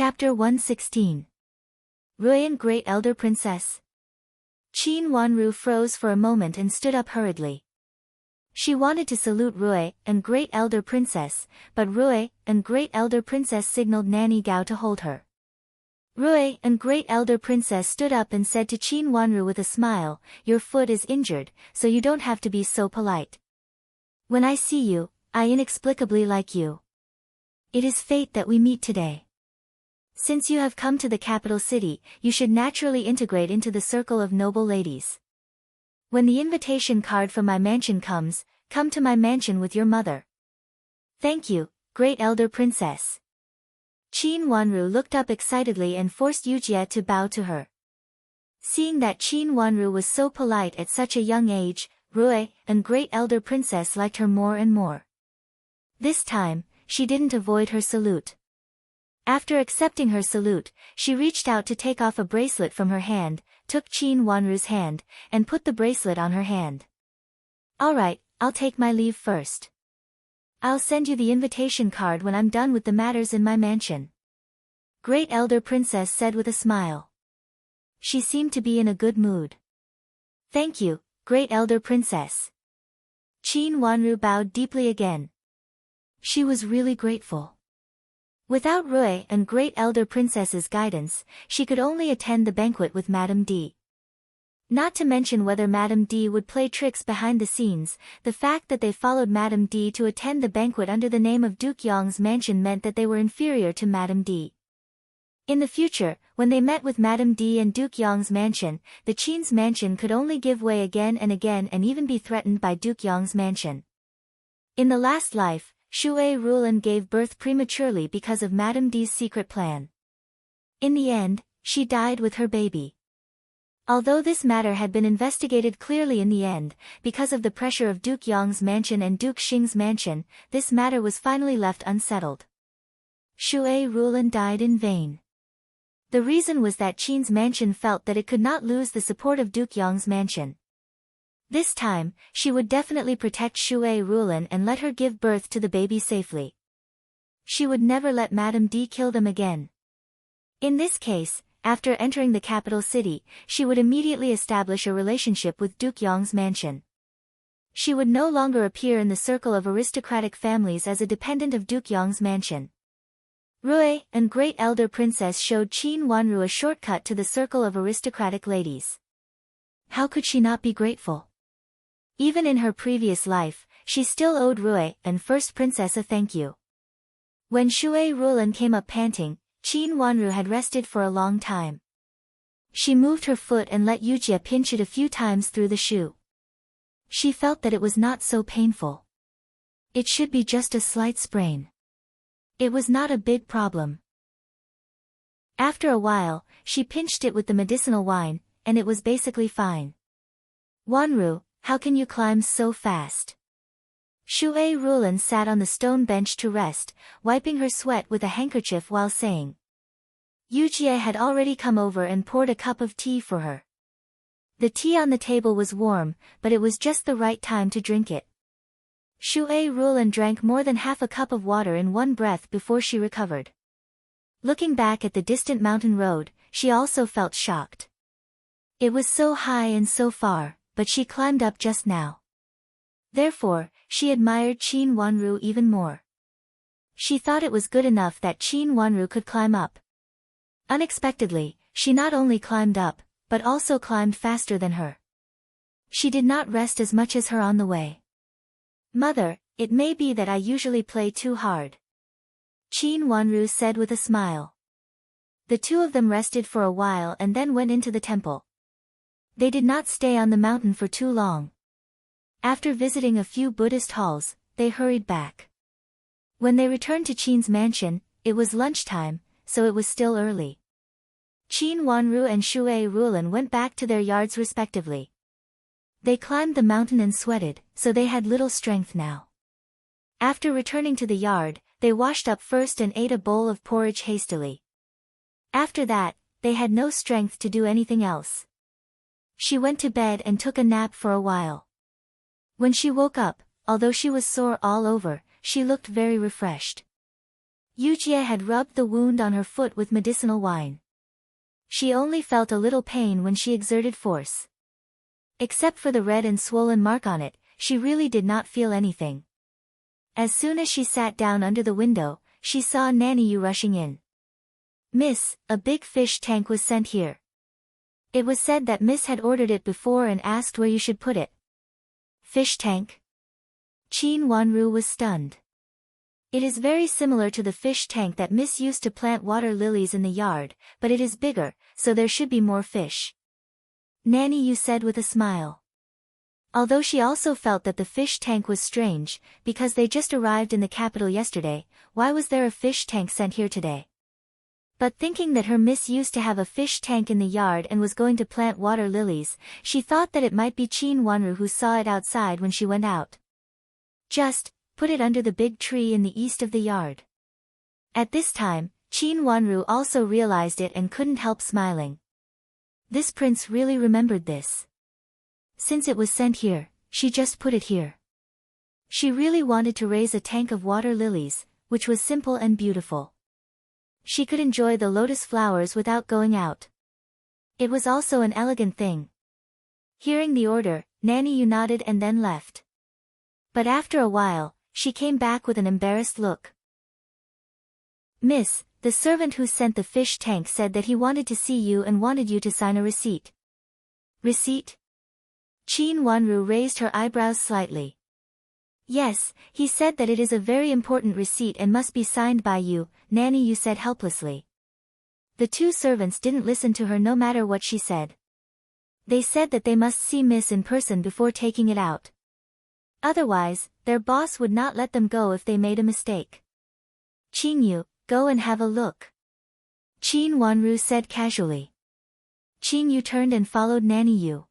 Chapter 116. Rui and Great Elder Princess. Qin Wanru froze for a moment and stood up hurriedly. She wanted to salute Rui and Great Elder Princess, but Rui and Great Elder Princess signaled Nanny Gao to hold her. Rui and Great Elder Princess stood up and said to Qin Wanru with a smile, "Your foot is injured, so you don't have to be so polite. When I see you, I inexplicably like you. It is fate that we meet today. Since you have come to the capital city, you should naturally integrate into the circle of noble ladies. When the invitation card from my mansion comes, come to my mansion with your mother." "Thank you, Great Elder Princess." Qin Wanru looked up excitedly and forced Yujie to bow to her. Seeing that Qin Wanru was so polite at such a young age, Rui and Great Elder Princess liked her more and more. This time, she didn't avoid her salute. After accepting her salute, she reached out to take off a bracelet from her hand, took Qin Wanru's hand, and put the bracelet on her hand. "All right, I'll take my leave first. I'll send you the invitation card when I'm done with the matters in my mansion," Great Elder Princess said with a smile. She seemed to be in a good mood. "Thank you, Great Elder Princess." Qin Wanru bowed deeply again. She was really grateful. Without Rui and Great Elder Princess's guidance, she could only attend the banquet with Madame D. Not to mention whether Madame D would play tricks behind the scenes, the fact that they followed Madame D to attend the banquet under the name of Duke Yong's mansion meant that they were inferior to Madame D. In the future, when they met with Madame D and Duke Yong's mansion, the Qin's mansion could only give way again and even be threatened by Duke Yong's mansion. In the last life, Shui Rulan gave birth prematurely because of Madame D's secret plan. In the end, she died with her baby. Although this matter had been investigated clearly in the end, because of the pressure of Duke Yong's mansion and Duke Xing's mansion, this matter was finally left unsettled. Shui Rulan died in vain. The reason was that Qin's mansion felt that it could not lose the support of Duke Yong's mansion. This time, she would definitely protect Shui Rulan and let her give birth to the baby safely. She would never let Madame D kill them again. In this case, after entering the capital city, she would immediately establish a relationship with Duke Yong's mansion. She would no longer appear in the circle of aristocratic families as a dependent of Duke Yong's mansion. Rui and Great Elder Princess showed Qin Wanru a shortcut to the circle of aristocratic ladies. How could she not be grateful? Even in her previous life, she still owed Rui and First Princess a thank you. When Shui Rulan came up panting, Qin Wanru had rested for a long time. She moved her foot and let Yujie pinch it a few times through the shoe. She felt that it was not so painful. It should be just a slight sprain. It was not a big problem. After a while, she pinched it with the medicinal wine, and it was basically fine. "Wanru, how can you climb so fast?" Shui Rulan sat on the stone bench to rest, wiping her sweat with a handkerchief while saying. Yujie had already come over and poured a cup of tea for her. The tea on the table was warm, but it was just the right time to drink it. Shui Rulan drank more than half a cup of water in one breath before she recovered. Looking back at the distant mountain road, she also felt shocked. It was so high and so far, but she climbed up just now. Therefore, she admired Qin Wanru even more. She thought it was good enough that Qin Wanru could climb up. Unexpectedly, she not only climbed up, but also climbed faster than her. She did not rest as much as her on the way. "Mother, it may be that I usually play too hard," Qin Wanru said with a smile. The two of them rested for a while and then went into the temple. They did not stay on the mountain for too long. After visiting a few Buddhist halls, they hurried back. When they returned to Qin's mansion, it was lunchtime, so it was still early. Qin Wanru and Shui Rulan went back to their yards respectively. They climbed the mountain and sweated, so they had little strength now. After returning to the yard, they washed up first and ate a bowl of porridge hastily. After that, they had no strength to do anything else. She went to bed and took a nap for a while. When she woke up, although she was sore all over, she looked very refreshed. Yujie had rubbed the wound on her foot with medicinal wine. She only felt a little pain when she exerted force. Except for the red and swollen mark on it, she really did not feel anything. As soon as she sat down under the window, she saw Naniyu rushing in. "Miss, a big fish tank was sent here. It was said that Miss had ordered it before and asked where you should put it." "Fish tank?" Qin Wanru was stunned. "It is very similar to the fish tank that Miss used to plant water lilies in the yard, but it is bigger, so there should be more fish," Naniyu said with a smile. Although she also felt that the fish tank was strange, because they just arrived in the capital yesterday, why was there a fish tank sent here today? But thinking that her miss used to have a fish tank in the yard and was going to plant water lilies, she thought that it might be Qin Wanru who saw it outside when she went out. "Just put it under the big tree in the east of the yard." At this time, Qin Wanru also realized it and couldn't help smiling. This prince really remembered this. Since it was sent here, she just put it here. She really wanted to raise a tank of water lilies, which was simple and beautiful. She could enjoy the lotus flowers without going out. It was also an elegant thing. Hearing the order, Naniyu nodded and then left. But after a while, she came back with an embarrassed look. "Miss, the servant who sent the fish tank said that he wanted to see you and wanted you to sign a receipt." "Receipt?" Qin Wanru raised her eyebrows slightly. "Yes, he said that it is a very important receipt and must be signed by you," Naniyu said helplessly. The two servants didn't listen to her no matter what she said. They said that they must see Miss in person before taking it out. Otherwise, their boss would not let them go if they made a mistake. "Qinyu, go and have a look," Qin Wanru said casually. Qinyu turned and followed Naniyu.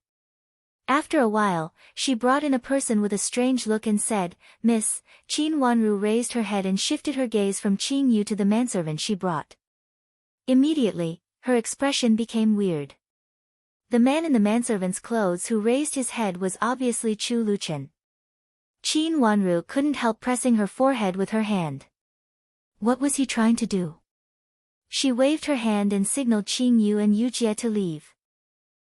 After a while, she brought in a person with a strange look and said, "Miss." Qin Wanru raised her head and shifted her gaze from Qinyu to the manservant she brought. Immediately, her expression became weird. The man in the manservant's clothes who raised his head was obviously Chu Luchen. Qin Wanru couldn't help pressing her forehead with her hand. What was he trying to do? She waved her hand and signaled Qinyu and Yujie to leave.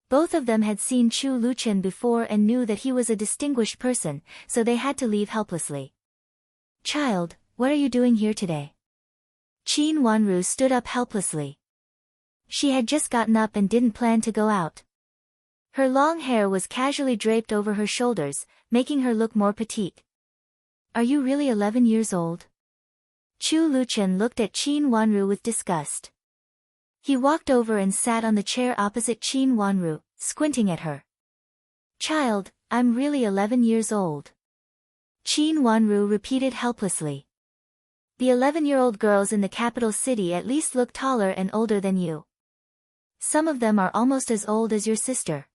Both of them had seen Chu Luchen before and knew that he was a distinguished person, so they had to leave helplessly. "Child, what are you doing here today?" Qin Wanru stood up helplessly. She had just gotten up and didn't plan to go out. Her long hair was casually draped over her shoulders, making her look more petite. "Are you really 11 years old?" Chu Luchen looked at Qin Wanru with disgust. He walked over and sat on the chair opposite Qin Wanru, squinting at her. "Child, I'm really 11 years old," Qin Wanru repeated helplessly. "The 11-year-old girls in the capital city at least look taller and older than you. Some of them are almost as old as your sister."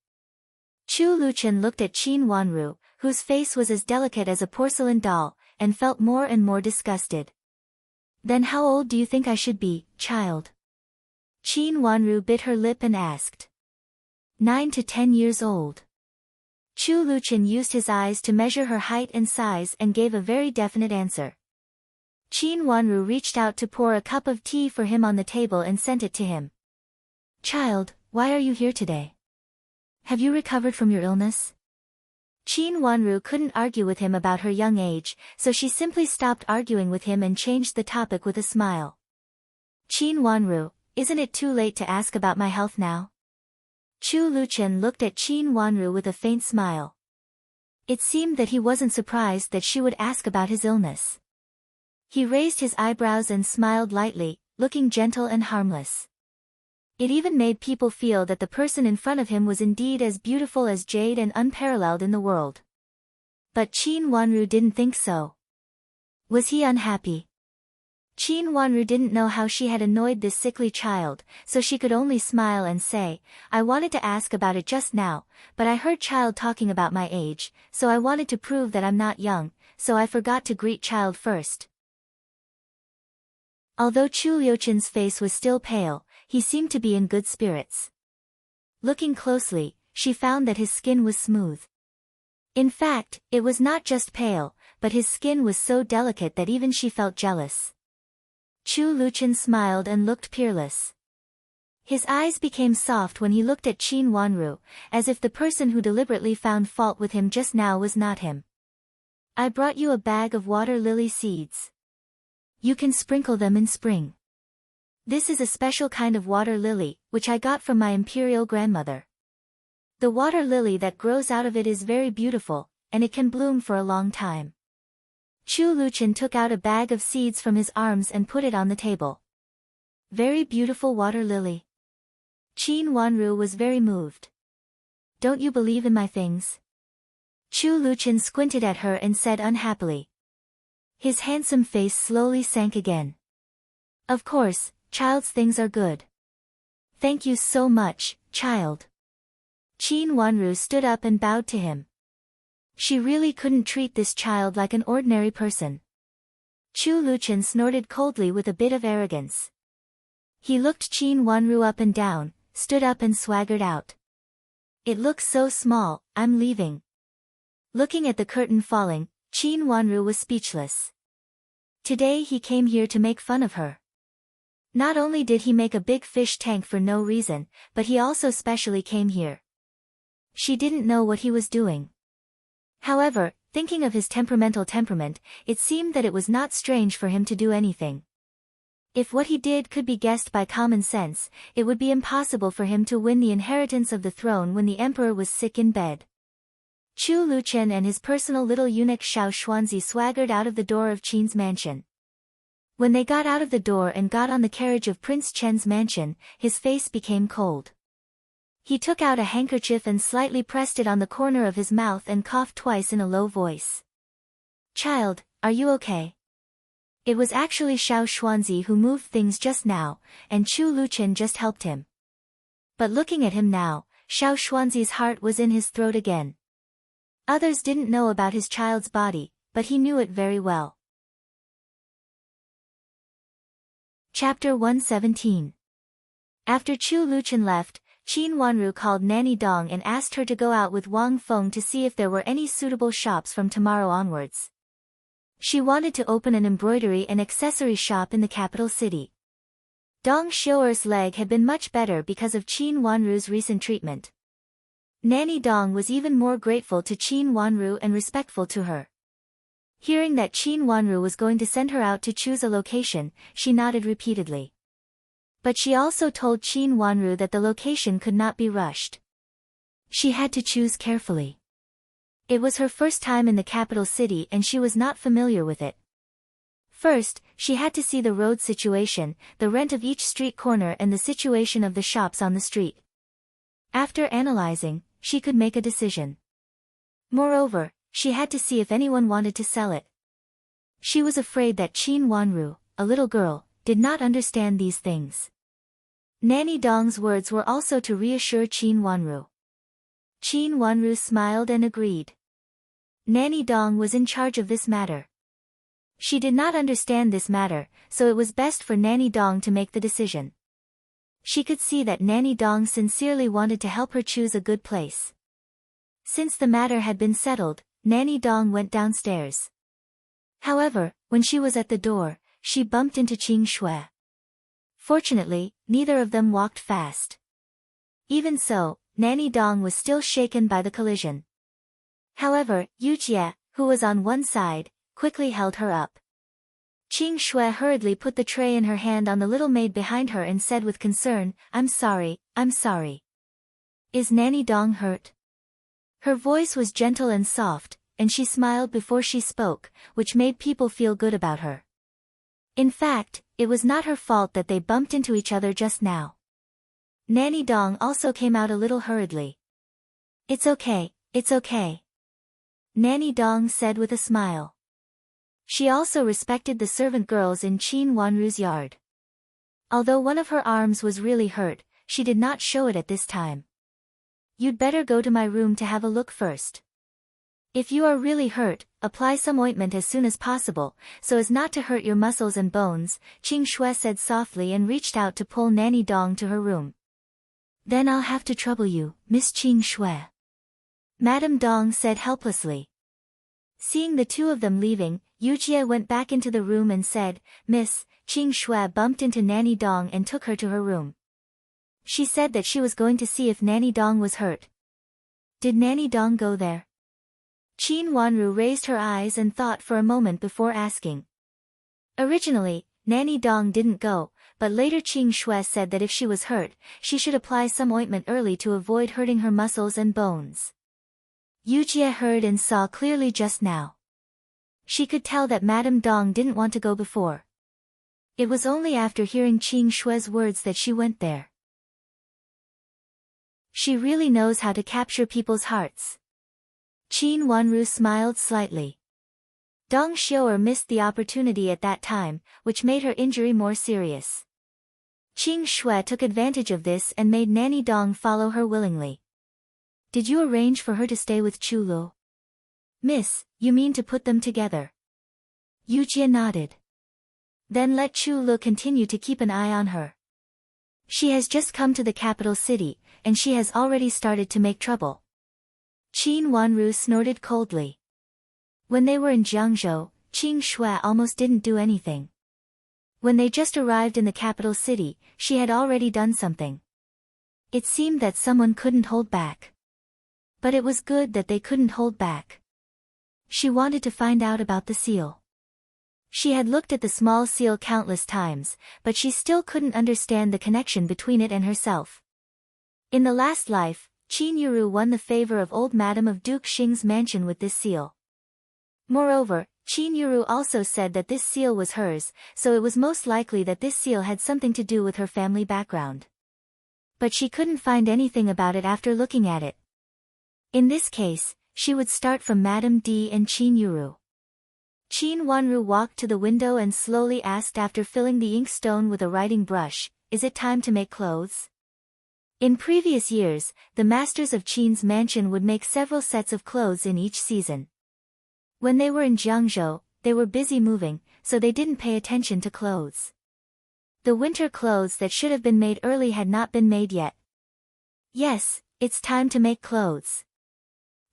Chu Luchen looked at Qin Wanru, whose face was as delicate as a porcelain doll, and felt more and more disgusted. "Then how old do you think I should be, child?" Qin Wanru bit her lip and asked. 9 to 10 years old. Chu Luchen used his eyes to measure her height and size and gave a very definite answer. Qin Wanru reached out to pour a cup of tea for him on the table and sent it to him. "Child, why are you here today? Have you recovered from your illness?" Qin Wanru couldn't argue with him about her young age, so she simply stopped arguing with him and changed the topic with a smile. "Qin Wanru, isn't it too late to ask about my health now?" Chu Luchen looked at Qin Wanru with a faint smile. It seemed that he wasn't surprised that she would ask about his illness. He raised his eyebrows and smiled lightly, looking gentle and harmless. It even made people feel that the person in front of him was indeed as beautiful as jade and unparalleled in the world. But Qin Wanru didn't think so. Was he unhappy? Qin Wanru didn't know how she had annoyed this sickly child, so she could only smile and say, "I wanted to ask about it just now, but I heard child talking about my age, so I wanted to prove that I'm not young, so I forgot to greet child first." Although Chu Liuchen's face was still pale, he seemed to be in good spirits. Looking closely, she found that his skin was smooth. In fact, it was not just pale, but his skin was so delicate that even she felt jealous. Chu Luchen smiled and looked peerless. His eyes became soft when he looked at Qin Wanru, as if the person who deliberately found fault with him just now was not him. I brought you a bag of water lily seeds. You can sprinkle them in spring. This is a special kind of water lily, which I got from my imperial grandmother. The water lily that grows out of it is very beautiful, and it can bloom for a long time. Chu Luchen took out a bag of seeds from his arms and put it on the table. Very beautiful water lily. Qin Wanru was very moved. Don't you believe in my things? Chu Luchen squinted at her and said unhappily. His handsome face slowly sank again. Of course, child's things are good. Thank you so much, child. Qin Wanru stood up and bowed to him. She really couldn't treat this child like an ordinary person. Chu Luchen snorted coldly with a bit of arrogance. He looked Qin Wanru up and down, stood up and swaggered out. It looks so small, I'm leaving. Looking at the curtain falling, Qin Wanru was speechless. Today he came here to make fun of her. Not only did he make a big fish tank for no reason, but he also specially came here. She didn't know what he was doing. However, thinking of his temperament, it seemed that it was not strange for him to do anything. If what he did could be guessed by common sense, it would be impossible for him to win the inheritance of the throne when the emperor was sick in bed. Chu Luchen and his personal little eunuch Xiao Xuanzi swaggered out of the door of Qin's mansion. When they got out of the door and got on the carriage of Prince Chen's mansion, his face became cold. He took out a handkerchief and slightly pressed it on the corner of his mouth and coughed twice in a low voice. Child, are you okay? It was actually Xiao Xuanzi who moved things just now, and Chu Luchen just helped him. But looking at him now, Xiao Xuanzi's heart was in his throat again. Others didn't know about his child's body, but he knew it very well. Chapter 117. After Chu Luchen left, Qin Wanru called Nanny Dong and asked her to go out with Wang Feng to see if there were any suitable shops from tomorrow onwards. She wanted to open an embroidery and accessory shop in the capital city. Dong Xiuer's leg had been much better because of Qin Wanru's recent treatment. Nanny Dong was even more grateful to Qin Wanru and respectful to her. Hearing that Qin Wanru was going to send her out to choose a location, she nodded repeatedly. But she also told Qin Wanru that the location could not be rushed. She had to choose carefully. It was her first time in the capital city and she was not familiar with it. First, she had to see the road situation, the rent of each street corner and the situation of the shops on the street. After analyzing, she could make a decision. Moreover, she had to see if anyone wanted to sell it. She was afraid that Qin Wanru, a little girl, did not understand these things. Nanny Dong's words were also to reassure Qin Wanru. Qin Wanru smiled and agreed. Nanny Dong was in charge of this matter. She did not understand this matter, so it was best for Nanny Dong to make the decision. She could see that Nanny Dong sincerely wanted to help her choose a good place. Since the matter had been settled, Nanny Dong went downstairs. However, when she was at the door, she bumped into Qing Shui. Fortunately, neither of them walked fast. Even so, Nanny Dong was still shaken by the collision. However, Yu Jie, who was on one side, quickly held her up. Qing Shui hurriedly put the tray in her hand on the little maid behind her and said with concern, I'm sorry. Is Nanny Dong hurt? Her voice was gentle and soft, and she smiled before she spoke, which made people feel good about her. In fact, it was not her fault that they bumped into each other just now. Nanny Dong also came out a little hurriedly. It's okay. Nanny Dong said with a smile. She also respected the servant girls in Qin Wanru's yard. Although one of her arms was really hurt, she did not show it at this time. You'd better go to my room to have a look first. If you are really hurt, apply some ointment as soon as possible, so as not to hurt your muscles and bones, Qing Shui said softly and reached out to pull Nanny Dong to her room. Then I'll have to trouble you, Miss Qing Shui. Madame Dong said helplessly. Seeing the two of them leaving, Yu Jie went back into the room and said, Miss, Qing Shui bumped into Nanny Dong and took her to her room. She said that she was going to see if Nanny Dong was hurt. Did Nanny Dong go there? Qin Wanru raised her eyes and thought for a moment before asking. Originally, Nanny Dong didn't go, but later Qing Shui said that if she was hurt, she should apply some ointment early to avoid hurting her muscles and bones. Yu Jie heard and saw clearly just now. She could tell that Madame Dong didn't want to go before. It was only after hearing Qing Shui's words that she went there. She really knows how to capture people's hearts. Qin Wanru smiled slightly. Dong Xiu'er missed the opportunity at that time, which made her injury more serious. Qing Shui took advantage of this and made Nanny Dong follow her willingly. Did you arrange for her to stay with Chu Lu? Miss, you mean to put them together? Yu Jie nodded. Then let Chu Lu continue to keep an eye on her. She has just come to the capital city, and she has already started to make trouble. Qin Wanru snorted coldly. When they were in Jiangzhou, Qing Shui almost didn't do anything. When they just arrived in the capital city, she had already done something. It seemed that someone couldn't hold back. But it was good that they couldn't hold back. She wanted to find out about the seal. She had looked at the small seal countless times, but she still couldn't understand the connection between it and herself. In the last life, Qin Yuru won the favor of old Madame of Duke Xing's mansion with this seal. Moreover, Qin Yuru also said that this seal was hers, so it was most likely that this seal had something to do with her family background. But she couldn't find anything about it after looking at it. In this case, she would start from Madame D and Qin Yuru. Qin Wanru walked to the window and slowly asked after filling the inkstone with a writing brush, "Is it time to make clothes?" In previous years, the masters of Qin's mansion would make several sets of clothes in each season. When they were in Jiangzhou, they were busy moving, so they didn't pay attention to clothes. The winter clothes that should have been made early had not been made yet. Yes, it's time to make clothes.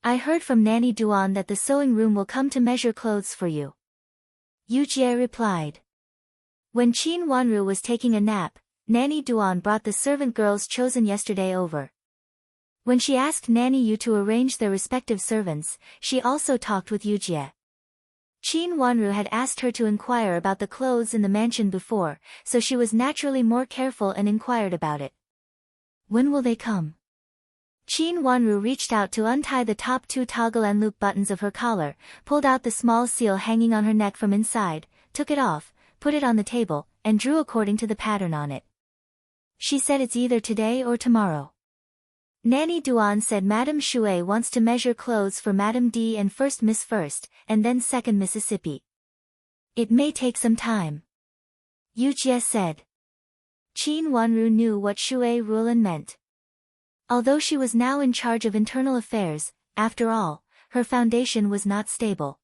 I heard from Nanny Duan that the sewing room will come to measure clothes for you. Yu Jie replied. When Qin Wanru was taking a nap, Nanny Duan brought the servant girls chosen yesterday over. When she asked Nanny Yu to arrange their respective servants, she also talked with Yu Jie. Qin Wanru had asked her to inquire about the clothes in the mansion before, so she was naturally more careful and inquired about it. When will they come? Qin Wanru reached out to untie the top two toggle and loop buttons of her collar, pulled out the small seal hanging on her neck from inside, took it off, put it on the table, and drew according to the pattern on it. She said it's either today or tomorrow. Nanny Duan said Madame Shui wants to measure clothes for Madame D and first Miss First, and then second Mississippi. It may take some time. Yu Jie said. Qin Wanru knew what Shui Rulan meant. Although she was now in charge of internal affairs, after all, her foundation was not stable.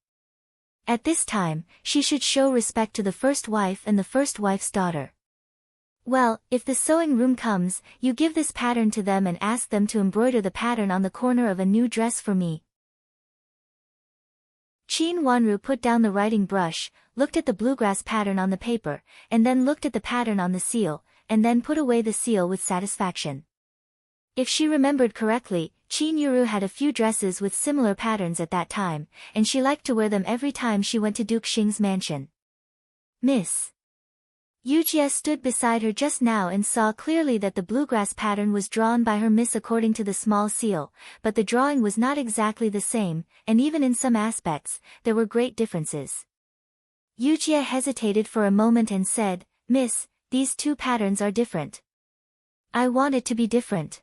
At this time, she should show respect to the first wife and the first wife's daughter. Well, if the sewing room comes, you give this pattern to them and ask them to embroider the pattern on the corner of a new dress for me. Qin Wanru put down the writing brush, looked at the bluegrass pattern on the paper, and then looked at the pattern on the seal, and then put away the seal with satisfaction. If she remembered correctly, Qin Yuru had a few dresses with similar patterns at that time, and she liked to wear them every time she went to Duke Xing's mansion. Miss Yu Jie stood beside her just now and saw clearly that the bluegrass pattern was drawn by her miss according to the small seal, but the drawing was not exactly the same, and even in some aspects, there were great differences. Yu Jie hesitated for a moment and said, "Miss, these two patterns are different. I want it to be different."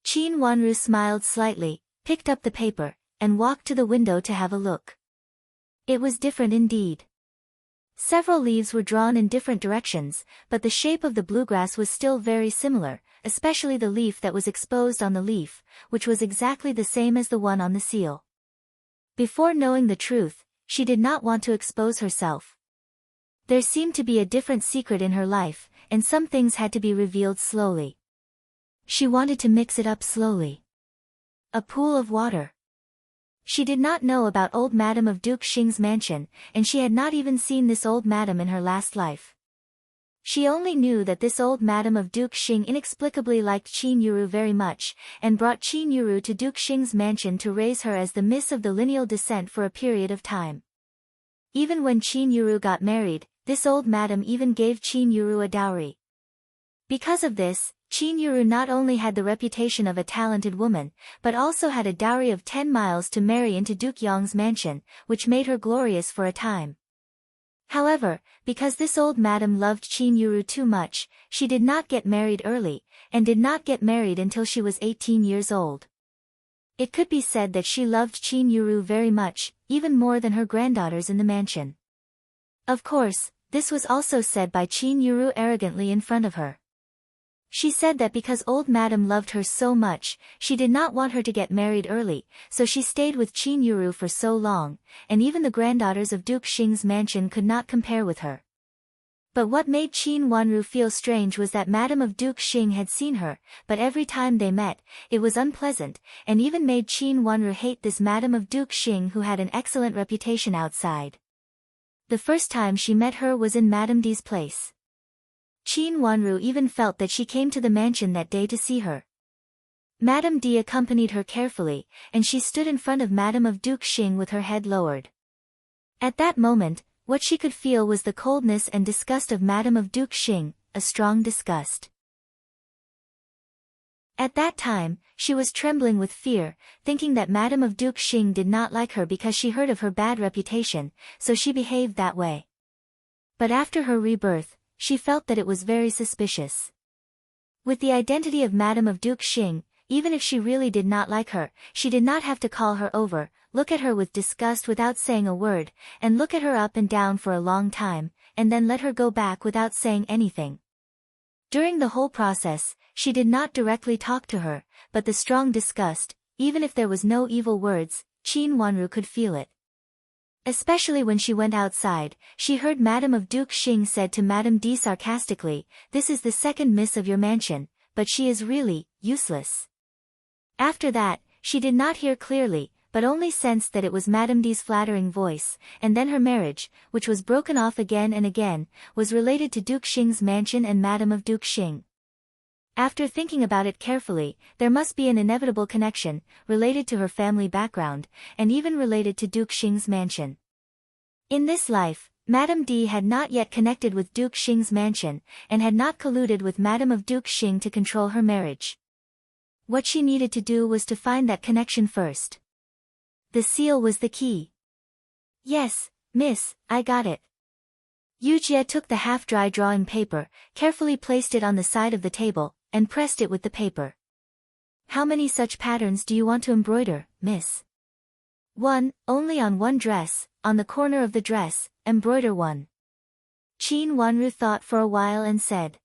Qin Wanru smiled slightly, picked up the paper, and walked to the window to have a look. It was different indeed. Several leaves were drawn in different directions, but the shape of the bluegrass was still very similar, especially the leaf that was exposed on the leaf, which was exactly the same as the one on the seal. Before knowing the truth, she did not want to expose herself. There seemed to be a different secret in her life, and some things had to be revealed slowly. She wanted to mix it up slowly. A pool of water. She did not know about old Madame of Duke Xing's mansion, and she had not even seen this old madam in her last life. She only knew that this old madam of Duke Xing inexplicably liked Qin Yuru very much, and brought Qin Yuru to Duke Xing's mansion to raise her as the miss of the lineal descent for a period of time. Even when Qin Yuru got married, this old madam even gave Qin Yuru a dowry. Because of this, Qin Yuru not only had the reputation of a talented woman, but also had a dowry of 10 miles to marry into Duke Yong's mansion, which made her glorious for a time. However, because this old madam loved Qin Yuru too much, she did not get married early, and did not get married until she was 18 years old. It could be said that she loved Qin Yuru very much, even more than her granddaughters in the mansion. Of course, this was also said by Qin Yuru arrogantly in front of her. She said that because old madam loved her so much, she did not want her to get married early, so she stayed with Qin Yuru for so long, and even the granddaughters of Duke Xing's mansion could not compare with her. But what made Qin Wanru feel strange was that Madam of Duke Xing had seen her, but every time they met, it was unpleasant, and even made Qin Wanru hate this Madam of Duke Xing who had an excellent reputation outside. The first time she met her was in Madame D's place. Qin Wanru even felt that she came to the mansion that day to see her. Madame D accompanied her carefully, and she stood in front of Madame of Duke Xing with her head lowered. At that moment, what she could feel was the coldness and disgust of Madame of Duke Xing, a strong disgust. At that time, she was trembling with fear, thinking that Madame of Duke Xing did not like her because she heard of her bad reputation, so she behaved that way. But after her rebirth, she felt that it was very suspicious. With the identity of Madame of Duke Xing, even if she really did not like her, she did not have to call her over, look at her with disgust without saying a word, and look at her up and down for a long time, and then let her go back without saying anything. During the whole process, she did not directly talk to her, but the strong disgust, even if there was no evil words, Qin Wanru could feel it. Especially when she went outside, she heard Madame of Duke Xing said to Madame D sarcastically, "This is the second miss of your mansion, but she is really useless." After that, she did not hear clearly, but only sensed that it was Madame D's flattering voice, and then her marriage, which was broken off again and again, was related to Duke Xing's mansion and Madame of Duke Xing. After thinking about it carefully, there must be an inevitable connection, related to her family background, and even related to Duke Xing's mansion. In this life, Madame D had not yet connected with Duke Xing's mansion, and had not colluded with Madame of Duke Xing to control her marriage. What she needed to do was to find that connection first. The seal was the key. "Yes, miss, I got it." Yu Jie took the half-dry drawing paper, carefully placed it on the side of the table, and pressed it with the paper. "How many such patterns do you want to embroider, miss?" "One, only on one dress, on the corner of the dress, embroider one." Qin Wanru thought for a while and said.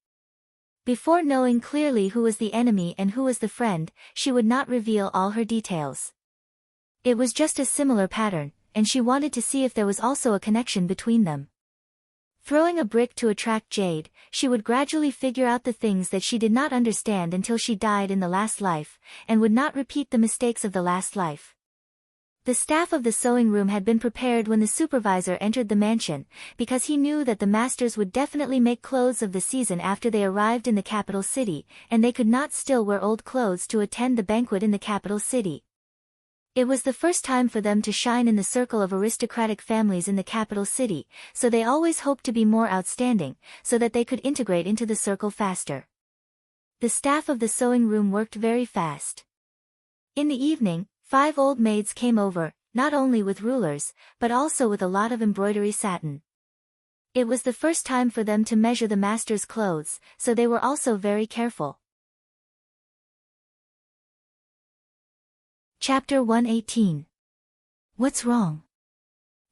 Before knowing clearly who was the enemy and who was the friend, she would not reveal all her details. It was just a similar pattern, and she wanted to see if there was also a connection between them. Throwing a brick to attract jade, she would gradually figure out the things that she did not understand until she died in the last life, and would not repeat the mistakes of the last life. The staff of the sewing room had been prepared when the supervisor entered the mansion, because he knew that the masters would definitely make clothes of the season after they arrived in the capital city, and they could not still wear old clothes to attend the banquet in the capital city. It was the first time for them to shine in the circle of aristocratic families in the capital city, so they always hoped to be more outstanding, so that they could integrate into the circle faster. The staff of the sewing room worked very fast. In the evening, 5 old maids came over, not only with rulers, but also with a lot of embroidery satin. It was the first time for them to measure the master's clothes, so they were also very careful. Chapter 118. What's wrong?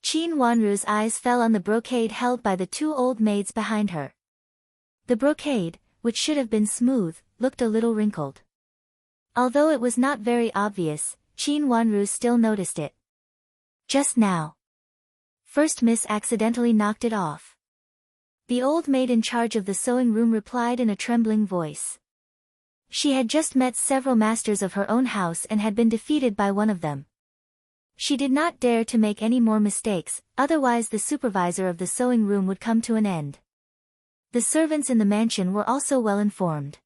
Qin Wanru's eyes fell on the brocade held by the 2 old maids behind her. The brocade, which should have been smooth, looked a little wrinkled. Although it was not very obvious, Qin Wanru still noticed it. Just now. First Miss accidentally knocked it off. The old maid in charge of the sewing room replied in a trembling voice. She had just met several masters of her own house and had been defeated by one of them. She did not dare to make any more mistakes, otherwise the supervisor of the sewing room would come to an end. The servants in the mansion were also well informed.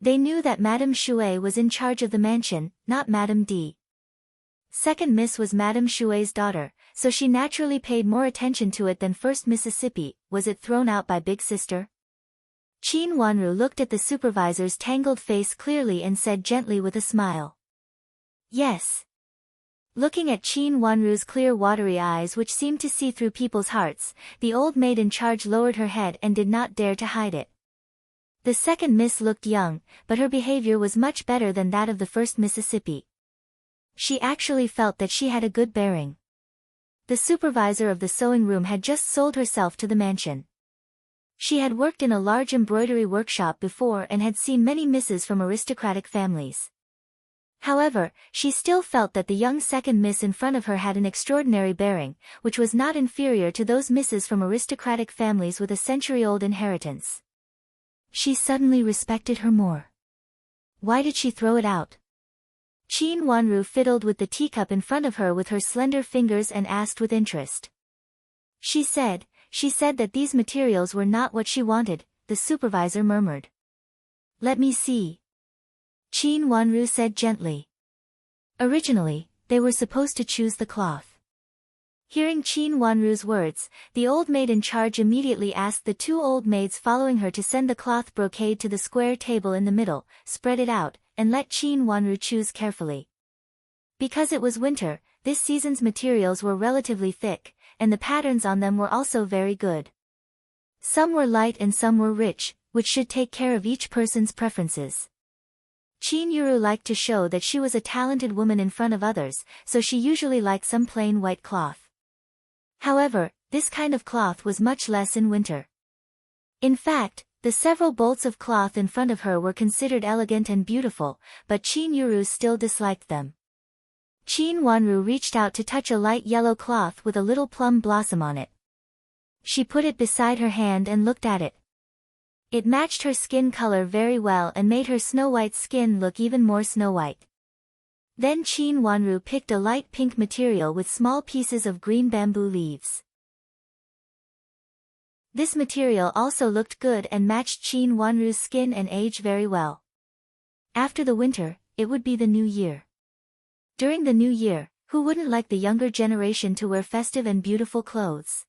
They knew that Madame Shui was in charge of the mansion, not Madame D. Second Miss was Madame Shui's daughter, so she naturally paid more attention to it than First Mississippi. Was it thrown out by Big Sister? Qin Wanru looked at the supervisor's tangled face clearly and said gently with a smile. Yes. Looking at Qin Wanru's clear watery eyes which seemed to see through people's hearts, the old maid in charge lowered her head and did not dare to hide it. The second miss looked young, but her behavior was much better than that of the first Mississippi. She actually felt that she had a good bearing. The supervisor of the sewing room had just sold herself to the mansion. She had worked in a large embroidery workshop before and had seen many misses from aristocratic families. However, she still felt that the young second miss in front of her had an extraordinary bearing, which was not inferior to those misses from aristocratic families with a century-old inheritance. She suddenly respected her more. Why did she throw it out? Qin Wanru fiddled with the teacup in front of her with her slender fingers and asked with interest. She said that these materials were not what she wanted, the supervisor murmured. Let me see. Qin Wanru said gently. Originally, they were supposed to choose the cloth. Hearing Qin Wanru's words, the old maid in charge immediately asked the two old maids following her to send the cloth brocade to the square table in the middle, spread it out, and let Qin Wanru choose carefully. Because it was winter, this season's materials were relatively thick, and the patterns on them were also very good. Some were light and some were rich, which should take care of each person's preferences. Qin Yuru liked to show that she was a talented woman in front of others, so she usually liked some plain white cloth. However, this kind of cloth was much less in winter. In fact, the several bolts of cloth in front of her were considered elegant and beautiful, but Qin Yuru still disliked them. Qin Wanru reached out to touch a light yellow cloth with a little plum blossom on it. She put it beside her hand and looked at it. It matched her skin color very well and made her snow-white skin look even more snow-white. Then Qin Wanru picked a light pink material with small pieces of green bamboo leaves. This material also looked good and matched Qin Wanru's skin and age very well. After the winter, it would be the new year. During the new year, who wouldn't like the younger generation to wear festive and beautiful clothes?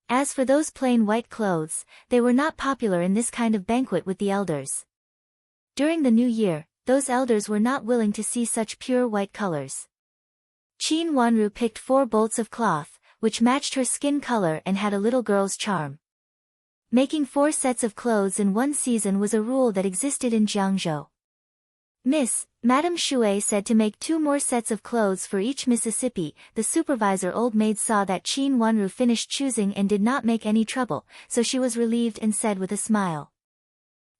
As for those plain white clothes, they were not popular in this kind of banquet with the elders. During the new year, those elders were not willing to see such pure white colors. Qin Wanru picked 4 bolts of cloth, which matched her skin color and had a little girl's charm. Making 4 sets of clothes in one season was a rule that existed in Jiangzhou. Miss, Madame Shui said to make 2 more sets of clothes for each Mississippi. The supervisor old maid saw that Qin Wanru finished choosing and did not make any trouble, so she was relieved and said with a smile.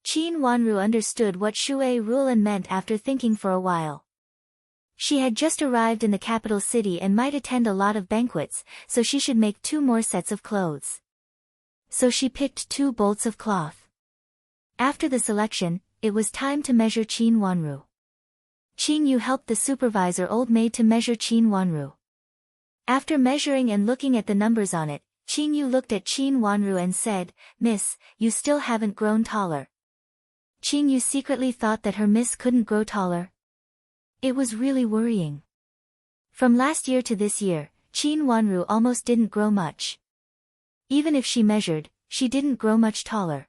Qin Wanru understood what Shui rule and meant after thinking for a while. She had just arrived in the capital city and might attend a lot of banquets, so she should make 2 more sets of clothes. So she picked 2 bolts of cloth. After the selection, it was time to measure Qin Wanru. Qin Yu helped the supervisor old maid to measure Qin Wanru. After measuring and looking at the numbers on it, Qin Yu looked at Qin Wanru and said, Miss, you still haven't grown taller. Qin Yu secretly thought that her miss couldn't grow taller. It was really worrying. From last year to this year, Qin Wanru almost didn't grow much. Even if she measured, she didn't grow much taller.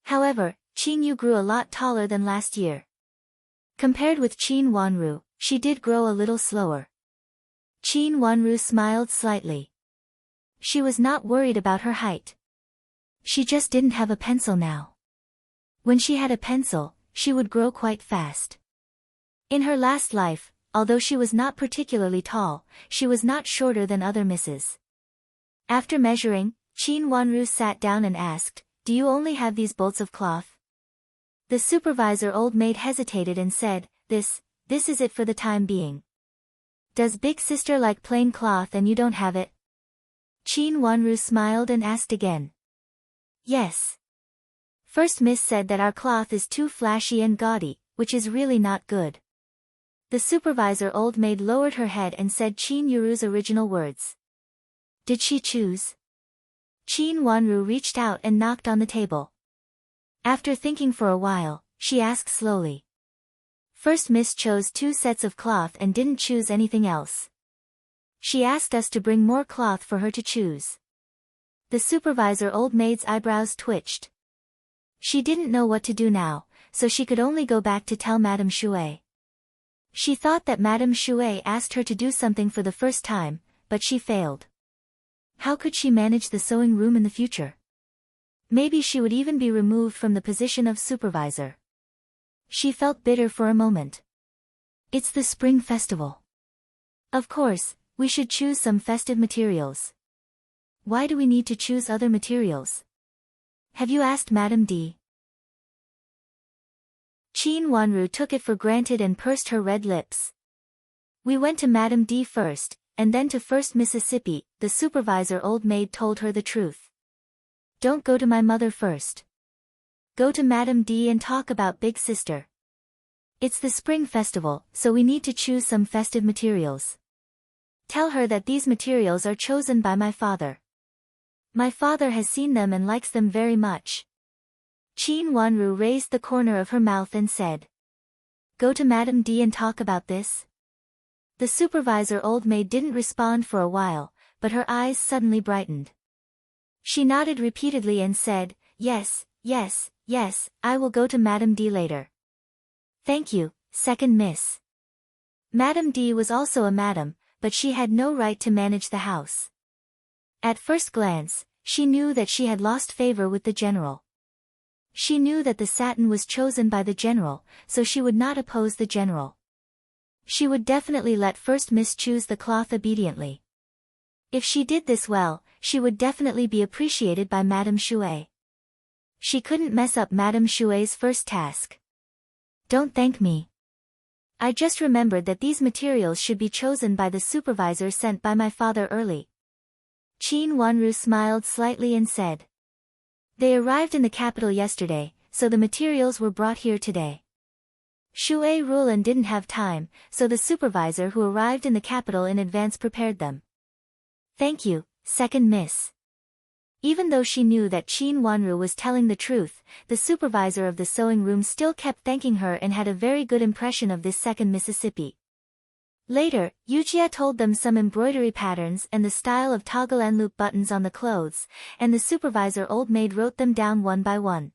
However, Qin Yu grew a lot taller than last year. Compared with Qin Wanru, she did grow a little slower. Qin Wanru smiled slightly. She was not worried about her height. She just didn't have a pencil now. When she had a pencil, she would grow quite fast. In her last life, although she was not particularly tall, she was not shorter than other misses. After measuring, Qin Wanru sat down and asked, Do you only have these bolts of cloth? The supervisor old maid hesitated and said, This is it for the time being. Does big sister like plain cloth and you don't have it? Qin Wanru smiled and asked again. Yes. First Miss said that our cloth is too flashy and gaudy, which is really not good. The supervisor old maid lowered her head and said Qin Yuru's original words. Did she choose? Qin Wanru reached out and knocked on the table. After thinking for a while, she asked slowly. First Miss chose 2 sets of cloth and didn't choose anything else. She asked us to bring more cloth for her to choose. The supervisor old maid's eyebrows twitched. She didn't know what to do now, so she could only go back to tell Madame Shui. She thought that Madame Shui asked her to do something for the first time, but she failed. How could she manage the sewing room in the future? Maybe she would even be removed from the position of supervisor. She felt bitter for a moment. It's the spring festival. Of course, we should choose some festive materials. Why do we need to choose other materials? Have you asked Madame D? Qin Wanru took it for granted and pursed her red lips. We went to Madame D first, and then to First Mississippi. The supervisor old maid told her the truth. Don't go to my mother first. Go to Madame D and talk about Big Sister. It's the spring festival, so we need to choose some festive materials. Tell her that these materials are chosen by my father. My father has seen them and likes them very much. Qin Wanru raised the corner of her mouth and said. Go to Madame D and talk about this? The supervisor old maid didn't respond for a while, but her eyes suddenly brightened. She nodded repeatedly and said, yes, yes, yes, I will go to Madame D later. Thank you, second miss. Madame D was also a madam, but she had no right to manage the house. At first glance, she knew that she had lost favor with the general. She knew that the satin was chosen by the general, so she would not oppose the general. She would definitely let First Miss choose the cloth obediently. If she did this well, she would definitely be appreciated by Madame Shui. She couldn't mess up Madame Shui's first task. Don't thank me. I just remembered that these materials should be chosen by the supervisor sent by my father early. Qin Wanru smiled slightly and said. They arrived in the capital yesterday, so the materials were brought here today. Shui Rulan didn't have time, so the supervisor who arrived in the capital in advance prepared them. Thank you, second miss. Even though she knew that Qin Wanru was telling the truth, the supervisor of the sewing room still kept thanking her and had a very good impression of this second Mississippi. Later, Yujia told them some embroidery patterns and the style of toggle and loop buttons on the clothes, and the supervisor old maid wrote them down one by one.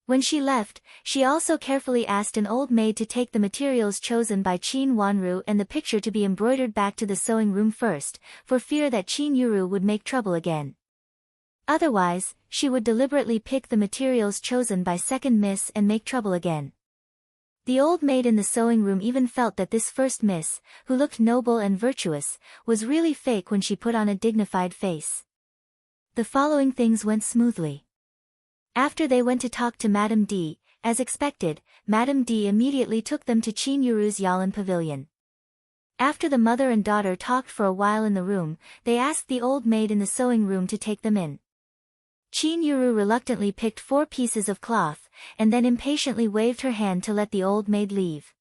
When she left, she also carefully asked an old maid to take the materials chosen by Qin Wanru and the picture to be embroidered back to the sewing room first, for fear that Qin Yuru would make trouble again. Otherwise, she would deliberately pick the materials chosen by second miss and make trouble again. The old maid in the sewing room even felt that this first miss, who looked noble and virtuous, was really fake when she put on a dignified face. The following things went smoothly. After they went to talk to Madame D, as expected, Madame D immediately took them to Qin Yuru's Yalan pavilion. After the mother and daughter talked for a while in the room, they asked the old maid in the sewing room to take them in. Qin Yuru reluctantly picked 4 pieces of cloth, and then impatiently waved her hand to let the old maid leave.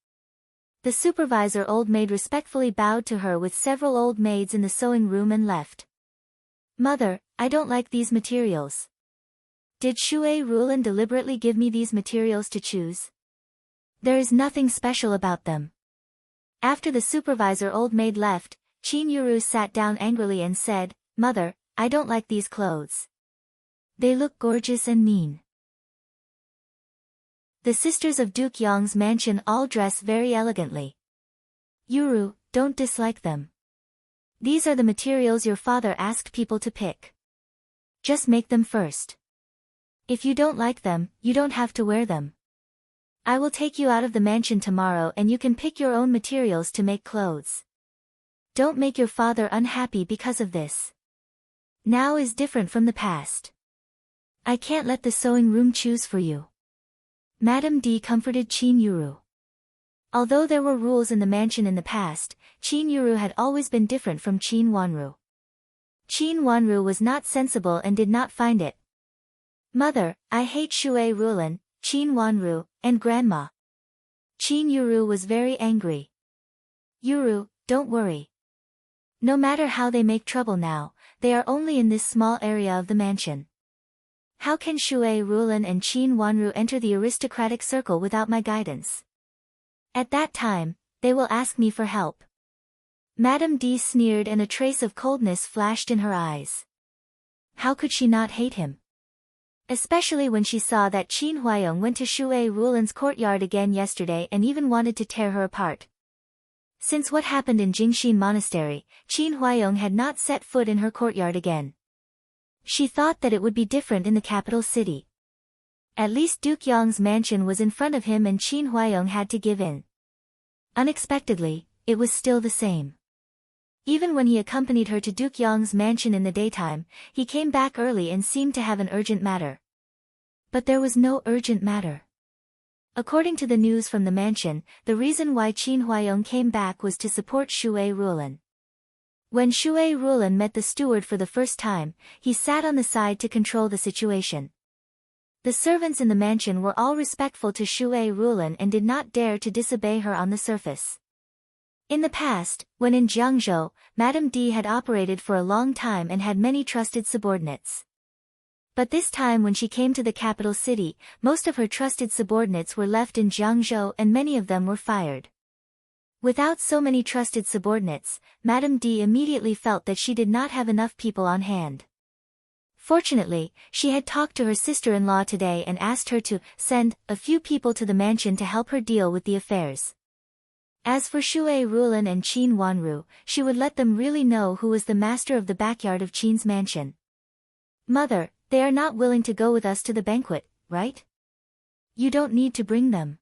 The supervisor old maid respectfully bowed to her with several old maids in the sewing room and left. Mother, I don't like these materials. Did Shui Rulan deliberately give me these materials to choose? There is nothing special about them. After the supervisor old maid left, Qin Yuru sat down angrily and said, Mother, I don't like these clothes. They look gorgeous and mean. The sisters of Duke Yong's mansion all dress very elegantly. Yuru, don't dislike them. These are the materials your father asked people to pick. Just make them first. If you don't like them, you don't have to wear them. I will take you out of the mansion tomorrow and you can pick your own materials to make clothes. Don't make your father unhappy because of this. Now is different from the past. I can't let the sewing room choose for you. Madame D comforted Qin Yuru. Although there were rules in the mansion in the past, Qin Yuru had always been different from Qin Wanru. Qin Wanru was not sensible and did not find it. Mother, I hate Shui Rulan, Qin Wanru, and Grandma. Qin Yuru was very angry. Yuru, don't worry. No matter how they make trouble now, they are only in this small area of the mansion. How can Shui Rulan and Qin Wanru enter the aristocratic circle without my guidance? At that time, they will ask me for help. Madame D sneered and a trace of coldness flashed in her eyes. How could she not hate him? Especially when she saw that Qin Huayong went to Shui Rulan's courtyard again yesterday and even wanted to tear her apart. Since what happened in Jingxin Monastery, Qin Huayong had not set foot in her courtyard again. She thought that it would be different in the capital city. At least Duke Yong's mansion was in front of him and Qin Huayong had to give in. Unexpectedly, it was still the same. Even when he accompanied her to Duke Yong's mansion in the daytime, he came back early and seemed to have an urgent matter. But there was no urgent matter. According to the news from the mansion, the reason why Qin Huayong came back was to support Shui Rulan. When Shui Rulan met the steward for the first time, he sat on the side to control the situation. The servants in the mansion were all respectful to Shui Rulan and did not dare to disobey her on the surface. In the past, when in Jiangzhou, Madame D had operated for a long time and had many trusted subordinates. But this time when she came to the capital city, most of her trusted subordinates were left in Jiangzhou and many of them were fired. Without so many trusted subordinates, Madame D immediately felt that she did not have enough people on hand. Fortunately, she had talked to her sister-in-law today and asked her to send a few people to the mansion to help her deal with the affairs. As for Shui Rulan and Qin Wanru, she would let them really know who was the master of the backyard of Qin's mansion. Mother, they are not willing to go with us to the banquet, right? You don't need to bring them.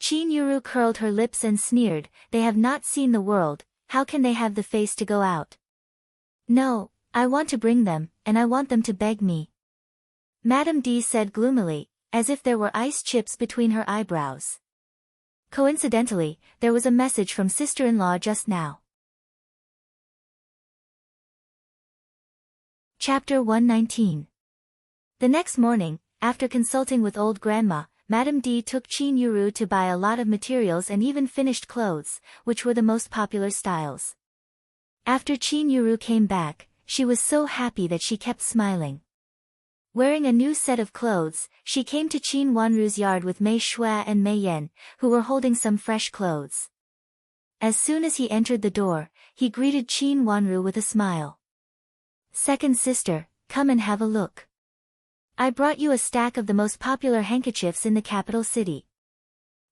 Qin Yuru curled her lips and sneered, they have not seen the world, how can they have the face to go out? No, I want to bring them, and I want them to beg me. Madame D said gloomily, as if there were ice chips between her eyebrows. Coincidentally, there was a message from sister-in-law just now. Chapter 119. The next morning, after consulting with old grandma, Madame D took Qin Yuru to buy a lot of materials and even finished clothes, which were the most popular styles. After Qin Yuru came back, she was so happy that she kept smiling. Wearing a new set of clothes, she came to Qin Wanru's yard with Mei Shui and Mei Yan, who were holding some fresh clothes. As soon as he entered the door, he greeted Qin Wanru with a smile. Second sister, come and have a look. I brought you a stack of the most popular handkerchiefs in the capital city.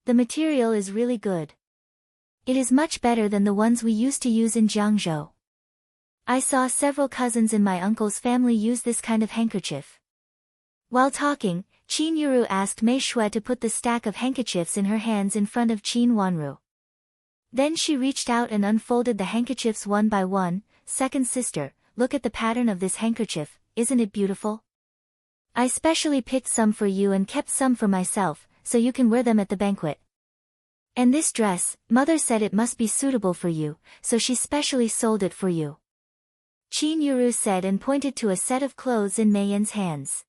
The material is really good. It is much better than the ones we used to use in Jiangzhou. I saw several cousins in my uncle's family use this kind of handkerchief. While talking, Qin Yuru asked Mei Shui to put the stack of handkerchiefs in her hands in front of Qin Wanru. Then she reached out and unfolded the handkerchiefs one by one. Second sister, look at the pattern of this handkerchief, isn't it beautiful? I specially picked some for you and kept some for myself, so you can wear them at the banquet. And this dress, mother said it must be suitable for you, so she specially sold it for you. Qin Yuru said and pointed to a set of clothes in Mei Yan's hands.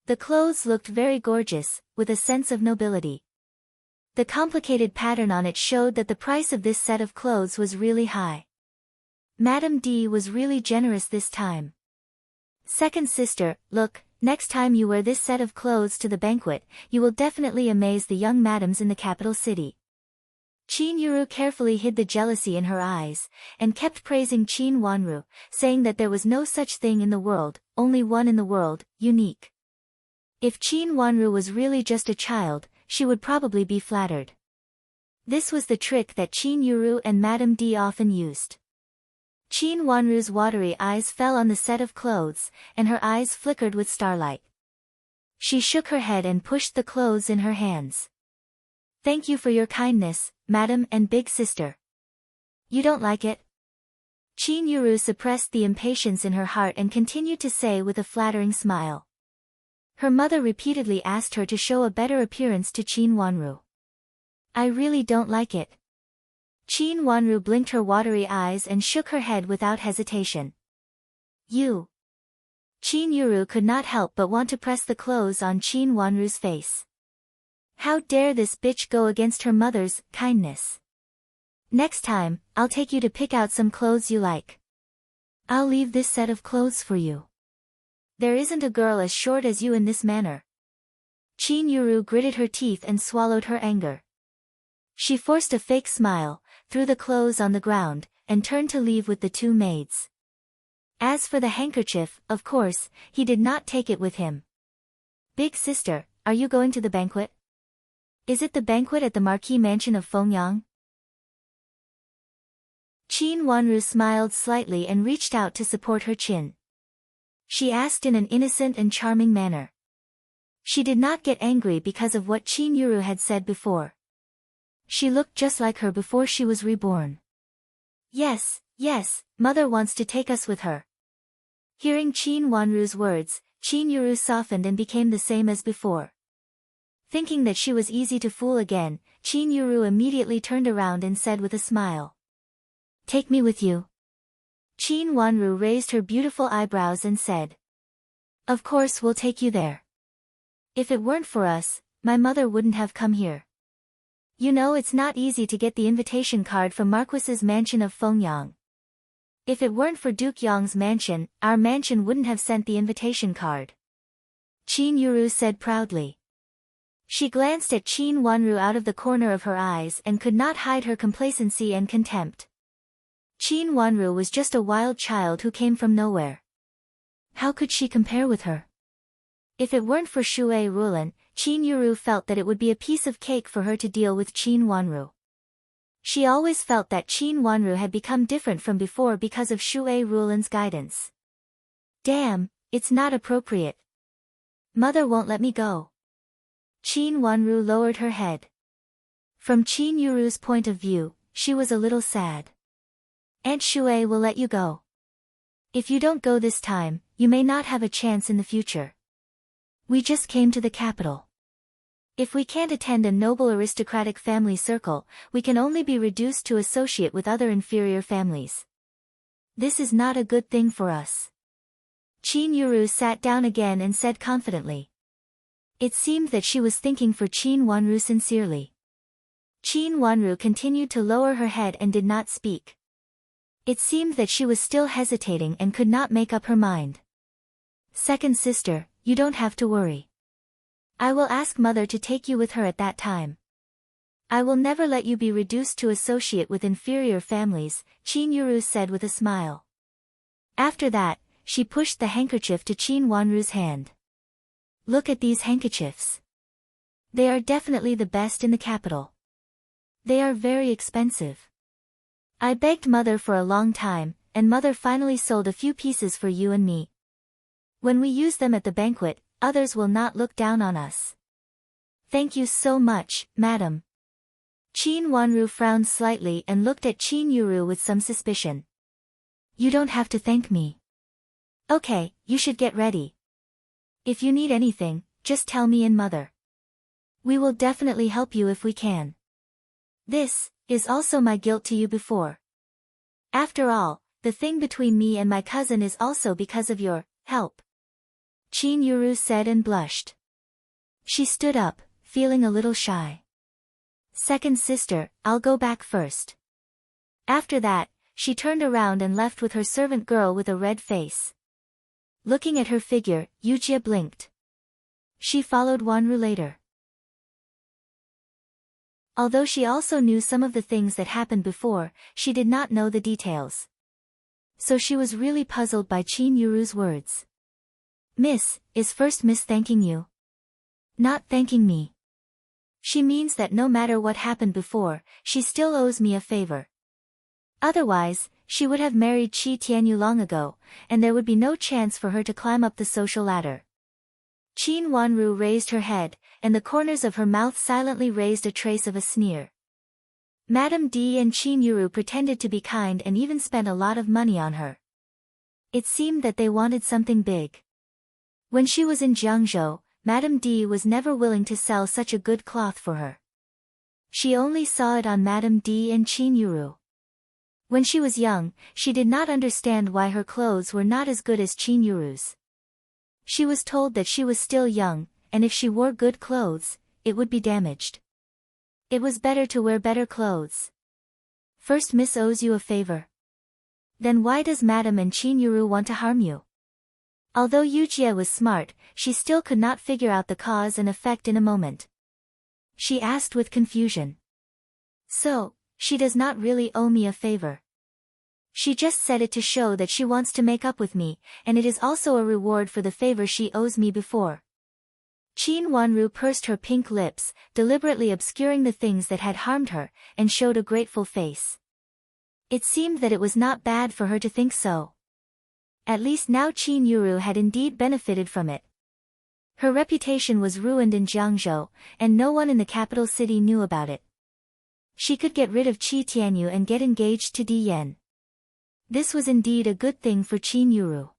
The clothes looked very gorgeous, with a sense of nobility. The complicated pattern on it showed that the price of this set of clothes was really high. Madame D was really generous this time. Second sister, look, next time you wear this set of clothes to the banquet, you will definitely amaze the young madams in the capital city. Qin Yuru carefully hid the jealousy in her eyes, and kept praising Qin Wanru, saying that there was no such thing in the world, only one in the world, unique. If Qin Wanru was really just a child, she would probably be flattered. This was the trick that Qin Yuru and Madame D often used. Qin Wanru's watery eyes fell on the set of clothes, and her eyes flickered with starlight. She shook her head and pushed the clothes in her hands. Thank you for your kindness, madam and big sister. You don't like it? Qin Yuru suppressed the impatience in her heart and continued to say with a flattering smile. Her mother repeatedly asked her to show a better appearance to Qin Wanru. I really don't like it. Qin Wanru blinked her watery eyes and shook her head without hesitation. You. Qin Yuru could not help but want to press the clothes on Qin Wanru's face. How dare this bitch go against her mother's kindness? Next time, I'll take you to pick out some clothes you like. I'll leave this set of clothes for you. There isn't a girl as short as you in this manner. Chin Yuru gritted her teeth and swallowed her anger. She forced a fake smile, threw the clothes on the ground, and turned to leave with the two maids. As for the handkerchief, of course, he did not take it with him. Big sister, are you going to the banquet? Is it the banquet at the marquee mansion of Fengyang? Qin Wanru smiled slightly and reached out to support her chin. She asked in an innocent and charming manner. She did not get angry because of what Qin Yuru had said before. She looked just like her before she was reborn. Yes, mother wants to take us with her. Hearing Qin Wanru's words, Qin Yuru softened and became the same as before. Thinking that she was easy to fool again, Qin Yuru immediately turned around and said with a smile. Take me with you. Qin Wanru raised her beautiful eyebrows and said. Of course we'll take you there. If it weren't for us, my mother wouldn't have come here. You know it's not easy to get the invitation card from Marquis's mansion of Fengyang. If it weren't for Duke Yang's mansion, our mansion wouldn't have sent the invitation card. Qin Yuru said proudly. She glanced at Qin Wanru out of the corner of her eyes and could not hide her complacency and contempt. Qin Wanru was just a wild child who came from nowhere. How could she compare with her? If it weren't for Shui Rulan, Qin Yuru felt that it would be a piece of cake for her to deal with Qin Wanru. She always felt that Qin Wanru had become different from before because of Shui Rulan's guidance. Damn, it's not appropriate. Mother won't let me go. Qin Wanru lowered her head. From Qin Yuru's point of view, she was a little sad. Aunt Shui will let you go. If you don't go this time, you may not have a chance in the future. We just came to the capital. If we can't attend a noble aristocratic family circle, we can only be reduced to associate with other inferior families. This is not a good thing for us. Qin Yuru sat down again and said confidently. It seemed that she was thinking for Qin Wanru sincerely. Qin Wanru continued to lower her head and did not speak. It seemed that she was still hesitating and could not make up her mind. Second sister, you don't have to worry. I will ask mother to take you with her at that time. I will never let you be reduced to associate with inferior families, Qin Yuru said with a smile. After that, she pushed the handkerchief to Qin Wanru's hand. Look at these handkerchiefs. They are definitely the best in the capital. They are very expensive. I begged mother for a long time, and mother finally sold a few pieces for you and me. When we use them at the banquet, others will not look down on us. Thank you so much, madam. Qin Wanru frowned slightly and looked at Qin Yuru with some suspicion. You don't have to thank me. Okay, you should get ready. If you need anything, just tell me and mother. We will definitely help you if we can. This is also my guilt to you before. After all, the thing between me and my cousin is also because of your help. Qin Yuru said and blushed. She stood up, feeling a little shy. Second sister, I'll go back first. After that, she turned around and left with her servant girl with a red face. Looking at her figure, Yujia blinked. She followed Wanru later. Although she also knew some of the things that happened before, she did not know the details. So she was really puzzled by Qin Yuru's words. Miss, is first miss thanking you? Not thanking me. She means that no matter what happened before, she still owes me a favor. Otherwise, she would have married Qi Tianyu long ago, and there would be no chance for her to climb up the social ladder. Qin Wanru raised her head, and the corners of her mouth silently raised a trace of a sneer. Madame D and Qin Yuru pretended to be kind and even spent a lot of money on her. It seemed that they wanted something big. When she was in Jiangzhou, Madame D was never willing to sell such a good cloth for her. She only saw it on Madame D and Qin Yuru. When she was young, she did not understand why her clothes were not as good as Qin Yuru's. She was told that she was still young, and if she wore good clothes, it would be damaged. It was better to wear better clothes. First miss owes you a favor. Then why does Madame and Qin Yuru want to harm you? Although Yujie was smart, she still could not figure out the cause and effect in a moment. She asked with confusion. So, she does not really owe me a favor. She just said it to show that she wants to make up with me, and it is also a reward for the favor she owes me before. Qin Wanru pursed her pink lips, deliberately obscuring the things that had harmed her, and showed a grateful face. It seemed that it was not bad for her to think so. At least now Qin Yuru had indeed benefited from it. Her reputation was ruined in Jiangzhou, and no one in the capital city knew about it. She could get rid of Qi Tianyu and get engaged to Di Yan. This was indeed a good thing for Qin Yuru.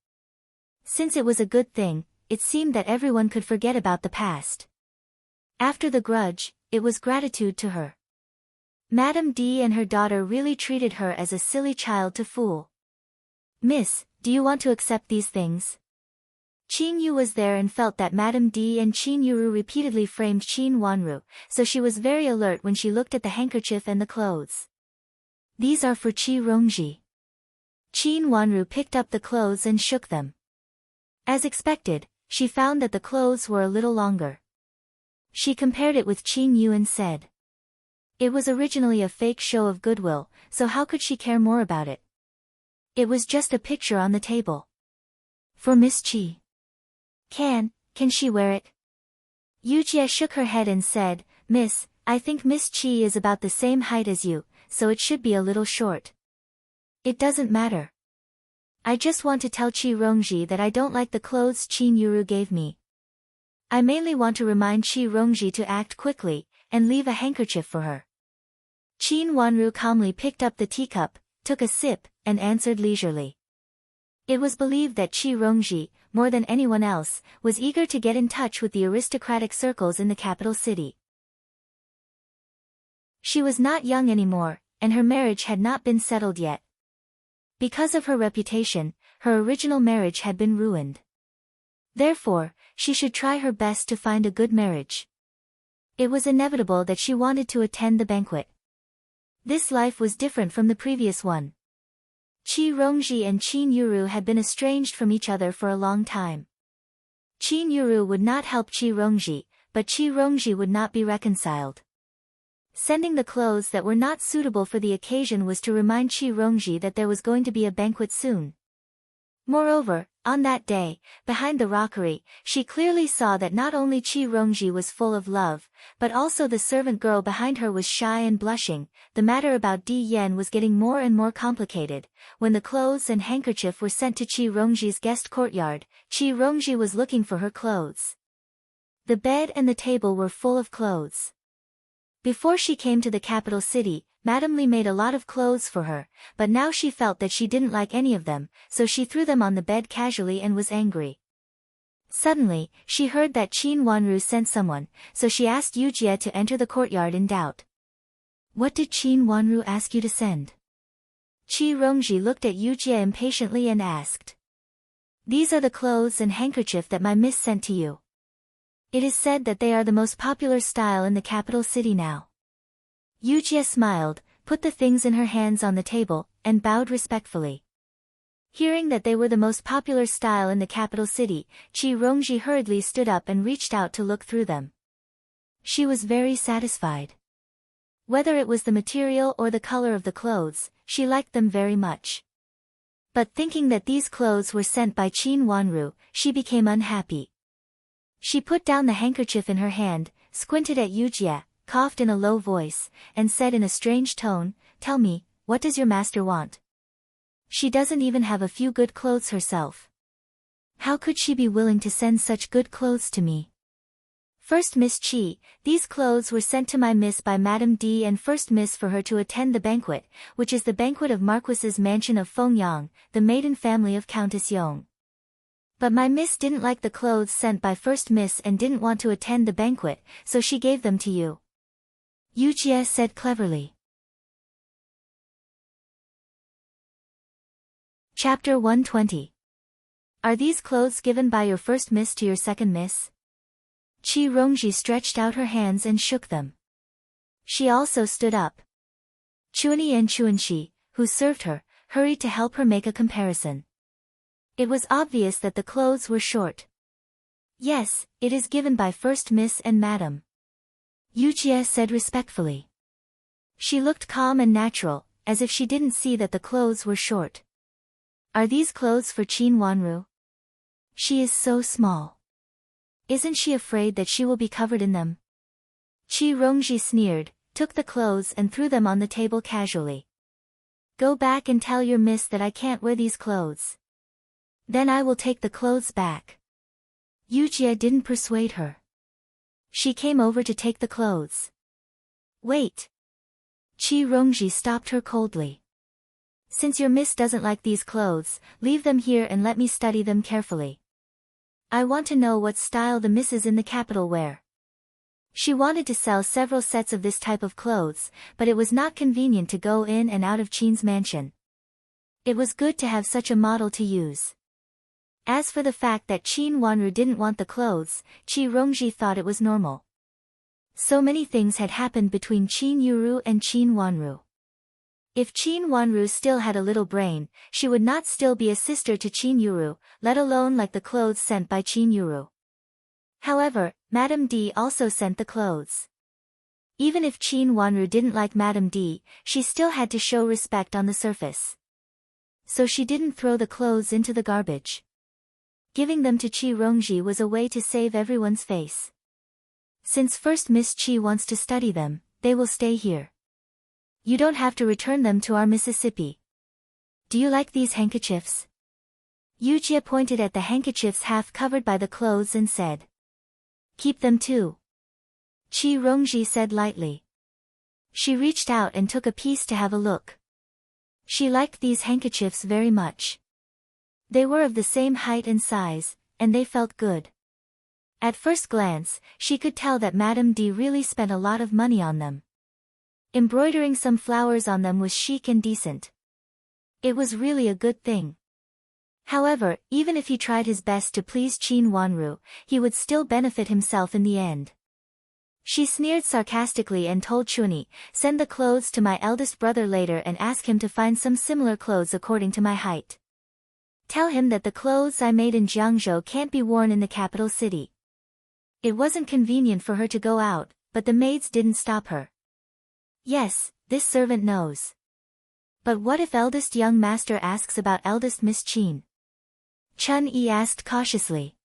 Since it was a good thing, it seemed that everyone could forget about the past. After the grudge, it was gratitude to her. Madame D and her daughter really treated her as a silly child to fool. Miss, do you want to accept these things? Qin Yu was there and felt that Madame D and Qin Yuru repeatedly framed Qin Wanru, so she was very alert when she looked at the handkerchief and the clothes. These are for Qi Rongji. Qin Wanru picked up the clothes and shook them. As expected, she found that the clothes were a little longer. She compared it with Qin Yu and said. It was originally a fake show of goodwill, so how could she care more about it? It was just a picture on the table. For Miss Qi. Can she wear it? Yujie shook her head and said, Miss, I think Miss Qi is about the same height as you, so it should be a little short. It doesn't matter. I just want to tell Qi Rongji that I don't like the clothes Qin Yuru gave me. I mainly want to remind Qi Rongji to act quickly, and leave a handkerchief for her. Qin Wanru calmly picked up the teacup, took a sip, and answered leisurely. It was believed that Qi Rongji, more than anyone else, was eager to get in touch with the aristocratic circles in the capital city. She was not young anymore, and her marriage had not been settled yet. Because of her reputation, her original marriage had been ruined. Therefore, she should try her best to find a good marriage. It was inevitable that she wanted to attend the banquet. This life was different from the previous one. Qi Rongji and Qin Yuru had been estranged from each other for a long time. Qin Yuru would not help Qi Rongji, but Qi Rongji would not be reconciled. Sending the clothes that were not suitable for the occasion was to remind Qi Rongji that there was going to be a banquet soon. Moreover, on that day, behind the rockery, she clearly saw that not only Qi Rongji was full of love, but also the servant girl behind her was shy and blushing. The matter about Di Yan was getting more and more complicated. When the clothes and handkerchief were sent to Qi Rongji's guest courtyard, Qi Rongji was looking for her clothes. The bed and the table were full of clothes. Before she came to the capital city, Madame Li made a lot of clothes for her, but now she felt that she didn't like any of them, so she threw them on the bed casually and was angry. Suddenly, she heard that Qin Wanru sent someone, so she asked Yujie to enter the courtyard in doubt. What did Qin Wanru ask you to send? Qi Rongji looked at Yujie impatiently and asked. These are the clothes and handkerchief that my miss sent to you. It is said that they are the most popular style in the capital city now. Yujie smiled, put the things in her hands on the table, and bowed respectfully. Hearing that they were the most popular style in the capital city, Qi Rongji hurriedly stood up and reached out to look through them. She was very satisfied. Whether it was the material or the color of the clothes, she liked them very much. But thinking that these clothes were sent by Qin Wanru, she became unhappy. She put down the handkerchief in her hand, squinted at Yujie, coughed in a low voice, and said in a strange tone, Tell me, what does your master want? She doesn't even have a few good clothes herself. How could she be willing to send such good clothes to me? First Miss Qi, these clothes were sent to my miss by Madame D and first miss for her to attend the banquet, which is the banquet of Marquis's mansion of Fengyang, the maiden family of Countess Yong. But my miss didn't like the clothes sent by first miss and didn't want to attend the banquet, so she gave them to you. Yujie said cleverly. Chapter 120. Are these clothes given by your first miss to your second miss? Qi Rongji stretched out her hands and shook them. She also stood up. Chuani and Chuanxi, who served her, hurried to help her make a comparison. It was obvious that the clothes were short. Yes, it is given by First Miss and Madam, Yuchie said respectfully. She looked calm and natural, as if she didn't see that the clothes were short. Are these clothes for Qin Wanru? She is so small. Isn't she afraid that she will be covered in them? Qi Rongji sneered, took the clothes and threw them on the table casually. Go back and tell your miss that I can't wear these clothes. Then I will take the clothes back. Yuchie didn't persuade her. She came over to take the clothes. Wait. Qi Rongji stopped her coldly. Since your miss doesn't like these clothes, leave them here and let me study them carefully. I want to know what style the misses in the capital wear. She wanted to sell several sets of this type of clothes, but it was not convenient to go in and out of Qin's mansion. It was good to have such a model to use. As for the fact that Qin Wanru didn't want the clothes, Qi Rongji thought it was normal. So many things had happened between Qin Yuru and Qin Wanru. If Qin Wanru still had a little brain, she would not still be a sister to Qin Yuru, let alone like the clothes sent by Qin Yuru. However, Madame D also sent the clothes. Even if Qin Wanru didn't like Madame D, she still had to show respect on the surface. So she didn't throw the clothes into the garbage. Giving them to Qi Rongji was a way to save everyone's face. Since First Miss Qi wants to study them, they will stay here. You don't have to return them to our Mississippi. Do you like these handkerchiefs? Yuchie pointed at the handkerchiefs half covered by the clothes and said. Keep them too. Qi Rongji said lightly. She reached out and took a piece to have a look. She liked these handkerchiefs very much. They were of the same height and size, and they felt good. At first glance, she could tell that Madame D really spent a lot of money on them. Embroidering some flowers on them was chic and decent. It was really a good thing. However, even if he tried his best to please Qin Wanru, he would still benefit himself in the end. She sneered sarcastically and told Chuni, send the clothes to my eldest brother later and ask him to find some similar clothes according to my height. Tell him that the clothes I made in Jiangzhou can't be worn in the capital city. It wasn't convenient for her to go out, but the maids didn't stop her. Yes, this servant knows. But what if eldest young master asks about eldest Miss Qin? Chun-Yi asked cautiously.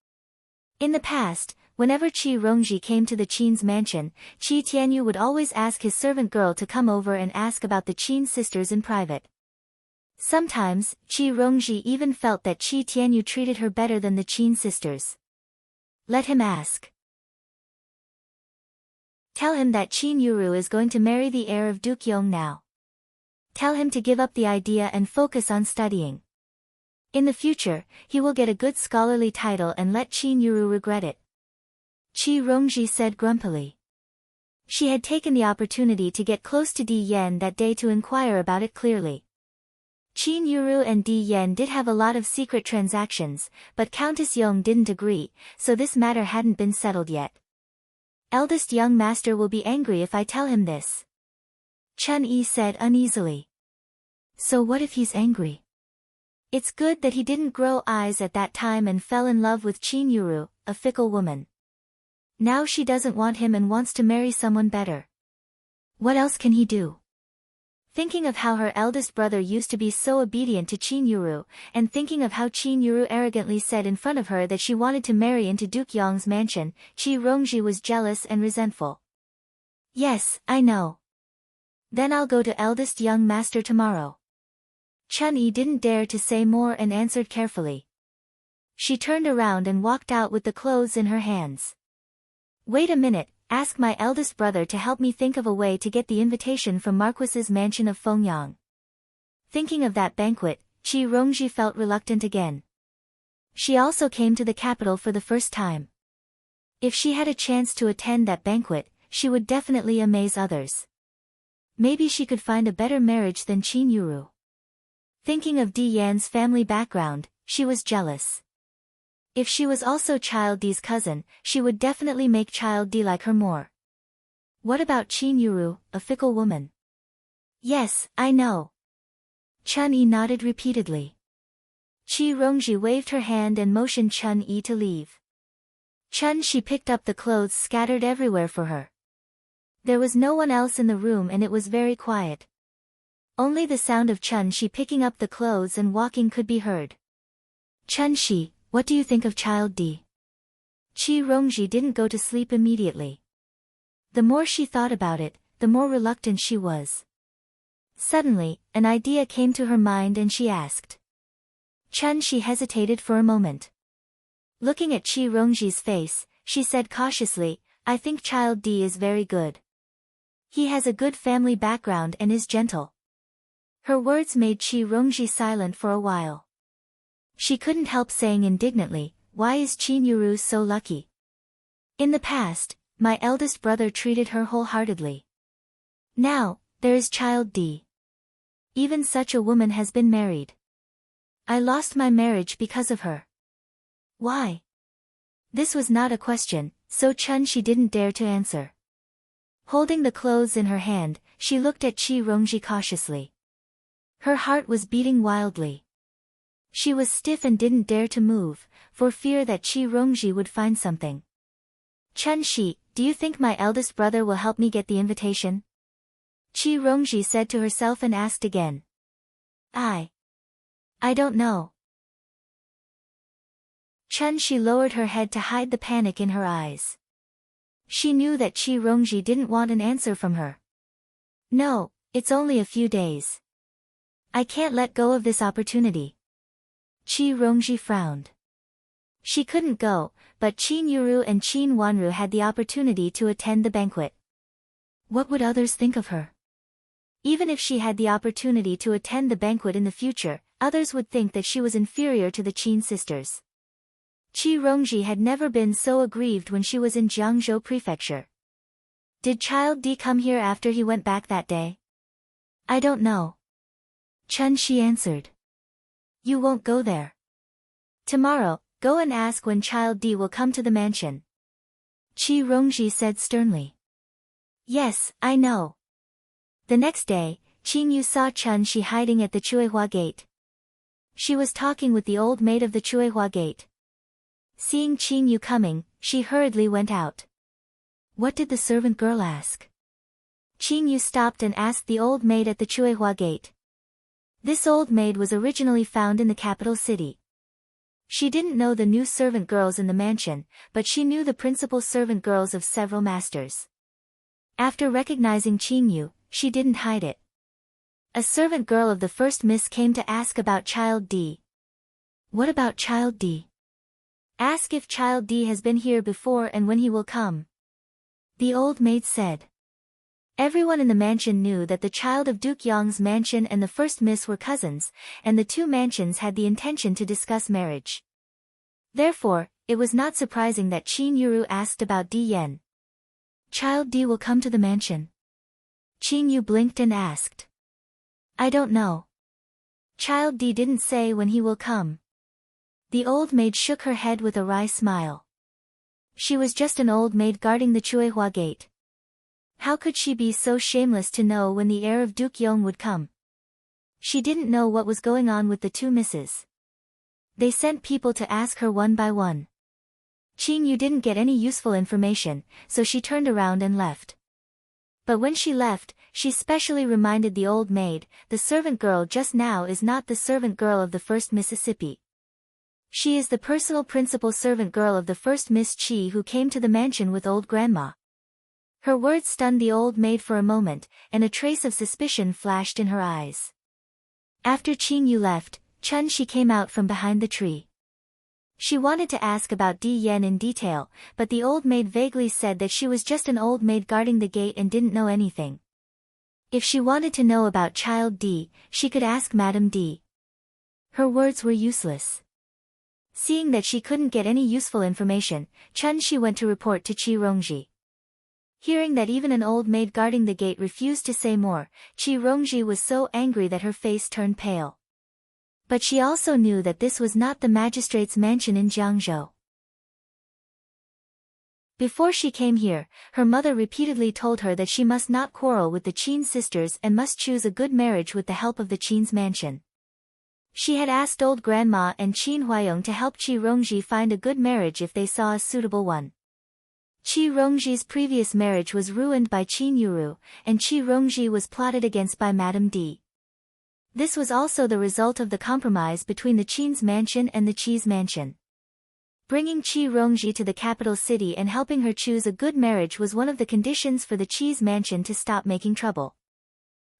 In the past, whenever Qi Rongji came to the Qin's mansion, Qi Tianyu would always ask his servant girl to come over and ask about the Qin sisters in private. Sometimes, Qi Rongji even felt that Qi Tianyu treated her better than the Qin sisters. Let him ask. Tell him that Qin Yuru is going to marry the heir of Dukyong now. Tell him to give up the idea and focus on studying. In the future, he will get a good scholarly title and let Qin Yuru regret it. Qi Rongji said grumpily. She had taken the opportunity to get close to Di Yan that day to inquire about it clearly. Qin Yuru and Di Yan did have a lot of secret transactions, but Countess Yong didn't agree, so this matter hadn't been settled yet. Eldest young master will be angry if I tell him this. Chun-Yi said uneasily. So what if he's angry? It's good that he didn't grow eyes at that time and fell in love with Qin Yuru, a fickle woman. Now she doesn't want him and wants to marry someone better. What else can he do? Thinking of how her eldest brother used to be so obedient to Qin Yuru, and thinking of how Qin Yuru arrogantly said in front of her that she wanted to marry into Duke Yong's mansion, Qi Rongji was jealous and resentful. Yes, I know. Then I'll go to eldest young master tomorrow. Chun-Yi didn't dare to say more and answered carefully. She turned around and walked out with the clothes in her hands. Wait a minute. Ask my eldest brother to help me think of a way to get the invitation from Marquis's mansion of Fengyang. Thinking of that banquet, Qi Rongji felt reluctant again. She also came to the capital for the first time. If she had a chance to attend that banquet, she would definitely amaze others. Maybe she could find a better marriage than Qin Yuru. Thinking of Di Yan's family background, she was jealous. If she was also Child Di's cousin, she would definitely make Child Di like her more. What about Qin Yuru, a fickle woman? Yes, I know. Chun-Yi nodded repeatedly. Qi Rongji waved her hand and motioned Chun-Yi to leave. Chun-Shi picked up the clothes scattered everywhere for her. There was no one else in the room and it was very quiet. Only the sound of Chun-Shi picking up the clothes and walking could be heard. Chun-Shi, what do you think of Child D? Qi Rongji didn't go to sleep immediately. The more she thought about it, the more reluctant she was. Suddenly, an idea came to her mind and she asked. Chun-Shi hesitated for a moment. Looking at Qi Rongji's face, she said cautiously, I think Child D is very good. He has a good family background and is gentle. Her words made Qi Rongji silent for a while. She couldn't help saying indignantly, why is Qin Yuru so lucky? In the past, my eldest brother treated her wholeheartedly. Now, there is Child D. Even such a woman has been married. I lost my marriage because of her. Why? This was not a question, so Chun-Shi didn't dare to answer. Holding the clothes in her hand, she looked at Qi Rongji cautiously. Her heart was beating wildly. She was stiff and didn't dare to move, for fear that Qi Rongji would find something. Chun-Shi, do you think my eldest brother will help me get the invitation? Qi Rongji said to herself and asked again. I don't know. Chun-Shi lowered her head to hide the panic in her eyes. She knew that Qi Rongji didn't want an answer from her. No, it's only a few days. I can't let go of this opportunity. Qi Rongji frowned. She couldn't go, but Qin Yuru and Qin Wanru had the opportunity to attend the banquet. What would others think of her? Even if she had the opportunity to attend the banquet in the future, others would think that she was inferior to the Qin sisters. Qi Rongji had never been so aggrieved when she was in Jiangzhou Prefecture. Did Child D come here after he went back that day? I don't know. Chun-Shi answered. You won't go there. Tomorrow, go and ask when Child D will come to the mansion. Qi Rongji said sternly. Yes, I know. The next day, Qin Yu saw Chun-Shi hiding at the Chuehua gate. She was talking with the old maid of the Chuehua gate. Seeing Qin Yu coming, she hurriedly went out. What did the servant girl ask? Qin Yu stopped and asked the old maid at the Chuehua gate. This old maid was originally found in the capital city. She didn't know the new servant girls in the mansion, but she knew the principal servant girls of several masters. After recognizing Qin Yu, she didn't hide it. A servant girl of the first miss came to ask about Child D. What about Child D? Ask if Child D has been here before and when he will come. The old maid said. Everyone in the mansion knew that the child of Duke Yong's mansion and the first miss were cousins, and the two mansions had the intention to discuss marriage. Therefore, it was not surprising that Qin Yuru asked about Di Yen. Child D will come to the mansion. Qin Yu blinked and asked. I don't know. Child D didn't say when he will come. The old maid shook her head with a wry smile. She was just an old maid guarding the Chuehua gate. How could she be so shameless to know when the heir of Duke Yong would come? She didn't know what was going on with the two misses. They sent people to ask her one by one. Qin Yu didn't get any useful information, so she turned around and left. But when she left, she specially reminded the old maid, the servant girl just now is not the servant girl of the first Mississippi. She is the personal principal servant girl of the first Miss Chi who came to the mansion with old grandma. Her words stunned the old maid for a moment, and a trace of suspicion flashed in her eyes. After Qin Yu left, Chun-Shi came out from behind the tree. She wanted to ask about Di Yen in detail, but the old maid vaguely said that she was just an old maid guarding the gate and didn't know anything. If she wanted to know about Child D, she could ask Madame D. Her words were useless. Seeing that she couldn't get any useful information, Chun-Shi went to report to Qi Rongji. Hearing that even an old maid guarding the gate refused to say more, Qi Rongji was so angry that her face turned pale. But she also knew that this was not the magistrate's mansion in Jiangzhou. Before she came here, her mother repeatedly told her that she must not quarrel with the Qin sisters and must choose a good marriage with the help of the Qin's mansion. She had asked old grandma and Qin Huayong to help Qi Rongji find a good marriage if they saw a suitable one. Qi Rongji's previous marriage was ruined by Qin Yuru, and Qi Rongji was plotted against by Madame D. This was also the result of the compromise between the Qin's mansion and the Qi's mansion. Bringing Qi Rongji to the capital city and helping her choose a good marriage was one of the conditions for the Qi's mansion to stop making trouble.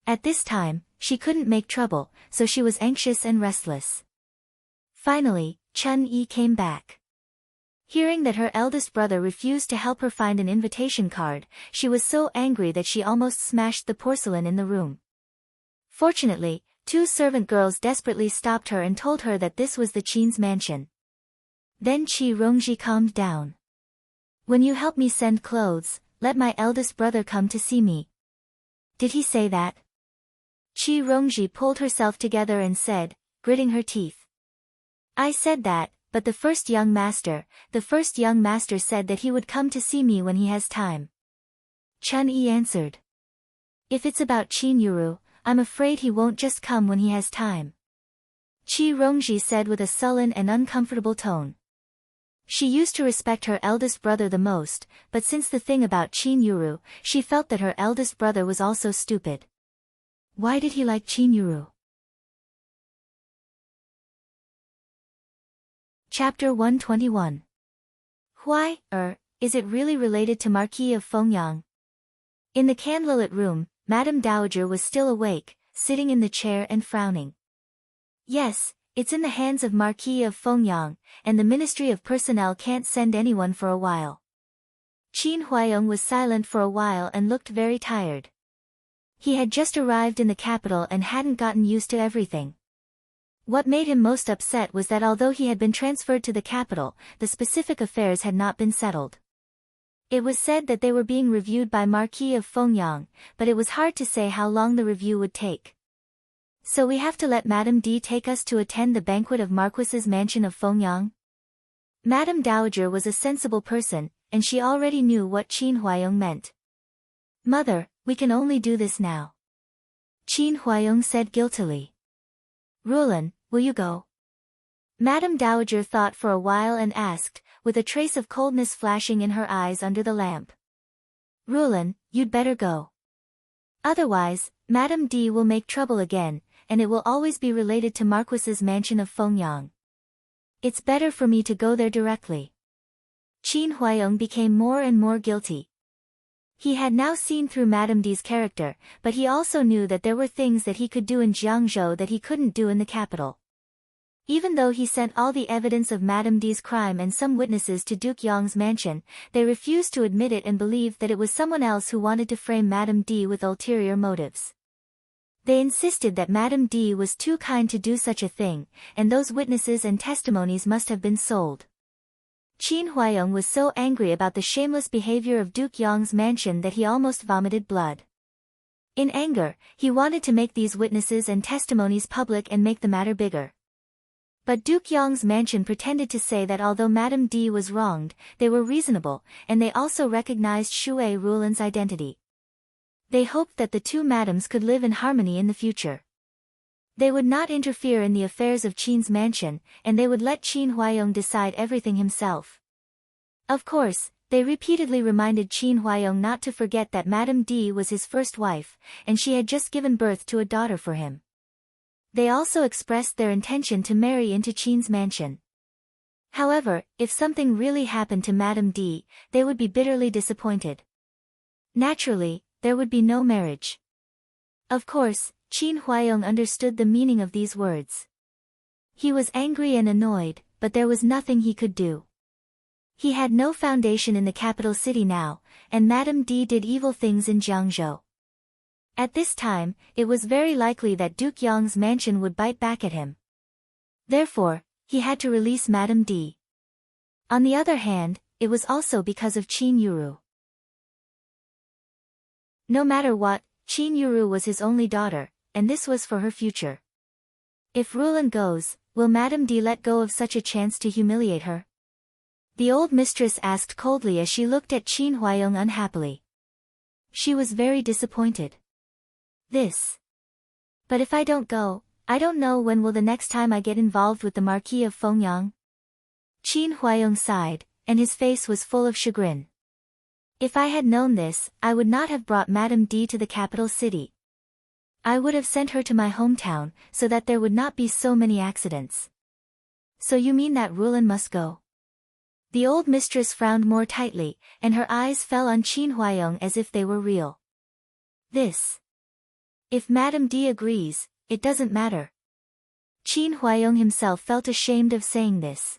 At this time, she couldn't make trouble, so she was anxious and restless. Finally, Chun Yi came back. Hearing that her eldest brother refused to help her find an invitation card, she was so angry that she almost smashed the porcelain in the room. Fortunately, two servant girls desperately stopped her and told her that this was the Qin's mansion. Then Qi Rongji calmed down. "When you help me send clothes, let my eldest brother come to see me." "Did he say that?" Qi Rongji pulled herself together and said, gritting her teeth. "I said that, but the first young master said that he would come to see me when he has time." Chun Yi answered. "If it's about Qin Yuru, I'm afraid he won't just come when he has time," Qi Rongji said with a sullen and uncomfortable tone. She used to respect her eldest brother the most, but since the thing about Qin Yuru, she felt that her eldest brother was also stupid. Why did he like Qin Yuru? Chapter 121. Why, is it really related to Marquis of Fengyang? In the candlelit room, Madame Dowager was still awake, sitting in the chair and frowning. "Yes, it's in the hands of Marquis of Fengyang, and the Ministry of Personnel can't send anyone for a while." Qin Huayong was silent for a while and looked very tired. He had just arrived in the capital and hadn't gotten used to everything. What made him most upset was that although he had been transferred to the capital, the specific affairs had not been settled. It was said that they were being reviewed by Marquis of Fengyang, but it was hard to say how long the review would take. "So we have to let Madame D take us to attend the banquet of Marquis's mansion of Fengyang?" Madame Dowager was a sensible person, and she already knew what Qin Huayong meant. "Mother, we can only do this now," Qin Huayong said guiltily. "Rulan, will you go?" Madame Dowager thought for a while and asked, with a trace of coldness flashing in her eyes under the lamp. "Rulan, you'd better go. Otherwise, Madame D will make trouble again, and it will always be related to Marquis's mansion of Fengyang. It's better for me to go there directly." Qin Huayong became more and more guilty. He had now seen through Madame D's character, but he also knew that there were things that he could do in Jiangzhou that he couldn't do in the capital. Even though he sent all the evidence of Madame D's crime and some witnesses to Duke Yong's mansion, they refused to admit it and believed that it was someone else who wanted to frame Madame D with ulterior motives. They insisted that Madame D was too kind to do such a thing, and those witnesses and testimonies must have been sold. Qin Huayong was so angry about the shameless behavior of Duke Yong's mansion that he almost vomited blood. In anger, he wanted to make these witnesses and testimonies public and make the matter bigger. But Duke Yong's mansion pretended to say that although Madame D was wronged, they were reasonable, and they also recognized Shui Rulan's identity. They hoped that the two madams could live in harmony in the future. They would not interfere in the affairs of Qin's mansion, and they would let Qin Huayong decide everything himself. Of course, they repeatedly reminded Qin Huayong not to forget that Madame D was his first wife, and she had just given birth to a daughter for him. They also expressed their intention to marry into Qin's mansion. However, if something really happened to Madame D, they would be bitterly disappointed. Naturally, there would be no marriage. Of course, Qin Huayong understood the meaning of these words. He was angry and annoyed, but there was nothing he could do. He had no foundation in the capital city now, and Madame D did evil things in Jiangzhou. At this time, it was very likely that Duke Yong's mansion would bite back at him. Therefore, he had to release Madame D. On the other hand, it was also because of Qin Yuru. No matter what, Qin Yuru was his only daughter, and this was for her future. If Rulan goes, will Madame D let go of such a chance to humiliate her? The old mistress asked coldly as she looked at Qin Huayong unhappily. She was very disappointed. But if I don't go, I don't know when will the next time I get involved with the Marquis of Fengyang. Qin Huayong sighed, and his face was full of chagrin. If I had known this, I would not have brought Madame D to the capital city. I would have sent her to my hometown, so that there would not be so many accidents. So you mean that Rulin must go? The old mistress frowned more tightly, and her eyes fell on Qin Huayong as if they were real. If Madame D agrees, it doesn't matter. Qin Huayong himself felt ashamed of saying this.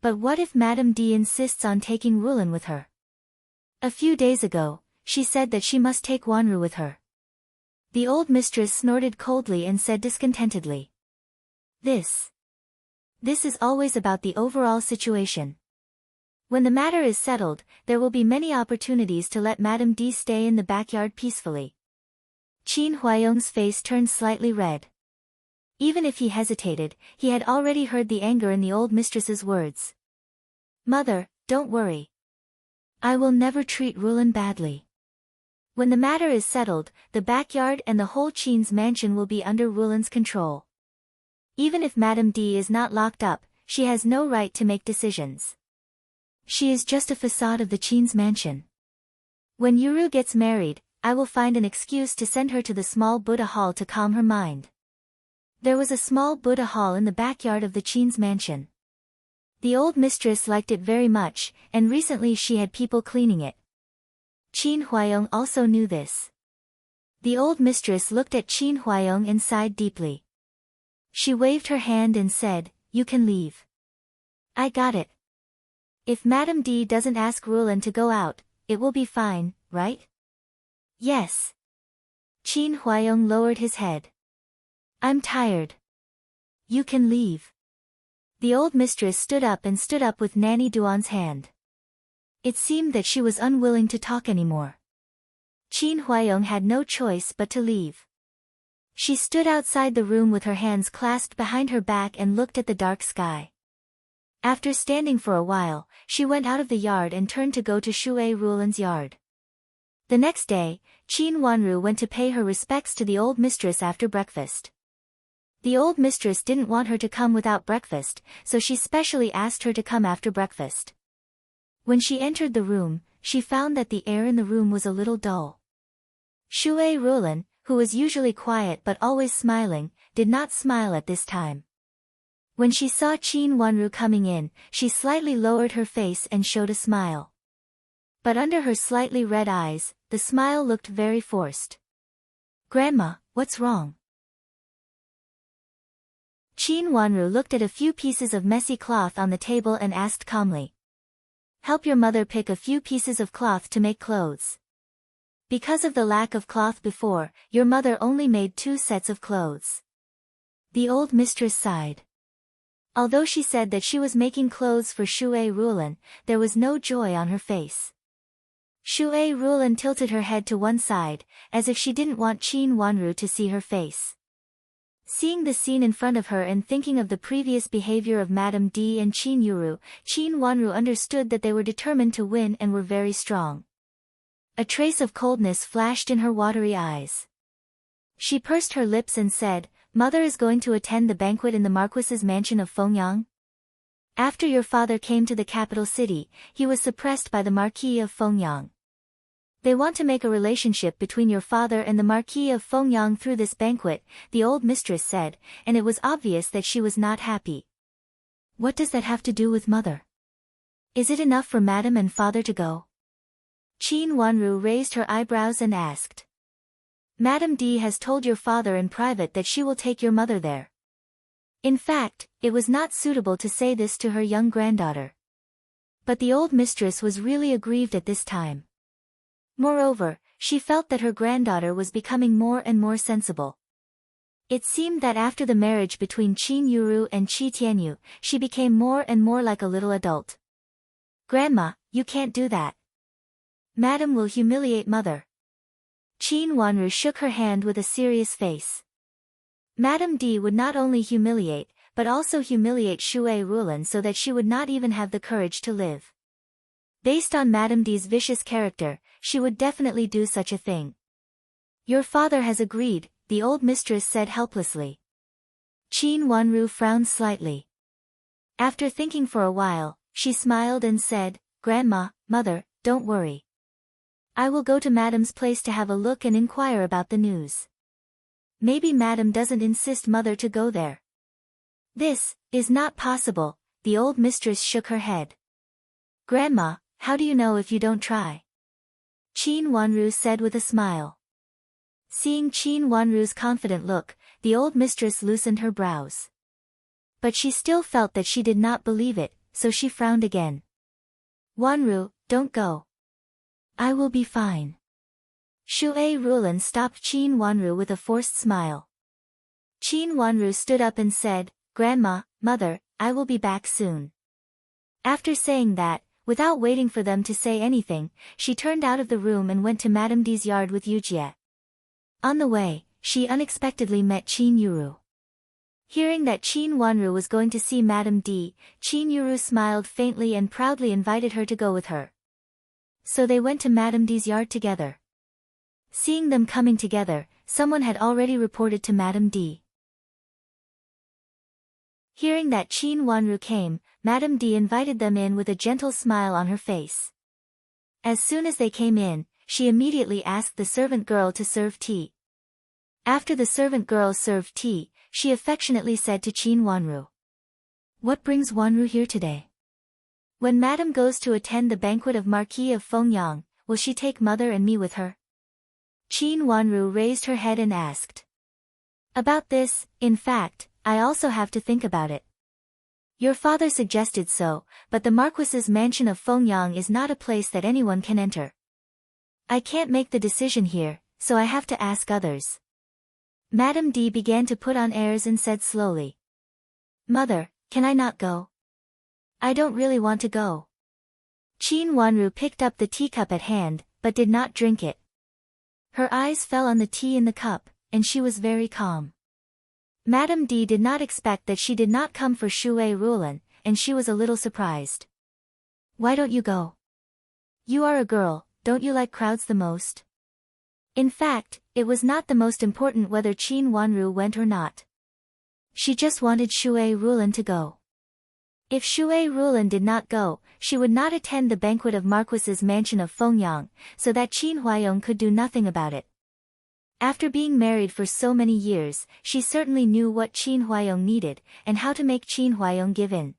But what if Madame D insists on taking Rulin with her? A few days ago, she said that she must take Wanru with her. The old mistress snorted coldly and said discontentedly. This is always about the overall situation. When the matter is settled, there will be many opportunities to let Madame D stay in the backyard peacefully. Qin Huayong's face turned slightly red. Even if he hesitated, he had already heard the anger in the old mistress's words. Mother, don't worry. I will never treat Rulin badly. When the matter is settled, the backyard and the whole Qin's mansion will be under Rulin's control. Even if Madame D is not locked up, she has no right to make decisions. She is just a facade of the Qin's mansion. When Yuru gets married, I will find an excuse to send her to the small Buddha hall to calm her mind. There was a small Buddha hall in the backyard of the Qin's mansion. The old mistress liked it very much, and recently she had people cleaning it. Qin Huayong also knew this. The old mistress looked at Qin Huayong and sighed deeply. She waved her hand and said, "You can leave. I got it. If Madame D doesn't ask Rulin to go out, it will be fine, right?" "Yes." Qin Huayong lowered his head. "I'm tired. You can leave." The old mistress stood up with Nanny Duan's hand. It seemed that she was unwilling to talk anymore. Qin Huayong had no choice but to leave. She stood outside the room with her hands clasped behind her back and looked at the dark sky. After standing for a while, she went out of the yard and turned to go to Shui Rulin's yard. The next day, Qin Wanru went to pay her respects to the old mistress after breakfast. The old mistress didn't want her to come without breakfast, so she specially asked her to come after breakfast. When she entered the room, she found that the air in the room was a little dull. Shui Rulin, who was usually quiet but always smiling, did not smile at this time. When she saw Qin Wanru coming in, she slightly lowered her face and showed a smile. But under her slightly red eyes, the smile looked very forced. "Grandma, what's wrong?" Qin Wanru looked at a few pieces of messy cloth on the table and asked calmly. "Help your mother pick a few pieces of cloth to make clothes. Because of the lack of cloth before, your mother only made 2 sets of clothes." The old mistress sighed. Although she said that she was making clothes for Shui Rulin, there was no joy on her face. Shui Rulin tilted her head to one side, as if she didn't want Qin Wanru to see her face. Seeing the scene in front of her and thinking of the previous behavior of Madame D and Qin Yuru, Qin Wanru understood that they were determined to win and were very strong. A trace of coldness flashed in her watery eyes. She pursed her lips and said, "Mother is going to attend the banquet in the Marquis's mansion of Fengyang? After your father came to the capital city, he was suppressed by the Marquis of Fengyang. They want to make a relationship between your father and the Marquis of Fengyang through this banquet," the old mistress said, and it was obvious that she was not happy. "What does that have to do with mother? Is it enough for madam and father to go?" Qin Wanru raised her eyebrows and asked. "Madame D has told your father in private that she will take your mother there. In fact, it was not suitable to say this to her young granddaughter." But the old mistress was really aggrieved at this time. Moreover, she felt that her granddaughter was becoming more and more sensible. It seemed that after the marriage between Qin Yuru and Qi Tianyu, she became more and more like a little adult. "Grandma, you can't do that. Madam will humiliate mother." Qin Wanru shook her hand with a serious face. Madame D would not only humiliate, but but also humiliate Shui Rulan so that she would not even have the courage to live. Based on Madame D's vicious character, she would definitely do such a thing. Your father has agreed, the old mistress said helplessly. Qin Wanru frowned slightly. After thinking for a while, she smiled and said, Grandma, Mother, don't worry. I will go to Madame's place to have a look and inquire about the news. Maybe Madame doesn't insist Mother to go there. This is not possible, the old mistress shook her head. Grandma, how do you know if you don't try? Qin Wanru said with a smile. Seeing Qin Wanru's confident look, the old mistress loosened her brows. But she still felt that she did not believe it, so she frowned again. Wanru, don't go. I will be fine. Shui Rulan stopped Qin Wanru with a forced smile. Qin Wanru stood up and said, Grandma, Mother, I will be back soon. After saying that, without waiting for them to say anything, she turned out of the room and went to Madame D's yard with Yujie. On the way, she unexpectedly met Qin Yuru. Hearing that Qin Wanru was going to see Madame D, Qin Yuru smiled faintly and proudly invited her to go with her. So they went to Madame D's yard together. Seeing them coming together, someone had already reported to Madame D. Hearing that Qin Wanru came, Madame D invited them in with a gentle smile on her face. As soon as they came in, she immediately asked the servant girl to serve tea. After the servant girl served tea, she affectionately said to Qin Wanru. What brings Wanru here today? When Madame goes to attend the banquet of Marquis of Fengyang, will she take Mother and me with her? Qin Wanru raised her head and asked. About this, in fact, I also have to think about it. Your father suggested so, but the Marquis's mansion of Fengyang is not a place that anyone can enter. I can't make the decision here, so I have to ask others. Madame D began to put on airs and said slowly. Mother, can I not go? I don't really want to go. Qin Wanru picked up the teacup at hand, but did not drink it. Her eyes fell on the tea in the cup, and she was very calm. Madame D did not expect that she did not come for Shui Rulan, and she was a little surprised. Why don't you go? You are a girl, don't you like crowds the most? In fact, it was not the most important whether Qin Wanru went or not. She just wanted Shui Rulan to go. If Shui Rulan did not go, she would not attend the banquet of Marquis's mansion of Fengyang, so that Qin Huayong could do nothing about it. After being married for so many years, she certainly knew what Qin Huayong needed, and how to make Qin Huayong give in.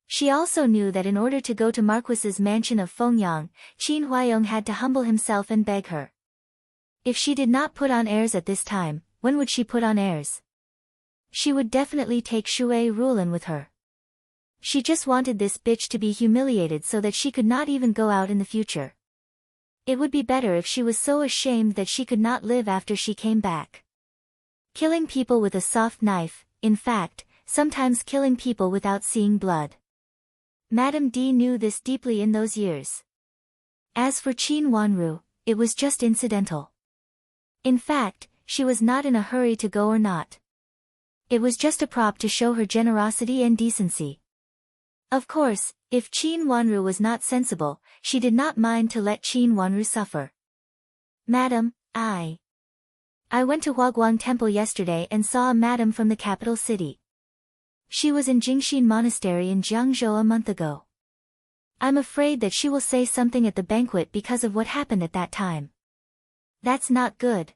She also knew that in order to go to Marquis's mansion of Fengyang, Qin Huayong had to humble himself and beg her. If she did not put on airs at this time, when would she put on airs? She would definitely take Shui Rulan with her. She just wanted this bitch to be humiliated so that she could not even go out in the future. It would be better if she was so ashamed that she could not live after she came back. Killing people with a soft knife, in fact, sometimes killing people without seeing blood. Madame D knew this deeply in those years. As for Qin Wanru, it was just incidental. In fact, she was not in a hurry to go or not. It was just a prop to show her generosity and decency. Of course, if Qin Wanru was not sensible, she did not mind to let Qin Wanru suffer. Madam, I went to Huaguang Temple yesterday and saw a madam from the capital city. She was in Jingxin Monastery in Jiangzhou a month ago. I'm afraid that she will say something at the banquet because of what happened at that time. That's not good.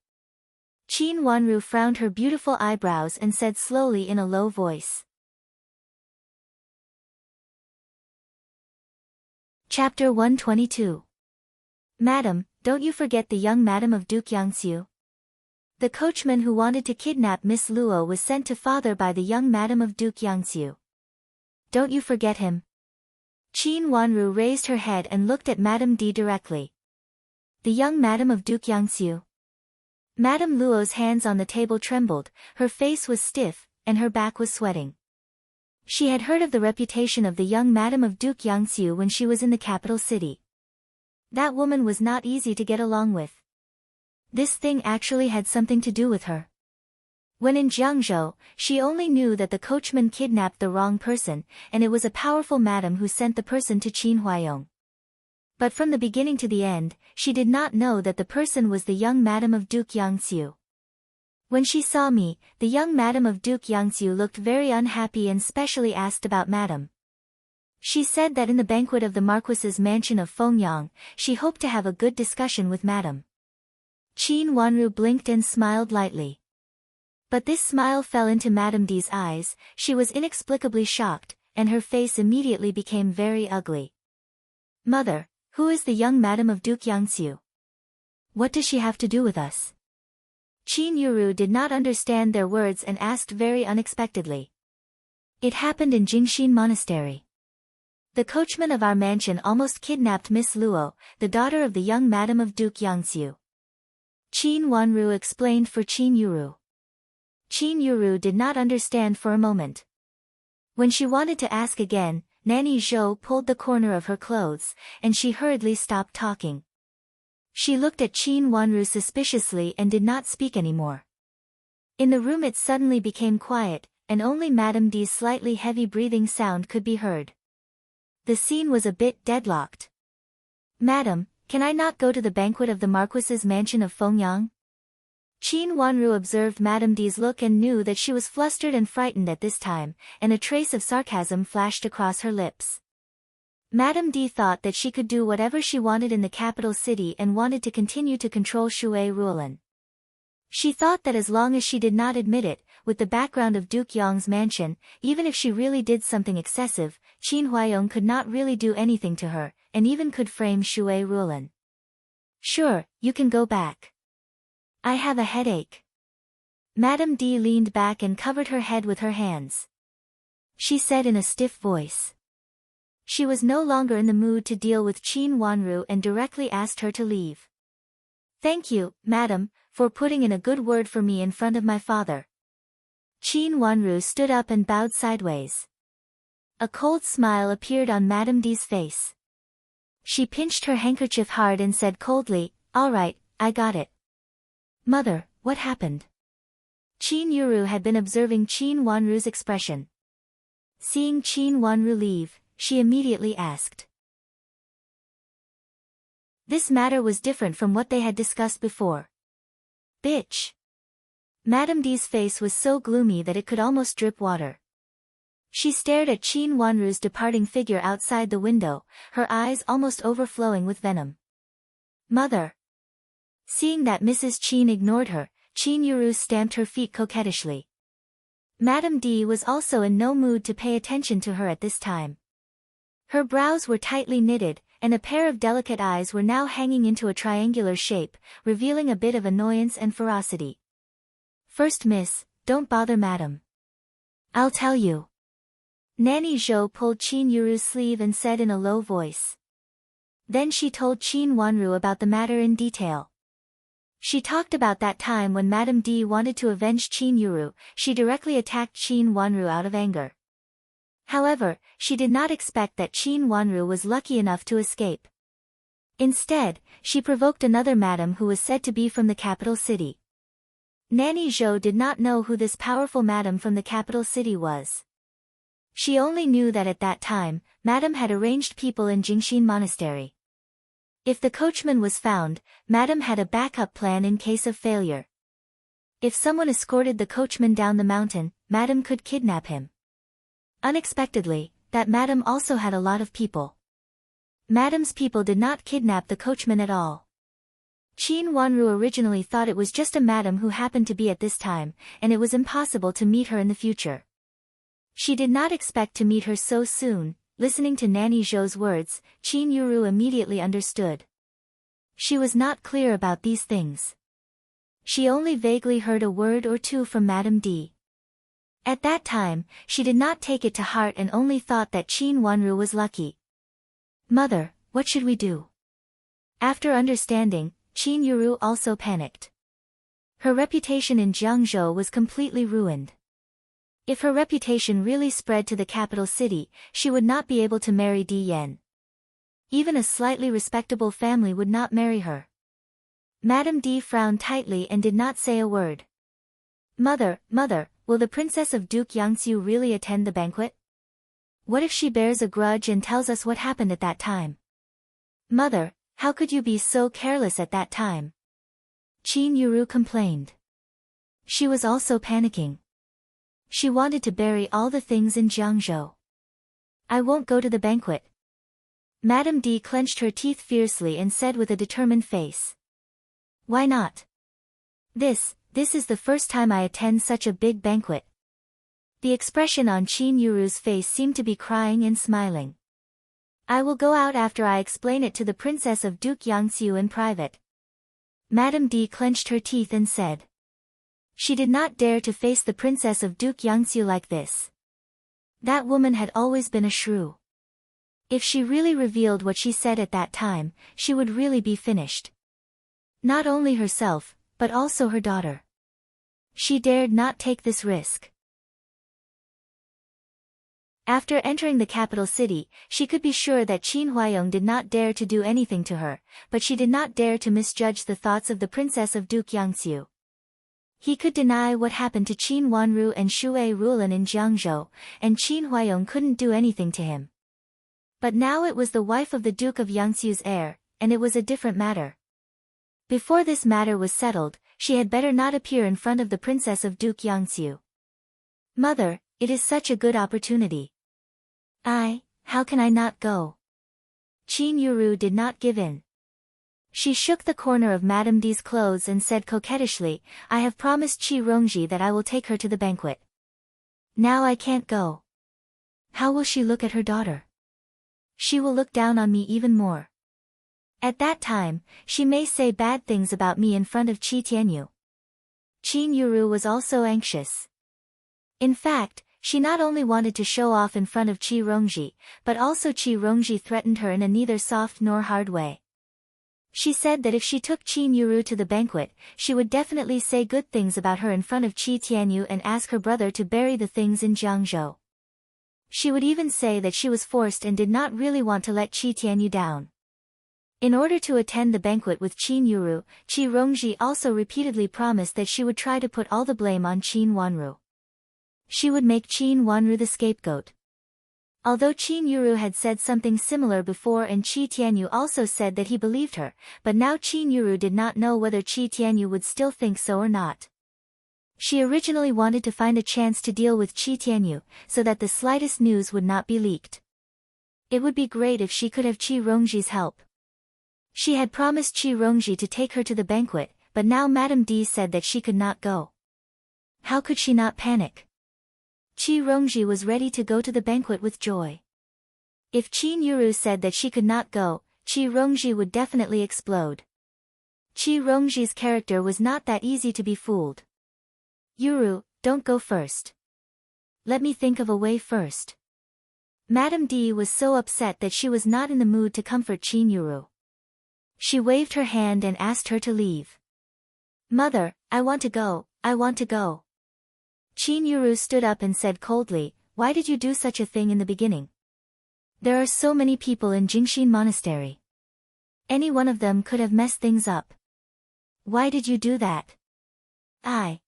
Qin Wanru frowned her beautiful eyebrows and said slowly in a low voice. Chapter 122. Madam, don't you forget the young madam of Duke Yangxiu. The coachman who wanted to kidnap Miss Luo was sent to father by the young madam of Duke Yangxiu. Don't you forget him. Qin Wanru raised her head and looked at Madame D directly. The young madam of Duke Yangxiu. Madame Luo's hands on the table trembled, her face was stiff, and her back was sweating. She had heard of the reputation of the young madam of Duke Yangxiu when she was in the capital city. That woman was not easy to get along with. This thing actually had something to do with her. When in Jiangzhou, she only knew that the coachman kidnapped the wrong person, and it was a powerful madam who sent the person to Qin Huayong. But from the beginning to the end, she did not know that the person was the young madam of Duke Yangxiu. When she saw me, the young madam of Duke Yangxiu looked very unhappy and specially asked about madam. She said that in the banquet of the Marquis's mansion of Fengyang, she hoped to have a good discussion with madam. Qin Wanru blinked and smiled lightly. But this smile fell into Madame D's eyes. She was inexplicably shocked, and her face immediately became very ugly. Mother, who is the young madam of Duke Yangxiu? What does she have to do with us? Qin Yuru did not understand their words and asked very unexpectedly. It happened in Jingxin Monastery. The coachman of our mansion almost kidnapped Miss Luo, the daughter of the young madam of Duke Yangxiu. Qin Wanru explained for Qin Yuru. Qin Yuru did not understand for a moment. When she wanted to ask again, Nanny Zhou pulled the corner of her clothes, and she hurriedly stopped talking. She looked at Qin Wanru suspiciously and did not speak anymore. In the room it suddenly became quiet, and only Madame D's slightly heavy breathing sound could be heard. The scene was a bit deadlocked. Madam, can I not go to the banquet of the Marquis's mansion of Fengyang? Qin Wanru observed Madame D's look and knew that she was flustered and frightened at this time, and a trace of sarcasm flashed across her lips. Madame D thought that she could do whatever she wanted in the capital city and wanted to continue to control Shui Ruolan. She thought that as long as she did not admit it, with the background of Duke Yong's mansion, even if she really did something excessive, Qin Huayong could not really do anything to her, and even could frame Shui Ruolan. Sure, you can go back. I have a headache. Madame D leaned back and covered her head with her hands. She said in a stiff voice. She was no longer in the mood to deal with Qin Wanru and directly asked her to leave. Thank you, madam, for putting in a good word for me in front of my father. Qin Wanru stood up and bowed sideways. A cold smile appeared on Madame D's face. She pinched her handkerchief hard and said coldly, all right, I got it. Mother, what happened? Qin Yuru had been observing Qin Wanru's expression. Seeing Qin Wanru leave, she immediately asked. This matter was different from what they had discussed before. Bitch. Madame D's face was so gloomy that it could almost drip water. She stared at Qin Wanru's departing figure outside the window, her eyes almost overflowing with venom. Mother. Seeing that Mrs. Qin ignored her, Qin Yuru stamped her feet coquettishly. Madame D was also in no mood to pay attention to her at this time. Her brows were tightly knitted, and a pair of delicate eyes were now hanging into a triangular shape, revealing a bit of annoyance and ferocity. First miss, don't bother madam. I'll tell you. Nanny Zhou pulled Qin Yuru's sleeve and said in a low voice. Then she told Qin Wanru about the matter in detail. She talked about that time when Madame D wanted to avenge Qin Yuru. She directly attacked Qin Wanru out of anger. However, she did not expect that Qin Wanru was lucky enough to escape. Instead, she provoked another madam who was said to be from the capital city. Nanny Zhou did not know who this powerful madam from the capital city was. She only knew that at that time, madam had arranged people in Jingxin Monastery. If the coachman was found, madam had a backup plan in case of failure. If someone escorted the coachman down the mountain, madam could kidnap him. Unexpectedly, that madam also had a lot of people. Madam's people did not kidnap the coachman at all. Qin Wanru originally thought it was just a madam who happened to be at this time, and it was impossible to meet her in the future. She did not expect to meet her so soon. Listening to Nanny Zhou's words, Qin Yuru immediately understood. She was not clear about these things. She only vaguely heard a word or two from Madame D. At that time, she did not take it to heart and only thought that Qin Wanru was lucky. Mother, what should we do? After understanding, Qin Yuru also panicked. Her reputation in Jiangzhou was completely ruined. If her reputation really spread to the capital city, she would not be able to marry Di Yan. Even a slightly respectable family would not marry her. Madame D frowned tightly and did not say a word. Mother, will the princess of Duke Yangxiu really attend the banquet? What if she bears a grudge and tells us what happened at that time? Mother, how could you be so careless at that time? Qin Yuru complained. She was also panicking. She wanted to bury all the things in Jiangzhou. I won't go to the banquet. Madame D clenched her teeth fiercely and said with a determined face. Why not? This is the first time I attend such a big banquet. The expression on Qin Yuru's face seemed to be crying and smiling. I will go out after I explain it to the princess of Duke Yangxiu in private. Madame D clenched her teeth and said. She did not dare to face the princess of Duke Yangxiu like this. That woman had always been a shrew. If she really revealed what she said at that time, she would really be finished. Not only herself, but also her daughter. She dared not take this risk. After entering the capital city, she could be sure that Qin Huayong did not dare to do anything to her, but she did not dare to misjudge the thoughts of the princess of Duke Yangxiu. He could deny what happened to Qin Wanru and Shui Rulan in Jiangzhou, and Qin Huayong couldn't do anything to him. But now it was the wife of the Duke of Yangxiu's heir, and it was a different matter. Before this matter was settled, she had better not appear in front of the princess of Duke Yangxiu. Mother, it is such a good opportunity. How can I not go? Qin Yuru did not give in. She shook the corner of Madame D's clothes and said coquettishly, I have promised Qi Rongji that I will take her to the banquet. Now I can't go. How will she look at her daughter? She will look down on me even more. At that time, she may say bad things about me in front of Qi Tianyu. Qin Yuru was also anxious. In fact, she not only wanted to show off in front of Qi Rongji, but also Qi Rongji threatened her in a neither soft nor hard way. She said that if she took Qin Yuru to the banquet, she would definitely say good things about her in front of Qi Tianyu and ask her brother to bury the things in Jiangzhou. She would even say that she was forced and did not really want to let Qi Tianyu down. In order to attend the banquet with Qin Yuru, Qi Rongji also repeatedly promised that she would try to put all the blame on Qin Wanru. She would make Qin Wanru the scapegoat. Although Qin Yuru had said something similar before and Qi Tianyu also said that he believed her, but now Qin Yuru did not know whether Qi Tianyu would still think so or not. She originally wanted to find a chance to deal with Qi Tianyu, so that the slightest news would not be leaked. It would be great if she could have Qi Rongji's help. She had promised Qi Rongji to take her to the banquet, but now Madame D said that she could not go. How could she not panic? Qi Rongji was ready to go to the banquet with joy. If Qin Yuru said that she could not go, Qi Rongji would definitely explode. Qi Rongji's character was not that easy to be fooled. Yuru, don't go first. Let me think of a way first. Madame D was so upset that she was not in the mood to comfort Qin Yuru. She waved her hand and asked her to leave. Mother, I want to go. Qin Yuru stood up and said coldly, why did you do such a thing in the beginning? There are so many people in Jingxin Monastery. Any one of them could have messed things up. Why did you do that? I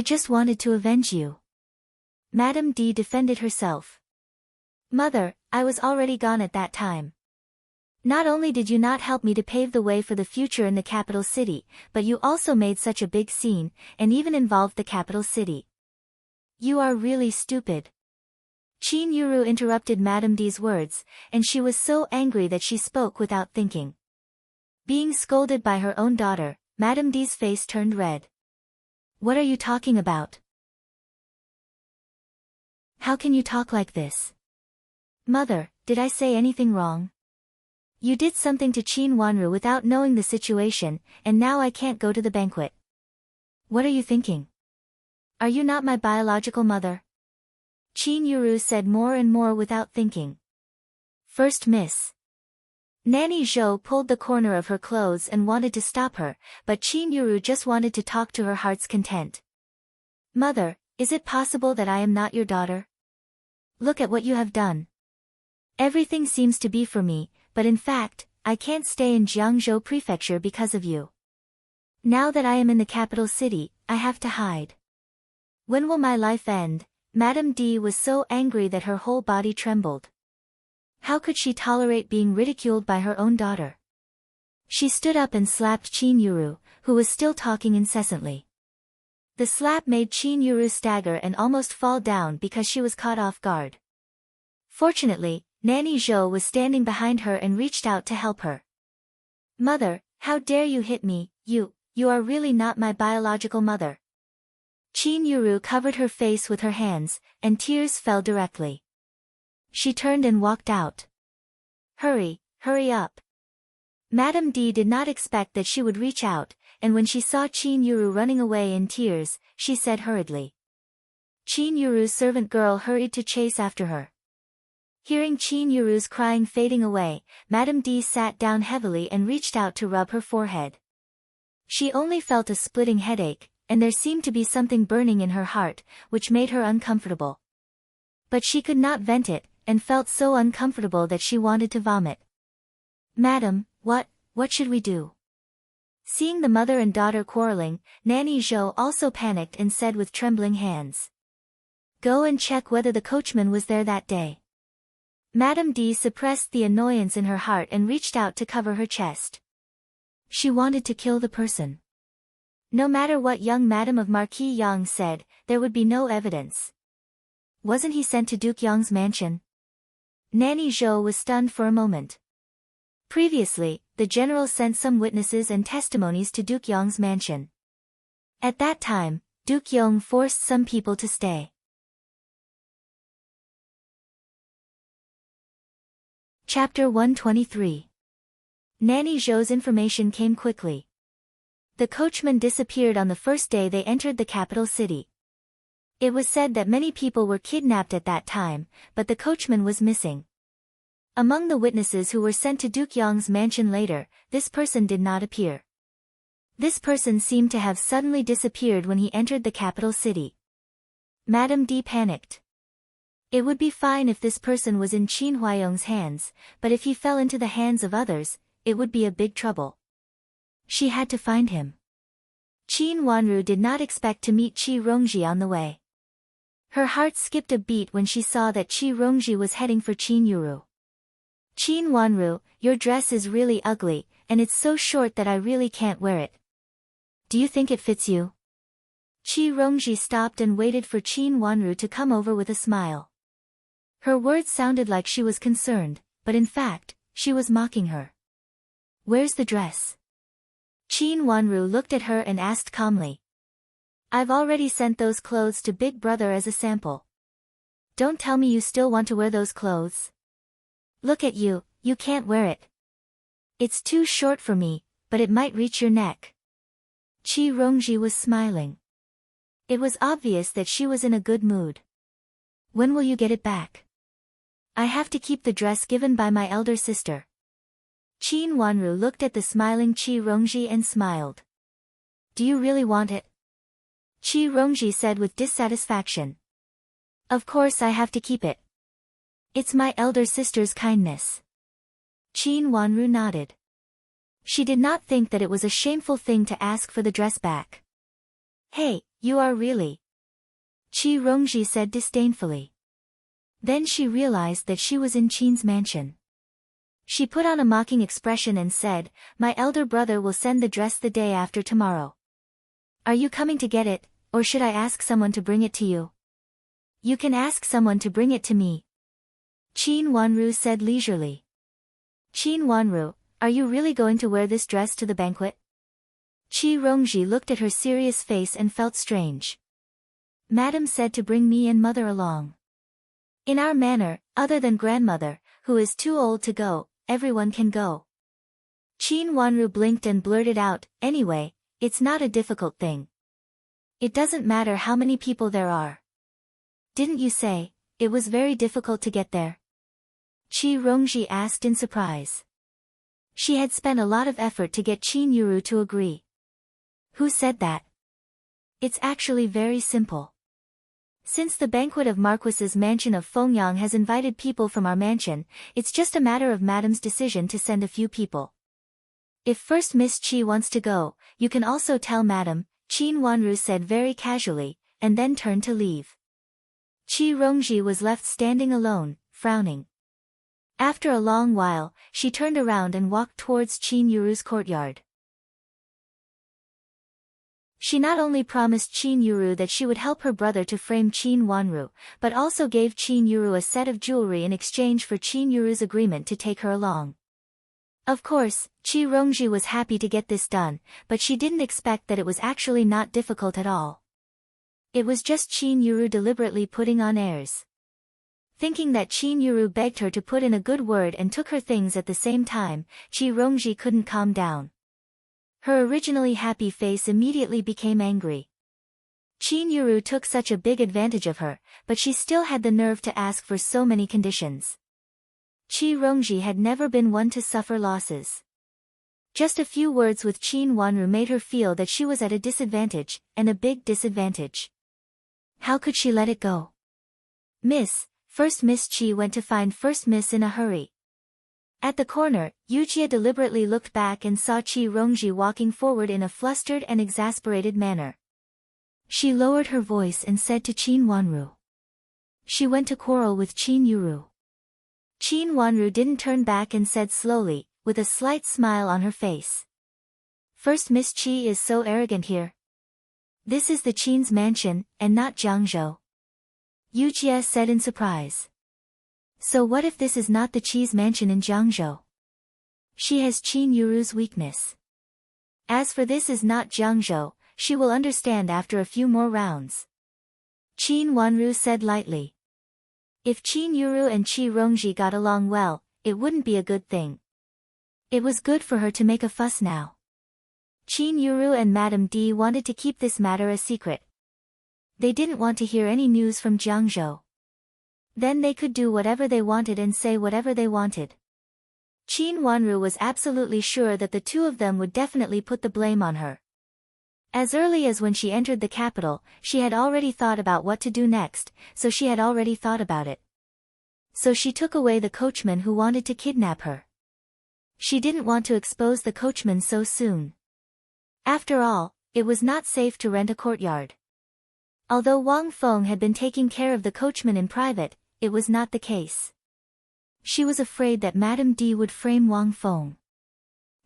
just wanted to avenge you. Madame D defended herself. Mother, I was already gone at that time. Not only did you not help me to pave the way for the future in the capital city, but you also made such a big scene, and even involved the capital city. You are really stupid. Qin Yuru interrupted Madame D's words, and she was so angry that she spoke without thinking. Being scolded by her own daughter, Madame D's face turned red. What are you talking about? How can you talk like this? Mother, did I say anything wrong? You did something to Qin Wanru without knowing the situation, and now I can't go to the banquet. What are you thinking? Are you not my biological mother? Qin Yuru said more and more without thinking. First Miss. Nanny Zhou pulled the corner of her clothes and wanted to stop her, but Qin Yuru just wanted to talk to her heart's content. Mother, is it possible that I am not your daughter? Look at what you have done. Everything seems to be for me, but in fact, I can't stay in Jiangzhou Prefecture because of you. Now that I am in the capital city, I have to hide. When will my life end? Madame D was so angry that her whole body trembled. How could she tolerate being ridiculed by her own daughter? She stood up and slapped Chin Yuru, who was still talking incessantly. The slap made Chin Yuru stagger and almost fall down because she was caught off guard. Fortunately, Nanny Zhou was standing behind her and reached out to help her. Mother, how dare you hit me, you are really not my biological mother. Chin Yuru covered her face with her hands, and tears fell directly. She turned and walked out. Hurry up. Madame D did not expect that she would reach out, and when she saw Chin Yuru running away in tears, she said hurriedly. Chin Yuru's servant girl hurried to chase after her. Hearing Chin Yuru's crying fading away, Madame D sat down heavily and reached out to rub her forehead. She only felt a splitting headache, and there seemed to be something burning in her heart, which made her uncomfortable. But she could not vent it, and felt so uncomfortable that she wanted to vomit. Madam, what should we do? Seeing the mother and daughter quarreling, Nanny Zhou also panicked and said with trembling hands. Go and check whether the coachman was there that day. Madame D suppressed the annoyance in her heart and reached out to cover her chest. She wanted to kill the person. No matter what young Madame of Marquis Yang said, there would be no evidence. Wasn't he sent to Duke Yang's mansion? Nanny Zhou was stunned for a moment. Previously, the general sent some witnesses and testimonies to Duke Yang's mansion. At that time, Duke Yang forced some people to stay. Chapter 123. Nanny Zhou's information came quickly. The coachman disappeared on the first day they entered the capital city. It was said that many people were kidnapped at that time, but the coachman was missing. Among the witnesses who were sent to Duke Yang's mansion later, this person did not appear. This person seemed to have suddenly disappeared when he entered the capital city. Madame D panicked. It would be fine if this person was in Qin Huayong's hands, but if he fell into the hands of others, it would be a big trouble. She had to find him. Qin Wanru did not expect to meet Qi Rongji on the way. Her heart skipped a beat when she saw that Qi Rongji was heading for Qin Yuru. Qin Wanru, your dress is really ugly, and it's so short that I really can't wear it. Do you think it fits you? Qi Rongji stopped and waited for Qin Wanru to come over with a smile. Her words sounded like she was concerned, but in fact, she was mocking her. Where's the dress? Qin Wanru looked at her and asked calmly. I've already sent those clothes to Big Brother as a sample. Don't tell me you still want to wear those clothes. Look at you, you can't wear it. It's too short for me, but it might reach your neck. Qi Rongji was smiling. It was obvious that she was in a good mood. When will you get it back? I have to keep the dress given by my elder sister. Qin Wanru looked at the smiling Qi Rongji and smiled. Do you really want it? Qi Rongji said with dissatisfaction. Of course I have to keep it. It's my elder sister's kindness. Qin Wanru nodded. She did not think that it was a shameful thing to ask for the dress back. Hey, you are really... Qi Rongji said disdainfully. Then she realized that she was in Qin's mansion. She put on a mocking expression and said, my elder brother will send the dress the day after tomorrow. Are you coming to get it, or should I ask someone to bring it to you? You can ask someone to bring it to me. Qin Wanru said leisurely. Qin Wanru, are you really going to wear this dress to the banquet? Qi Rongji looked at her serious face and felt strange. Madam said to bring me and mother along. In our manor, other than grandmother, who is too old to go, everyone can go. Qin Wanru blinked and blurted out, anyway, it's not a difficult thing. It doesn't matter how many people there are. Didn't you say, it was very difficult to get there? Qi Rongji asked in surprise. She had spent a lot of effort to get Qin Yuru to agree. Who said that? It's actually very simple. Since the banquet of Marquis's mansion of Fengyang has invited people from our mansion, it's just a matter of Madam's decision to send a few people. If first Miss Qi wants to go, you can also tell Madam, Qin Wanru said very casually, and then turned to leave. Qi Rongji was left standing alone, frowning. After a long while, she turned around and walked towards Qin Yuru's courtyard. She not only promised Qin Yuru that she would help her brother to frame Qin Wanru, but also gave Qin Yuru a set of jewelry in exchange for Qin Yuru's agreement to take her along. Of course, Qi Rongji was happy to get this done, but she didn't expect that it was actually not difficult at all. It was just Qin Yuru deliberately putting on airs. Thinking that Qin Yuru begged her to put in a good word and took her things at the same time, Qi Rongji couldn't calm down. Her originally happy face immediately became angry. Qin Yuru took such a big advantage of her, but she still had the nerve to ask for so many conditions. Qi Rongji had never been one to suffer losses. Just a few words with Qin Wanru made her feel that she was at a disadvantage, and a big disadvantage. How could she let it go? First Miss Qi went to find First Miss in a hurry. At the corner, Yujie deliberately looked back and saw Qi Rongji walking forward in a flustered and exasperated manner. She lowered her voice and said to Qin Wanru. She went to quarrel with Qin Yuru. Qin Wanru didn't turn back and said slowly, with a slight smile on her face. First Miss Qi is so arrogant here. This is the Qin's mansion, and not Jiangzhou. Yujie said in surprise. So what if this is not the Qi's mansion in Jiangzhou? She has Qin Yuru's weakness. As for this is not Jiangzhou, she will understand after a few more rounds. Qin Wanru said lightly. If Qin Yuru and Qi Rongji got along well, it wouldn't be a good thing. It was good for her to make a fuss now. Qin Yuru and Madame D wanted to keep this matter a secret. They didn't want to hear any news from Jiangzhou. Then they could do whatever they wanted and say whatever they wanted. Qin Wanru was absolutely sure that the two of them would definitely put the blame on her. As early as when she entered the capital, she had already thought about what to do next, so she had already thought about it. So she took away the coachman who wanted to kidnap her. She didn't want to expose the coachman so soon. After all, it was not safe to rent a courtyard. Although Wang Feng had been taking care of the coachman in private, it was not the case. She was afraid that Madame D would frame Wang Feng.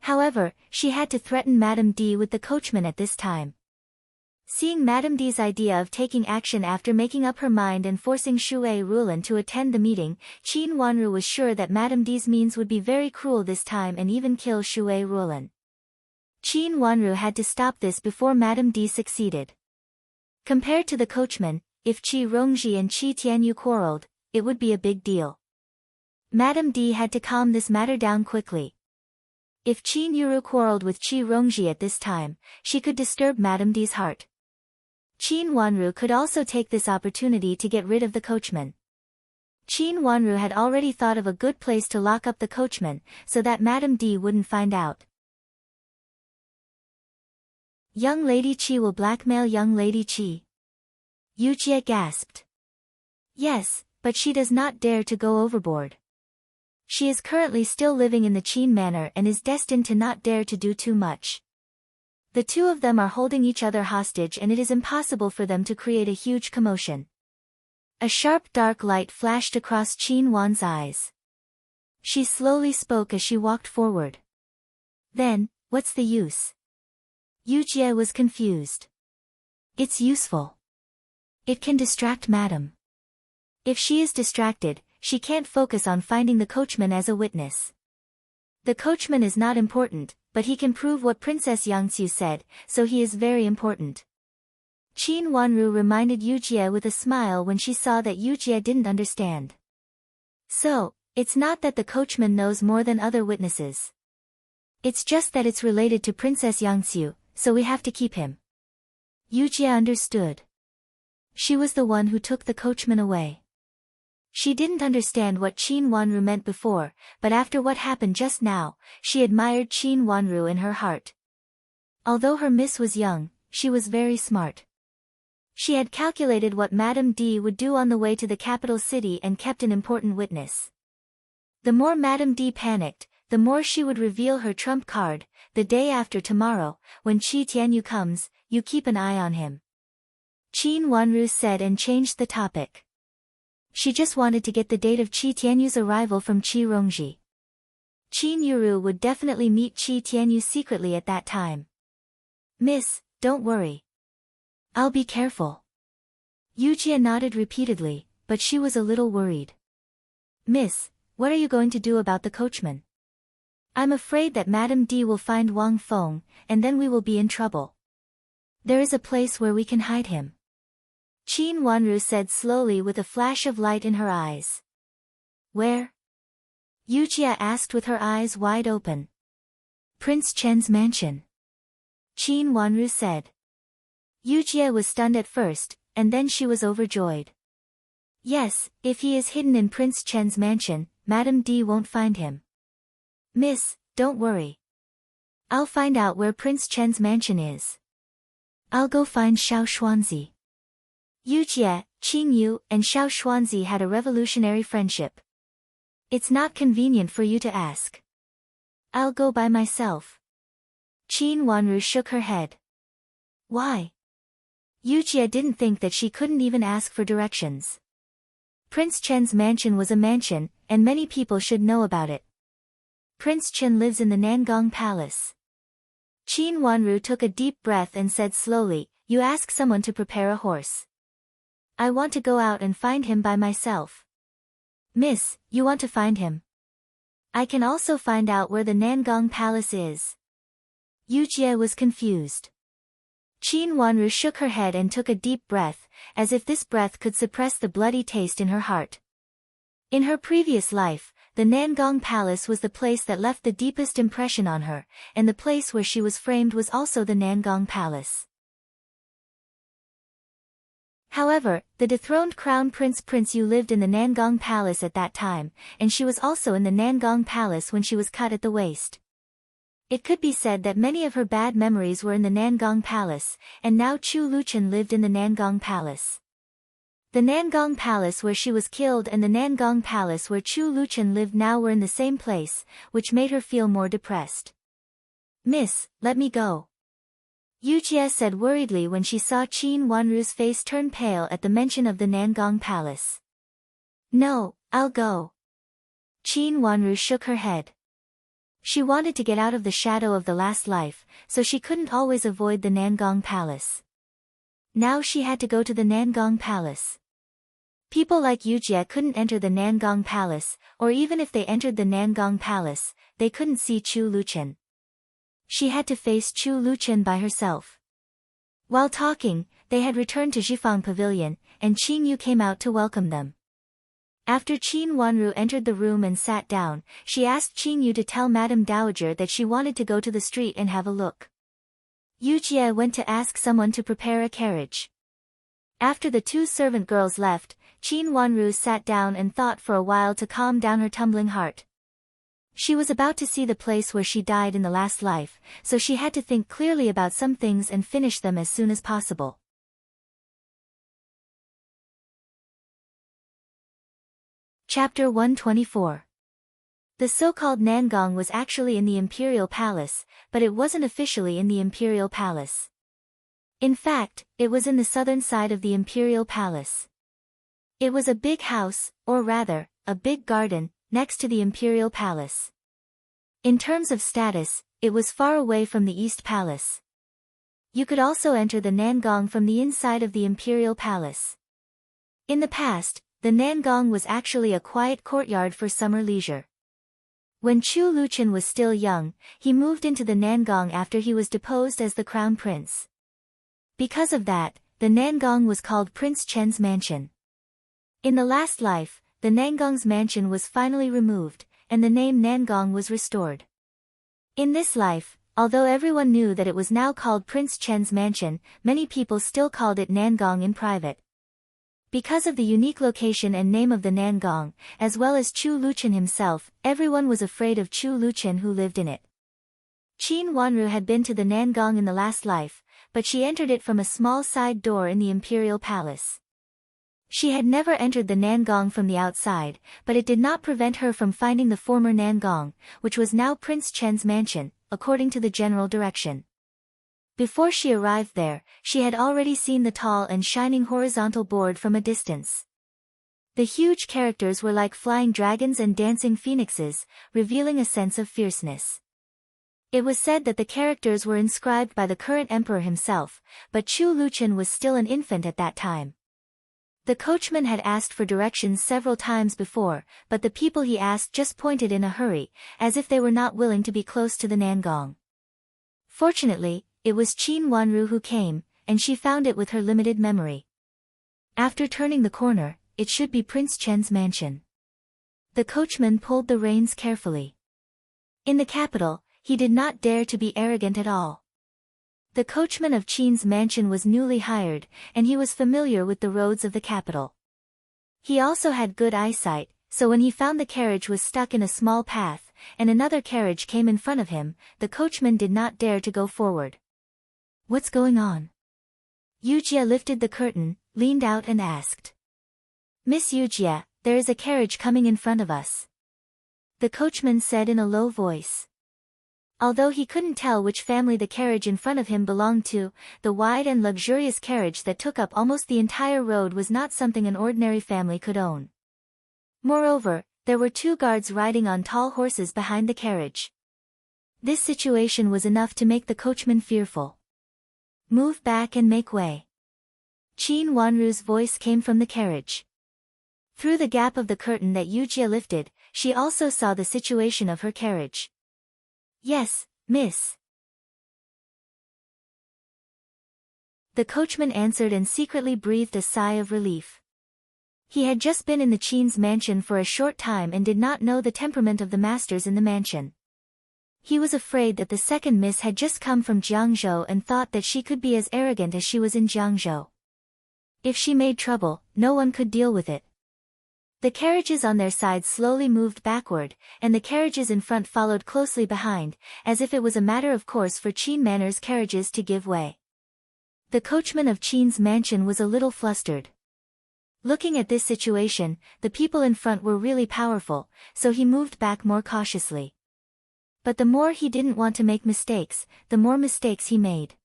However, she had to threaten Madame D with the coachman at this time. Seeing Madame D's idea of taking action after making up her mind and forcing Shui Rulan to attend the meeting, Qin Wanru was sure that Madame D's means would be very cruel this time and even kill Shui Rulan. Qin Wanru had to stop this before Madame D succeeded. Compared to the coachman, if Qi Rongji and Qi Tianyu quarreled, it would be a big deal. Madame D had to calm this matter down quickly. If Qin Yuru quarreled with Qi Rongji at this time, she could disturb Madame D's heart. Qin Wanru could also take this opportunity to get rid of the coachman. Qin Wanru had already thought of a good place to lock up the coachman, so that Madame D wouldn't find out. Young Lady Qi will blackmail Young Lady Qi. Yujie gasped. Yes, but she does not dare to go overboard. She is currently still living in the Qin manor and is destined to not dare to do too much. The two of them are holding each other hostage and it is impossible for them to create a huge commotion. A sharp dark light flashed across Qin Wan's eyes. She slowly spoke as she walked forward. Then, what's the use? Yujie was confused. It's useful. It can distract Madame. If she is distracted, she can't focus on finding the coachman as a witness. The coachman is not important, but he can prove what Princess Yangxiu said, so he is very important. Qin Wanru reminded Yujie with a smile when she saw that Yujie didn't understand. So, it's not that the coachman knows more than other witnesses. It's just that it's related to Princess Yangxiu, so we have to keep him. Yujie understood. She was the one who took the coachman away. She didn't understand what Qin Wanru meant before, but after what happened just now, she admired Qin Wanru in her heart. Although her miss was young, she was very smart. She had calculated what Madame D would do on the way to the capital city and kept an important witness. The more Madame D panicked, the more she would reveal her trump card. The day after tomorrow, when Qi Tianyu comes, you keep an eye on him. Qin Wanru said and changed the topic. She just wanted to get the date of Qi Tianyu's arrival from Qi Rongji. Qin Yuru would definitely meet Qi Tianyu secretly at that time. Miss, don't worry. I'll be careful. Yujia nodded repeatedly, but she was a little worried. Miss, what are you going to do about the coachman? I'm afraid that Madame D will find Wang Feng, and then we will be in trouble. There is a place where we can hide him. Qin Wanru said slowly with a flash of light in her eyes. Where? Yujia asked with her eyes wide open. Prince Chen's mansion. Qin Wanru said. Yujia was stunned at first, and then she was overjoyed. Yes, if he is hidden in Prince Chen's mansion, Madame D won't find him. Miss, don't worry. I'll find out where Prince Chen's mansion is. I'll go find Xiao Xuanzi. Yujie, Qing Yu, and Xiao Xuanzi had a revolutionary friendship. It's not convenient for you to ask. I'll go by myself. Qin Wanru shook her head. Why? Yujie didn't think that she couldn't even ask for directions. Prince Chen's mansion was a mansion, and many people should know about it. Prince Chen lives in the Nangong Palace. Qin Wanru took a deep breath and said slowly, you ask someone to prepare a horse. I want to go out and find him by myself. Miss, you want to find him? I can also find out where the Nangong Palace is. Yujie was confused. Qin Wanru shook her head and took a deep breath, as if this breath could suppress the bloody taste in her heart. In her previous life, the Nangong Palace was the place that left the deepest impression on her, and the place where she was framed was also the Nangong Palace. However, the dethroned Crown Prince Prince Yu lived in the Nangong Palace at that time, and she was also in the Nangong Palace when she was cut at the waist. It could be said that many of her bad memories were in the Nangong Palace, and now Chu Luchen lived in the Nangong Palace. The Nangong Palace where she was killed and the Nangong Palace where Chu Luchen lived now were in the same place, which made her feel more depressed. Miss, let me go. Yujie said worriedly when she saw Qin Wanru's face turn pale at the mention of the Nangong Palace. No, I'll go. Qin Wanru shook her head. She wanted to get out of the shadow of the last life, so she couldn't always avoid the Nangong Palace. Now she had to go to the Nangong Palace. People like Yujie couldn't enter the Nangong Palace, or even if they entered the Nangong Palace, they couldn't see Chu Luchen. She had to face Chu Luchen by herself. While talking, they had returned to Zhifang Pavilion, and Qin Yu came out to welcome them. After Qin Wanru entered the room and sat down, she asked Qin Yu to tell Madame Dowager that she wanted to go to the street and have a look. Yujie went to ask someone to prepare a carriage. After the two servant girls left, Qin Wanru sat down and thought for a while to calm down her tumbling heart. She was about to see the place where she died in the last life, so she had to think clearly about some things and finish them as soon as possible. Chapter 124. The so-called Nangong was actually in the Imperial Palace, but it wasn't officially in the Imperial Palace. In fact, it was in the southern side of the Imperial Palace. It was a big house, or rather, a big garden, next to the Imperial Palace. In terms of status, it was far away from the East Palace. You could also enter the Nangong from the inside of the Imperial Palace. In the past, the Nangong was actually a quiet courtyard for summer leisure. When Chu Luchen was still young, he moved into the Nangong after he was deposed as the Crown Prince. Because of that, the Nangong was called Prince Chen's Mansion. In the last life, the Nangong's mansion was finally removed, and the name Nangong was restored. In this life, although everyone knew that it was now called Prince Chen's Mansion, many people still called it Nangong in private. Because of the unique location and name of the Nangong, as well as Chu Luchen himself, everyone was afraid of Chu Luchen who lived in it. Qin Wanru had been to the Nangong in the last life, but she entered it from a small side door in the Imperial Palace. She had never entered the Nangong from the outside, but it did not prevent her from finding the former Nangong, which was now Prince Chen's mansion, according to the general direction. Before she arrived there, she had already seen the tall and shining horizontal board from a distance. The huge characters were like flying dragons and dancing phoenixes, revealing a sense of fierceness. It was said that the characters were inscribed by the current emperor himself, but Chu Luqian was still an infant at that time. The coachman had asked for directions several times before, but the people he asked just pointed in a hurry, as if they were not willing to be close to the Nangong. Fortunately, it was Qin Wanru who came, and she found it with her limited memory. After turning the corner, it should be Prince Chen's mansion. The coachman pulled the reins carefully. In the capital, he did not dare to be arrogant at all. The coachman of Qin's mansion was newly hired, and he was familiar with the roads of the capital. He also had good eyesight, so when he found the carriage was stuck in a small path, and another carriage came in front of him, the coachman did not dare to go forward. "What's going on?" Yujia lifted the curtain, leaned out and asked. "Miss Yujia, there is a carriage coming in front of us," the coachman said in a low voice. Although he couldn't tell which family the carriage in front of him belonged to, the wide and luxurious carriage that took up almost the entire road was not something an ordinary family could own. Moreover, there were 2 guards riding on tall horses behind the carriage. This situation was enough to make the coachman fearful. "Move back and make way." Qin Wanru's voice came from the carriage. Through the gap of the curtain that Yujia lifted, she also saw the situation of her carriage. "Yes, miss," the coachman answered and secretly breathed a sigh of relief. He had just been in the Qin's mansion for a short time and did not know the temperament of the masters in the mansion. He was afraid that the second miss had just come from Jiangzhou and thought that she could be as arrogant as she was in Jiangzhou. If she made trouble, no one could deal with it. The carriages on their sides slowly moved backward, and the carriages in front followed closely behind, as if it was a matter of course for Qin Manor's carriages to give way. The coachman of Qin's mansion was a little flustered. Looking at this situation, the people in front were really powerful, so he moved back more cautiously. But the more he didn't want to make mistakes, the more mistakes he made.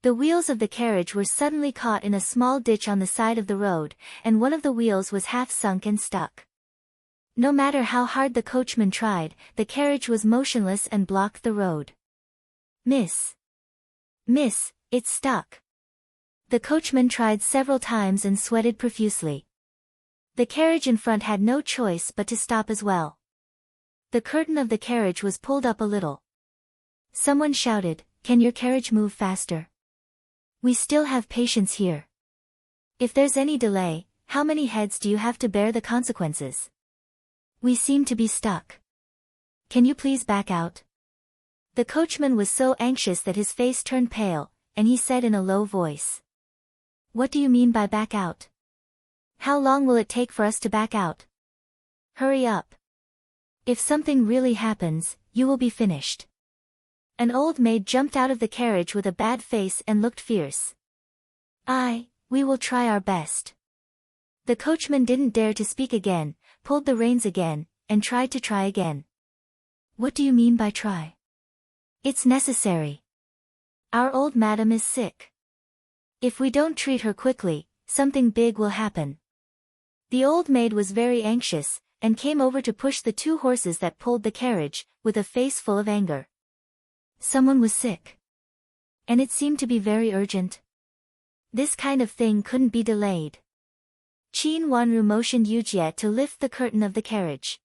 The wheels of the carriage were suddenly caught in a small ditch on the side of the road, and one of the wheels was half sunk and stuck. No matter how hard the coachman tried, the carriage was motionless and blocked the road. Miss, it's stuck." The coachman tried several times and sweated profusely. The carriage in front had no choice but to stop as well. The curtain of the carriage was pulled up a little. Someone shouted, "Can your carriage move faster? We still have patients here. If there's any delay, how many heads do you have to bear the consequences? We seem to be stuck. Can you please back out?" The coachman was so anxious that his face turned pale, and he said in a low voice. "What do you mean by back out? How long will it take for us to back out? Hurry up. If something really happens, you will be finished." An old maid jumped out of the carriage with a bad face and looked fierce. We will try our best." The coachman didn't dare to speak again, pulled the reins again, and tried to try again. "What do you mean by try? It's necessary. Our old madam is sick. If we don't treat her quickly, something big will happen." The old maid was very anxious, and came over to push the 2 horses that pulled the carriage, with a face full of anger. Someone was sick. And it seemed to be very urgent. This kind of thing couldn't be delayed. Qin Wanru motioned Yujia to lift the curtain of the carriage.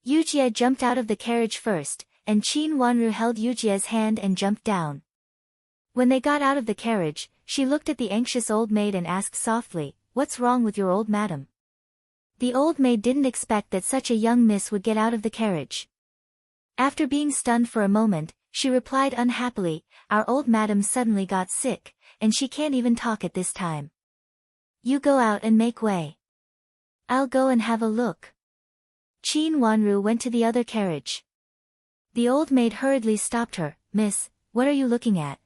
Yujia jumped out of the carriage first, and Qin Wanru held Yujia's hand and jumped down. When they got out of the carriage, she looked at the anxious old maid and asked softly, "What's wrong with your old madam?" The old maid didn't expect that such a young miss would get out of the carriage. After being stunned for a moment, she replied unhappily, "Our old madam suddenly got sick, and she can't even talk at this time. You go out and make way. I'll go and have a look." Qin Wanru went to the other carriage. The old maid hurriedly stopped her. "Miss, what are you looking at?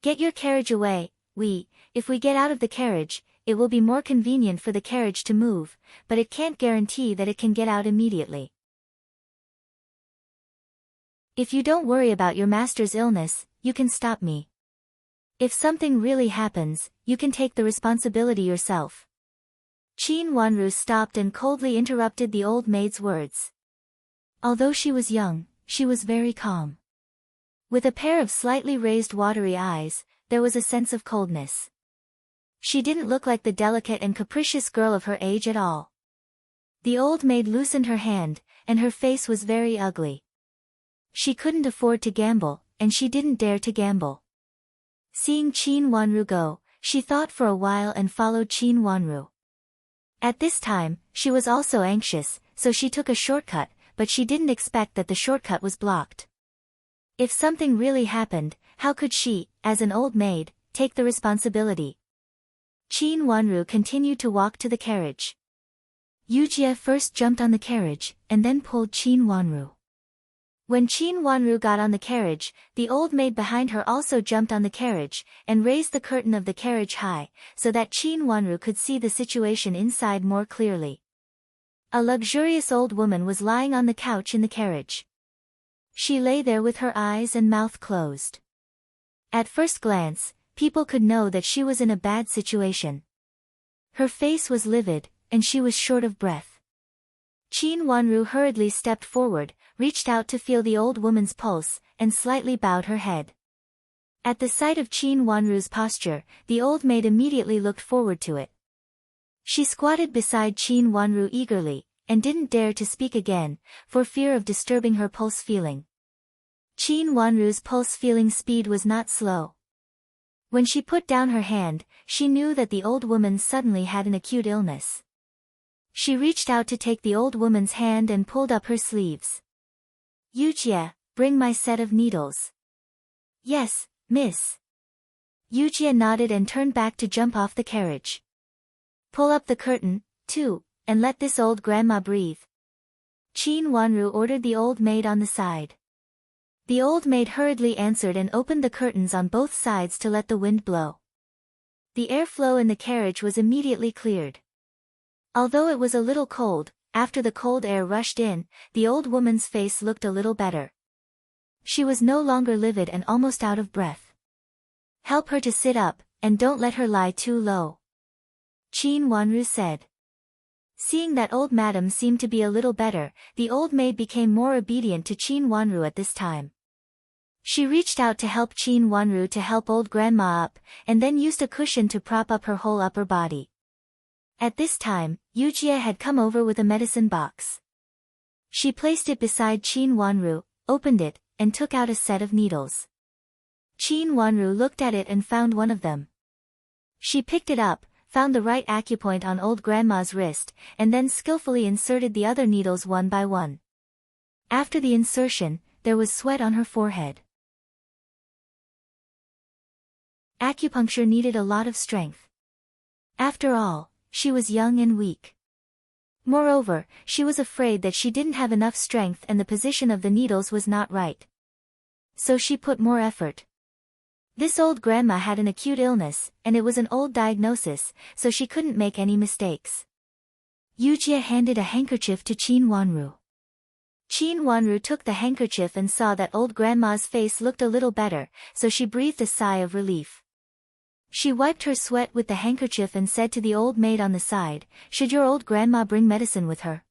Get your carriage away. If we get out of the carriage, it will be more convenient for the carriage to move, but it can't guarantee that it can get out immediately. If you don't worry about your master's illness, you can stop me. If something really happens, you can take the responsibility yourself. Qin Wanru stopped and coldly interrupted the old maid's words. Although she was young, she was very calm. With a pair of slightly raised watery eyes, there was a sense of coldness. She didn't look like the delicate and capricious girl of her age at all. The old maid loosened her hand, and her face was very ugly. She couldn't afford to gamble, and she didn't dare to gamble. Seeing Qin Wanru go, she thought for a while and followed Qin Wanru. At this time, she was also anxious, so she took a shortcut, but she didn't expect that the shortcut was blocked. If something really happened, how could she, as an old maid, take the responsibility? Qin Wanru continued to walk to the carriage. Yujie first jumped on the carriage, and then pulled Qin Wanru. When Qin Wanru got on the carriage, the old maid behind her also jumped on the carriage, and raised the curtain of the carriage high, so that Qin Wanru could see the situation inside more clearly. A luxurious old woman was lying on the couch in the carriage. She lay there with her eyes and mouth closed. At first glance, people could know that she was in a bad situation. Her face was livid, and she was short of breath. Qin Wanru hurriedly stepped forward, reached out to feel the old woman's pulse, and slightly bowed her head. At the sight of Qin Wanru's posture, the old maid immediately looked forward to it. She squatted beside Qin Wanru eagerly, and didn't dare to speak again, for fear of disturbing her pulse feeling. Qin Wanru's pulse feeling speed was not slow. When she put down her hand, she knew that the old woman suddenly had an acute illness. She reached out to take the old woman's hand and pulled up her sleeves. Yujie, bring my set of needles. Yes, miss. Yujie nodded and turned back to jump off the carriage. Pull up the curtain, too, and let this old grandma breathe. Qin Wanru ordered the old maid on the side. The old maid hurriedly answered and opened the curtains on both sides to let the wind blow. The airflow in the carriage was immediately cleared. Although it was a little cold, after the cold air rushed in, the old woman's face looked a little better. She was no longer livid and almost out of breath. Help her to sit up, and don't let her lie too low, Qin Wanru said. Seeing that old madam seemed to be a little better, the old maid became more obedient to Qin Wanru at this time. She reached out to help Qin Wanru to help old grandma up, and then used a cushion to prop up her whole upper body. At this time, Yujie had come over with a medicine box. She placed it beside Qin Wanru, opened it, and took out a set of needles. Qin Wanru looked at it and found one of them. She picked it up, found the right acupoint on old grandma's wrist, and then skillfully inserted the other needles one by one. After the insertion, there was sweat on her forehead. Acupuncture needed a lot of strength. After all, she was young and weak. Moreover, she was afraid that she didn't have enough strength and the position of the needles was not right. So she put more effort. This old grandma had an acute illness, and it was an old diagnosis, so she couldn't make any mistakes. Yujie handed a handkerchief to Qin Wanru. Qin Wanru took the handkerchief and saw that old grandma's face looked a little better, so she breathed a sigh of relief. She wiped her sweat with the handkerchief and said to the old maid on the side, "Should your old grandma bring medicine with her?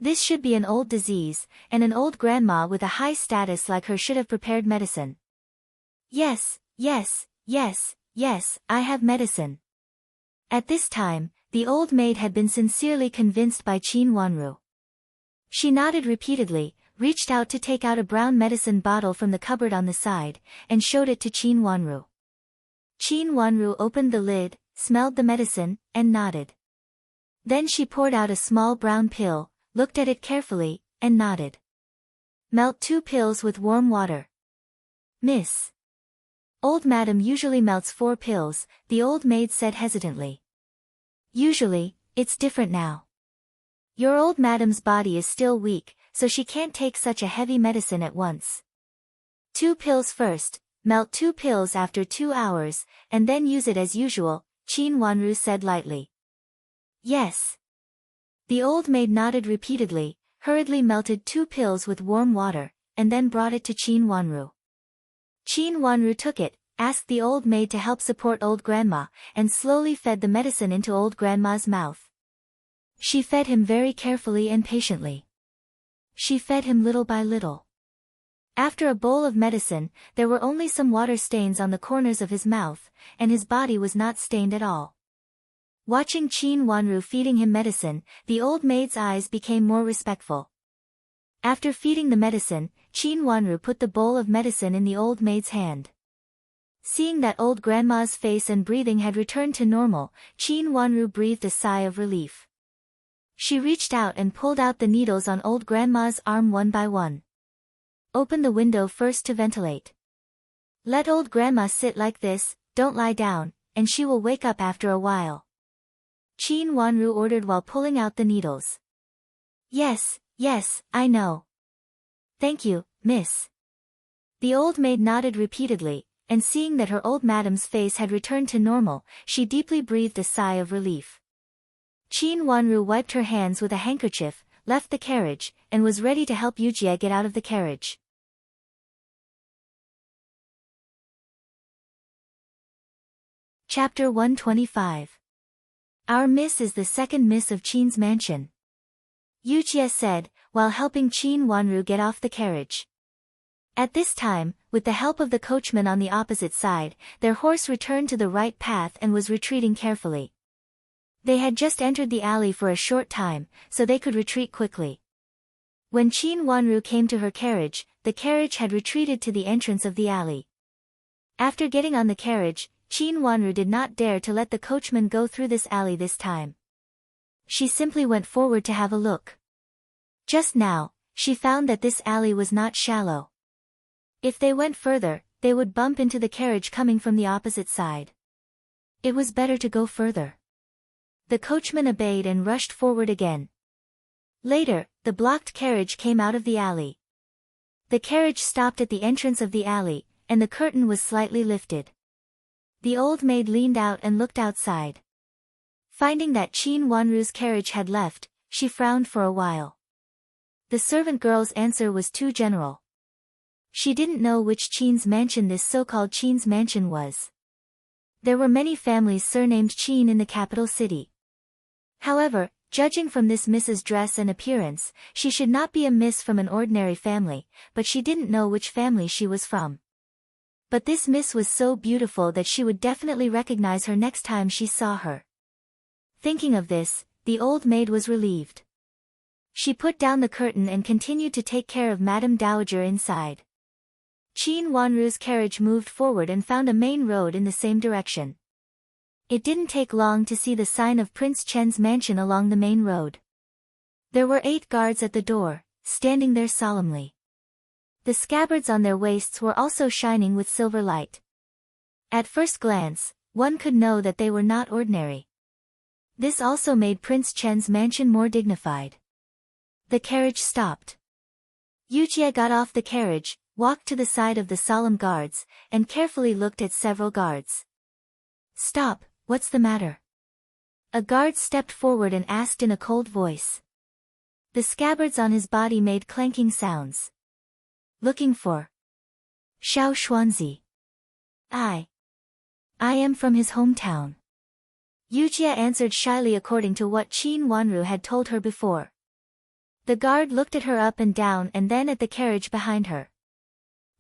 This should be an old disease, and an old grandma with a high status like her should have prepared medicine." "Yes, yes, yes, yes, I have medicine." At this time, the old maid had been sincerely convinced by Qin Wanru. She nodded repeatedly, reached out to take out a brown medicine bottle from the cupboard on the side, and showed it to Qin Wanru. Qin Wanru opened the lid, smelled the medicine, and nodded. Then she poured out a small brown pill, looked at it carefully, and nodded. "Melt 2 pills with warm water." "Miss. Old madam usually melts 4 pills, the old maid said hesitantly. "Usually, it's different now. Your old madam's body is still weak, so she can't take such a heavy medicine at once. 2 pills first, melt 2 pills after 2 hours, and then use it as usual," Qin Wanru said lightly. "Yes." The old maid nodded repeatedly, hurriedly melted 2 pills with warm water, and then brought it to Qin Wanru. Qin Wanru took it, asked the old maid to help support old grandma, and slowly fed the medicine into old grandma's mouth. She fed him very carefully and patiently. She fed him little by little. After a bowl of medicine, there were only some water stains on the corners of his mouth, and his body was not stained at all. Watching Qin Wanru feeding him medicine, the old maid's eyes became more respectful. After feeding the medicine, Qin Wanru put the bowl of medicine in the old maid's hand. Seeing that old grandma's face and breathing had returned to normal, Qin Wanru breathed a sigh of relief. She reached out and pulled out the needles on old grandma's arm one by one. Open the window first to ventilate. Let old grandma sit like this, don't lie down, and she will wake up after a while. Qin Wanru ordered while pulling out the needles. Yes, I know. Thank you, miss. The old maid nodded repeatedly, and seeing that her old madam's face had returned to normal, she deeply breathed a sigh of relief. Qin Wanru wiped her hands with a handkerchief, left the carriage, and was ready to help Yujie get out of the carriage. Chapter 125. Our miss is the second miss of Qin's mansion. Yujie said, while helping Qin Wanru get off the carriage. At this time, with the help of the coachman on the opposite side, their horse returned to the right path and was retreating carefully. They had just entered the alley for a short time, so they could retreat quickly. When Qin Wanru came to her carriage, the carriage had retreated to the entrance of the alley. After getting on the carriage, Qin Wanru did not dare to let the coachman go through this alley this time. She simply went forward to have a look. Just now, she found that this alley was not shallow. If they went further, they would bump into the carriage coming from the opposite side. It was better to go further. The coachman obeyed and rushed forward again. Later, the blocked carriage came out of the alley. The carriage stopped at the entrance of the alley, and the curtain was slightly lifted. The old maid leaned out and looked outside. Finding that Qin Wanru's carriage had left, she frowned for a while. The servant girl's answer was too general. She didn't know which Qin's mansion this so-called Qin's mansion was. There were many families surnamed Qin in the capital city. However, judging from this miss's dress and appearance, she should not be a miss from an ordinary family, but she didn't know which family she was from. But this miss was so beautiful that she would definitely recognize her next time she saw her. Thinking of this, the old maid was relieved. She put down the curtain and continued to take care of Madame Dowager inside. Qin Wanru's carriage moved forward and found a main road in the same direction. It didn't take long to see the sign of Prince Chen's mansion along the main road. There were 8 guards at the door, standing there solemnly. The scabbards on their waists were also shining with silver light. At first glance, one could know that they were not ordinary. This also made Prince Chen's mansion more dignified. The carriage stopped. Yujie got off the carriage, walked to the side of the solemn guards, and carefully looked at several guards. "Stop, what's the matter?" A guard stepped forward and asked in a cold voice. The scabbards on his body made clanking sounds. "Looking for Xiao Xuanzi. I am from his hometown." Yujie answered shyly according to what Qin Wanru had told her before. The guard looked at her up and down and then at the carriage behind her.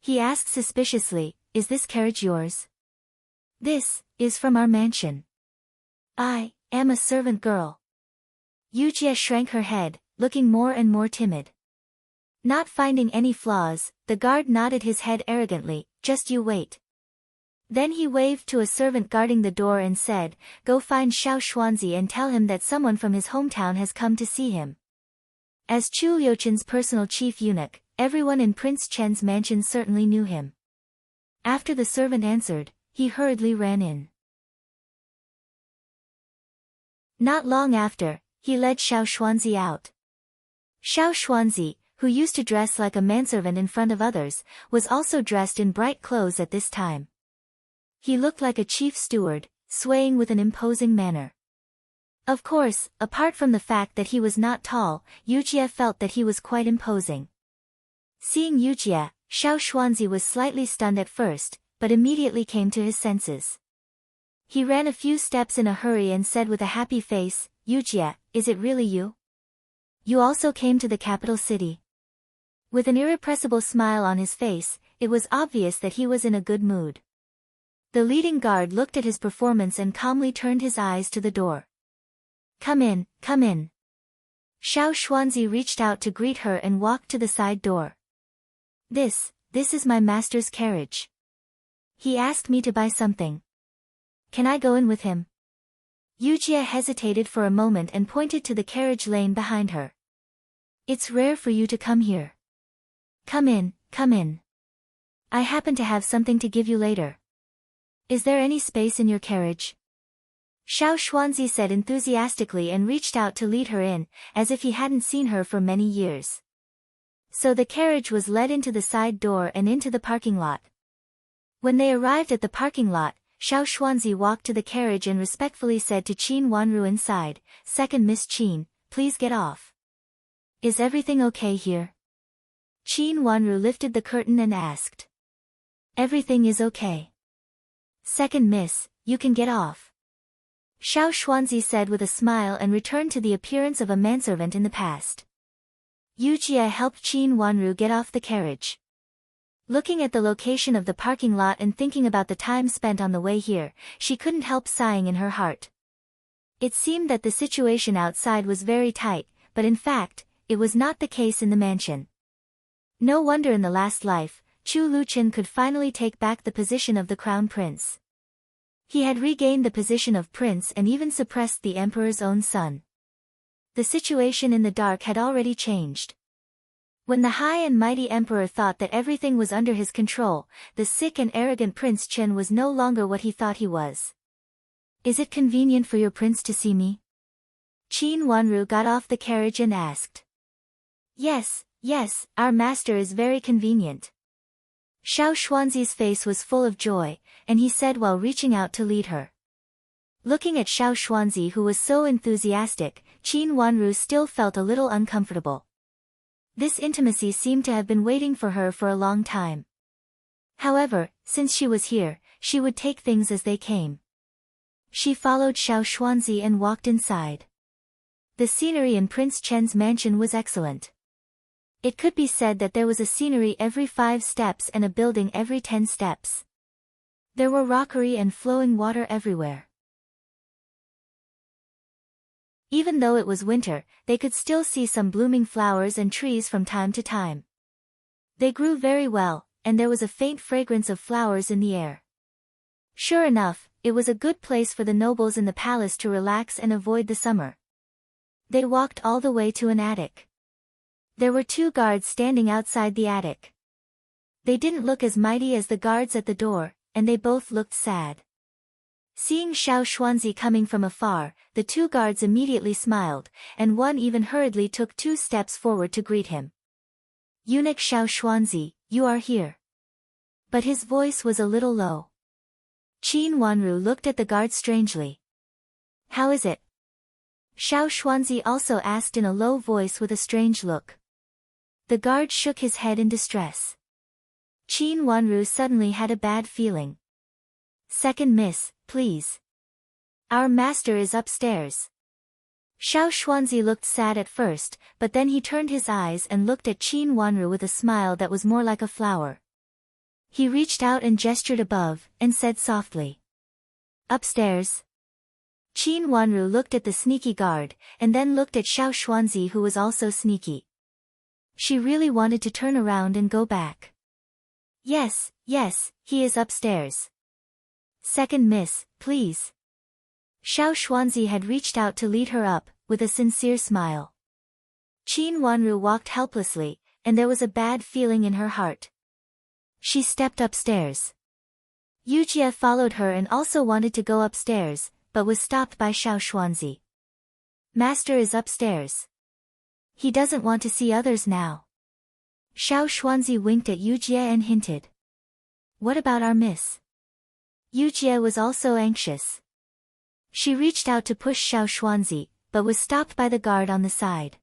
He asked suspiciously, "Is this carriage yours?" "This is from our mansion. I am a servant girl." Yujie shrank her head, looking more and more timid. Not finding any flaws, the guard nodded his head arrogantly, "Just you wait." Then he waved to a servant guarding the door and said, "Go find Xiao Xuanzi and tell him that someone from his hometown has come to see him." As Chu Liuchen's personal chief eunuch, everyone in Prince Chen's mansion certainly knew him. After the servant answered, he hurriedly ran in. Not long after, he led Xiao Xuanzi out. Xiao Xuanzi, who used to dress like a manservant in front of others, was also dressed in bright clothes at this time. He looked like a chief steward, swaying with an imposing manner. Of course, apart from the fact that he was not tall, Yujie felt that he was quite imposing. Seeing Yujie, Xiao Xuanzi was slightly stunned at first, but immediately came to his senses. He ran a few steps in a hurry and said with a happy face, "Yujie, is it really you? You also came to the capital city?" With an irrepressible smile on his face, it was obvious that he was in a good mood. The leading guard looked at his performance and calmly turned his eyes to the door. "Come in, come in." Xiao Xuanzi reached out to greet her and walked to the side door. This is my master's carriage. He asked me to buy something. Can I go in with him?" Yujie hesitated for a moment and pointed to the carriage lane behind her. "It's rare for you to come here. Come in, come in. I happen to have something to give you later. Is there any space in your carriage?" Xiao Xuanzi said enthusiastically and reached out to lead her in, as if he hadn't seen her for many years. So the carriage was led into the side door and into the parking lot. When they arrived at the parking lot, Xiao Xuanzi walked to the carriage and respectfully said to Qin Wanru inside, "Second Miss Qin, please get off. Is everything okay here?" Qin Wanru lifted the curtain and asked. "Everything is okay. Second Miss, you can get off." Xiao Xuanzi said with a smile and returned to the appearance of a manservant in the past. Yujie helped Qin Wanru get off the carriage. Looking at the location of the parking lot and thinking about the time spent on the way here, she couldn't help sighing in her heart. It seemed that the situation outside was very tight, but in fact, it was not the case in the mansion. No wonder in the last life, Chu Luqian could finally take back the position of the crown prince. He had regained the position of prince and even suppressed the emperor's own son. The situation in the dark had already changed. When the high and mighty emperor thought that everything was under his control, the sick and arrogant Prince Chen was no longer what he thought he was. "Is it convenient for your prince to see me?" Qin Wanru got off the carriage and asked. Yes, our master is very convenient." Xiao Xuanzi's face was full of joy, and he said while reaching out to lead her. Looking at Xiao Xuanzi who was so enthusiastic, Qin Wanru still felt a little uncomfortable. This intimacy seemed to have been waiting for her for a long time. However, since she was here, she would take things as they came. She followed Xiao Xuanzi and walked inside. The scenery in Prince Chen's mansion was excellent. It could be said that there was a scenery every 5 steps and a building every 10 steps. There were rockery and flowing water everywhere. Even though it was winter, they could still see some blooming flowers and trees from time to time. They grew very well, and there was a faint fragrance of flowers in the air. Sure enough, it was a good place for the nobles in the palace to relax and avoid the summer. They walked all the way to an attic. There were 2 guards standing outside the attic. They didn't look as mighty as the guards at the door, and they both looked sad. Seeing Xiao Xuanzi coming from afar, the 2 guards immediately smiled, and one even hurriedly took 2 steps forward to greet him. "Eunuch Xiao Xuanzi, you are here." But his voice was a little low. Qin Wanru looked at the guard strangely. "How is it?" Xiao Xuanzi also asked in a low voice with a strange look. The guard shook his head in distress. Qin Wanru suddenly had a bad feeling. "Second Miss, please. Our master is upstairs." Xiao Xuanzi looked sad at first, but then he turned his eyes and looked at Qin Wanru with a smile that was more like a flower. He reached out and gestured above, and said softly. "Upstairs." Qin Wanru looked at the sneaky guard, and then looked at Xiao Xuanzi who was also sneaky. She really wanted to turn around and go back. Yes, he is upstairs. "Second Miss, please." Xiao Xuanzi had reached out to lead her up, with a sincere smile. Qin Wanru walked helplessly, and there was a bad feeling in her heart. She stepped upstairs. Yujie followed her and also wanted to go upstairs, but was stopped by Xiao Xuanzi. "Master is upstairs. He doesn't want to see others now." Xiao Xuanzi winked at Yujie and hinted. "What about our miss?" Yujie was also anxious. She reached out to push Xiao Xuanzi, but was stopped by the guard on the side.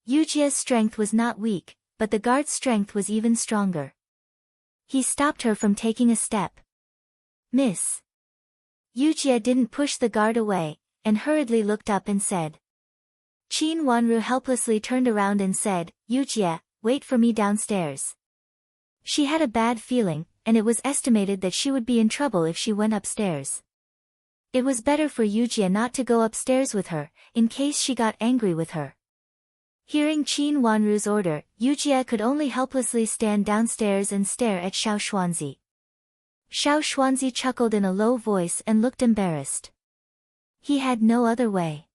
Yujie's strength was not weak, but the guard's strength was even stronger. He stopped her from taking a step. "Miss." Yujie didn't push the guard away, and hurriedly looked up and said. Qin Wanru helplessly turned around and said, "Yujie, wait for me downstairs." She had a bad feeling, and it was estimated that she would be in trouble if she went upstairs. It was better for Yujie not to go upstairs with her, in case she got angry with her. Hearing Qin Wanru's order, Yujie could only helplessly stand downstairs and stare at Xiao Xuanzi. Xiao Xuanzi chuckled in a low voice and looked embarrassed. He had no other way.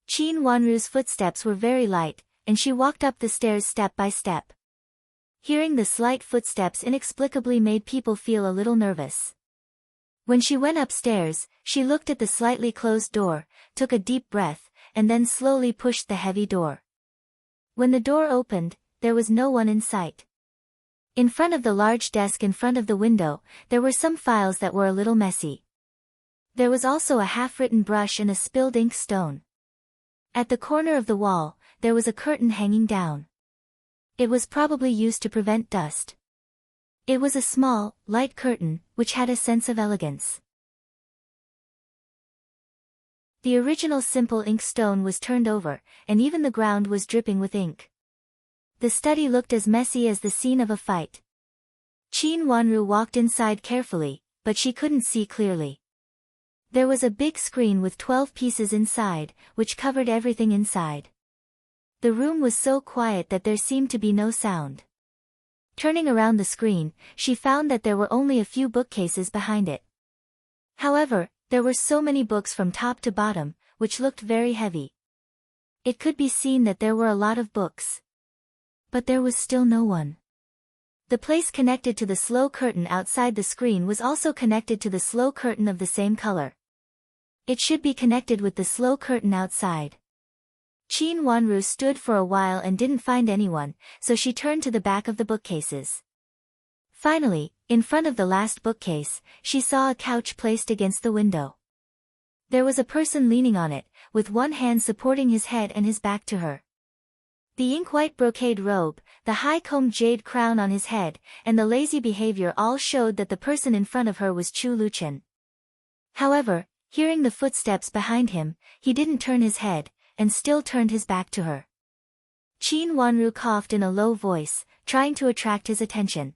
Qin Wanru's footsteps were very light, and she walked up the stairs step by step. Hearing the slight footsteps inexplicably made people feel a little nervous. When she went upstairs, she looked at the slightly closed door, took a deep breath, and then slowly pushed the heavy door. When the door opened, there was no one in sight. In front of the large desk in front of the window, there were some files that were a little messy. There was also a half-written brush and a spilled ink stone. At the corner of the wall, there was a curtain hanging down. It was probably used to prevent dust. It was a small, light curtain, which had a sense of elegance. The original simple ink stone was turned over, and even the ground was dripping with ink. The study looked as messy as the scene of a fight. Qin Wanru walked inside carefully, but she couldn't see clearly. There was a big screen with 12 pieces inside, which covered everything inside. The room was so quiet that there seemed to be no sound. Turning around the screen, she found that there were only a few bookcases behind it. However, there were so many books from top to bottom, which looked very heavy. It could be seen that there were a lot of books. But there was still no one. The place connected to the slow curtain outside the screen was also connected to the slow curtain of the same color. It should be connected with the slow curtain outside. Qin Wanru stood for a while and didn't find anyone, so she turned to the back of the bookcases. Finally, in front of the last bookcase, she saw a couch placed against the window. There was a person leaning on it, with one hand supporting his head and his back to her. The ink-white brocade robe, the high-combed jade crown on his head, and the lazy behavior all showed that the person in front of her was Chu Luchen. However, hearing the footsteps behind him, he didn't turn his head, and still turned his back to her. Qin Wanru coughed in a low voice, trying to attract his attention.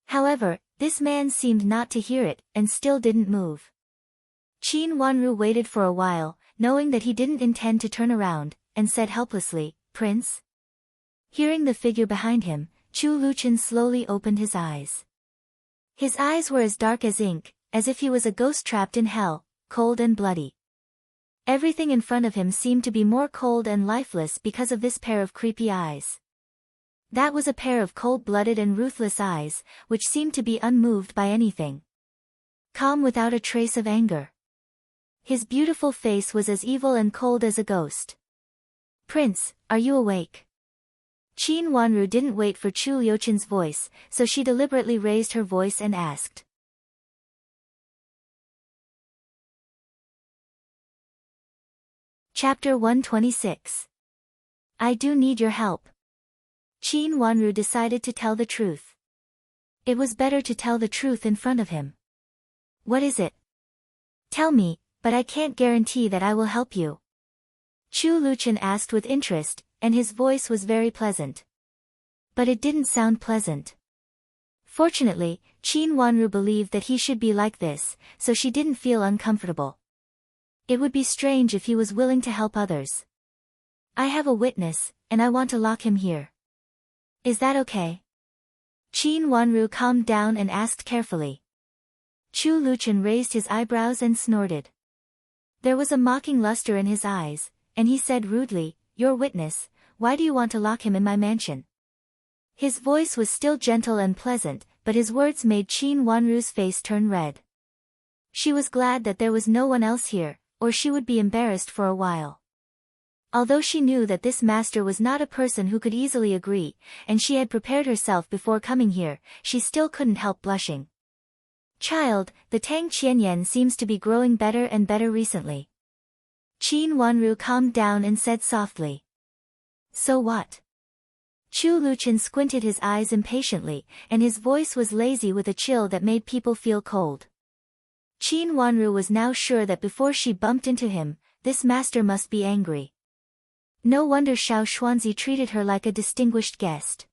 However, this man seemed not to hear it, and still didn't move. Qin Wanru waited for a while, knowing that he didn't intend to turn around, and said helplessly, "Prince?" Hearing the figure behind him, Chu Luchen slowly opened his eyes. His eyes were as dark as ink, as if he was a ghost trapped in hell, cold and bloody. Everything in front of him seemed to be more cold and lifeless because of this pair of creepy eyes. That was a pair of cold-blooded and ruthless eyes, which seemed to be unmoved by anything. Calm without a trace of anger. His beautiful face was as evil and cold as a ghost. "Prince, are you awake?" Qin Wanru didn't wait for Chu Liuchen's voice, so she deliberately raised her voice and asked. Chapter 126. I do need your help. Qin Wanru decided to tell the truth. It was better to tell the truth in front of him. "What is it?" "Tell me, but I can't guarantee that I will help you." Chu Luchen asked with interest, and his voice was very pleasant. But it didn't sound pleasant. Fortunately, Qin Wanru believed that he should be like this, so she didn't feel uncomfortable. It would be strange if he was willing to help others. "I have a witness, and I want to lock him here. Is that okay?" Qin Wanru calmed down and asked carefully. Chu Luchen raised his eyebrows and snorted. There was a mocking luster in his eyes, and he said rudely, "Your witness, why do you want to lock him in my mansion?" His voice was still gentle and pleasant, but his words made Qin Wanru's face turn red. She was glad that there was no one else here, or she would be embarrassed for a while. Although she knew that this master was not a person who could easily agree, and she had prepared herself before coming here, she still couldn't help blushing. "Child, the Tang Qianyan seems to be growing better and better recently." Qin Wanru calmed down and said softly. "So what?" Chu Luchen squinted his eyes impatiently, and his voice was lazy with a chill that made people feel cold. Qin Wanru was now sure that before she bumped into him, this master must be angry. No wonder Xiao Xuanzi treated her like a distinguished guest.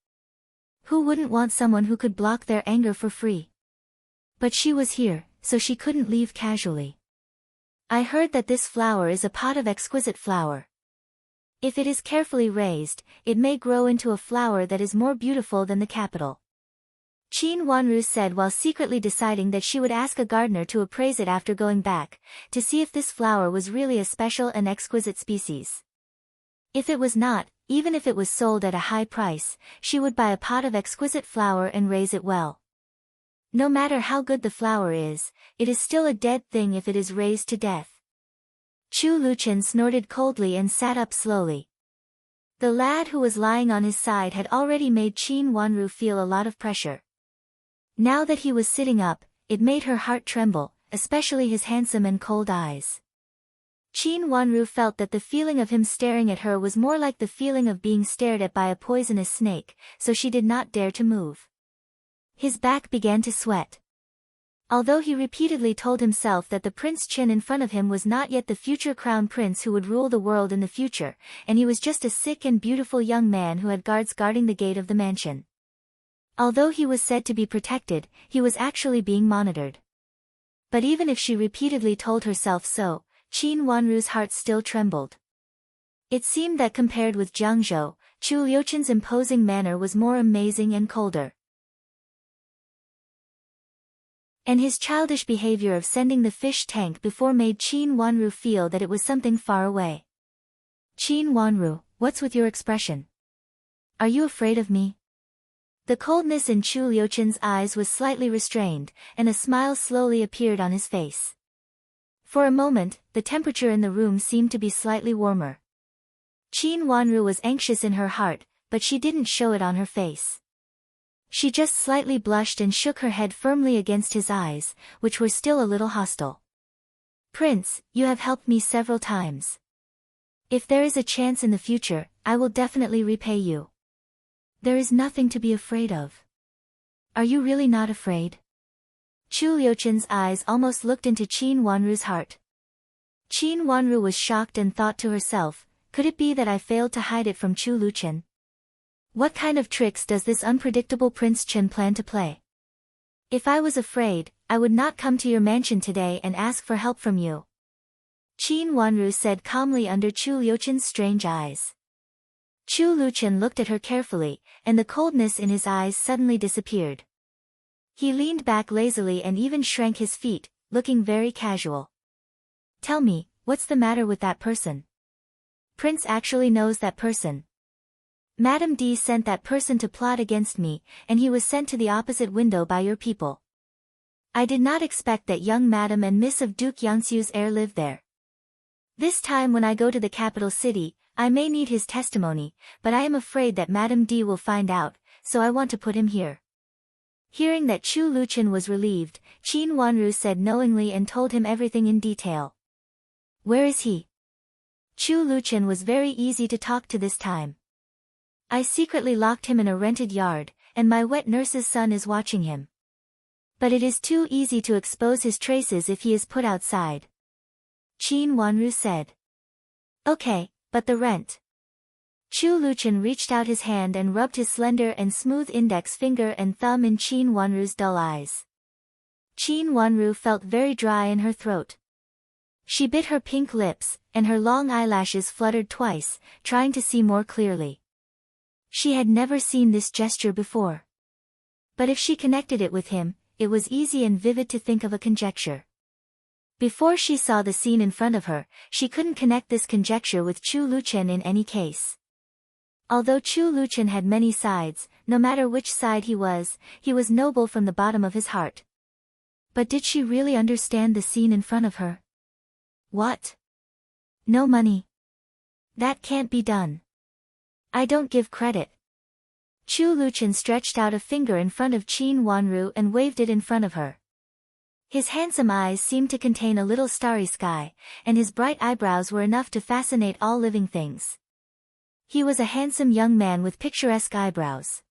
Who wouldn't want someone who could block their anger for free? But she was here, so she couldn't leave casually. I heard that this flower is a pot of exquisite flower. If it is carefully raised, it may grow into a flower that is more beautiful than the capital. Qin Wanru said while secretly deciding that she would ask a gardener to appraise it after going back, to see if this flower was really a special and exquisite species. If it was not, even if it was sold at a high price, she would buy a pot of exquisite flower and raise it well. No matter how good the flower is, it is still a dead thing if it is raised to death. Chu Luchen snorted coldly and sat up slowly. The lad who was lying on his side had already made Qin Wanru feel a lot of pressure. Now that he was sitting up, it made her heart tremble, especially his handsome and cold eyes. Qin Wanru felt that the feeling of him staring at her was more like the feeling of being stared at by a poisonous snake, so she did not dare to move. His back began to sweat. Although he repeatedly told himself that the Prince Qin in front of him was not yet the future crown prince who would rule the world in the future, and he was just a sick and beautiful young man who had guards guarding the gate of the mansion. Although he was said to be protected, he was actually being monitored. But even if she repeatedly told herself so, Qin Wanru's heart still trembled. It seemed that compared with Jiang Zhou, Chu Liuchen's imposing manner was more amazing and colder. And his childish behavior of sending the fish tank before made Qin Wanru feel that it was something far away. Qin Wanru, what's with your expression? Are you afraid of me? The coldness in Chu Liuchen's eyes was slightly restrained, and a smile slowly appeared on his face. For a moment, the temperature in the room seemed to be slightly warmer. Qin Wanru was anxious in her heart, but she didn't show it on her face. She just slightly blushed and shook her head firmly against his eyes, which were still a little hostile. Prince, you have helped me several times. If there is a chance in the future, I will definitely repay you. There is nothing to be afraid of. Are you really not afraid? Chu Liuchen's eyes almost looked into Qin Wanru's heart. Qin Wanru was shocked and thought to herself, could it be that I failed to hide it from Chu Luchen? What kind of tricks does this unpredictable Prince Chen plan to play? If I was afraid, I would not come to your mansion today and ask for help from you. Qin Wanru said calmly under Chu Liuchen's strange eyes. Chu Luchen looked at her carefully, and the coldness in his eyes suddenly disappeared. He leaned back lazily and even shrank his feet, looking very casual. Tell me, what's the matter with that person? Prince actually knows that person. Madame D sent that person to plot against me, and he was sent to the opposite window by your people. I did not expect that young Madame and Miss of Duke Yangxiu's heir lived there. This time when I go to the capital city, I may need his testimony, but I am afraid that Madame D will find out, so I want to put him here. Hearing that Chu Luchen was relieved, Qin Wanru said knowingly and told him everything in detail. Where is he? Chu Luchen was very easy to talk to this time. I secretly locked him in a rented yard, and my wet nurse's son is watching him. But it is too easy to expose his traces if he is put outside. Qin Wanru said. Okay, but the rent. Chu Luchen reached out his hand and rubbed his slender and smooth index finger and thumb in Qin Wanru's dull eyes. Qin Wanru felt very dry in her throat. She bit her pink lips, and her long eyelashes fluttered twice, trying to see more clearly. She had never seen this gesture before. But if she connected it with him, it was easy and vivid to think of a conjecture. Before she saw the scene in front of her, she couldn't connect this conjecture with Chu Luchen in any case. Although Chu Luchen had many sides, no matter which side he was noble from the bottom of his heart. But did she really understand the scene in front of her? What? No money. That can't be done. I don't give credit. Chu Luchen stretched out a finger in front of Qin Wanru and waved it in front of her. His handsome eyes seemed to contain a little starry sky, and his bright eyebrows were enough to fascinate all living things. He was a handsome young man with picturesque eyebrows.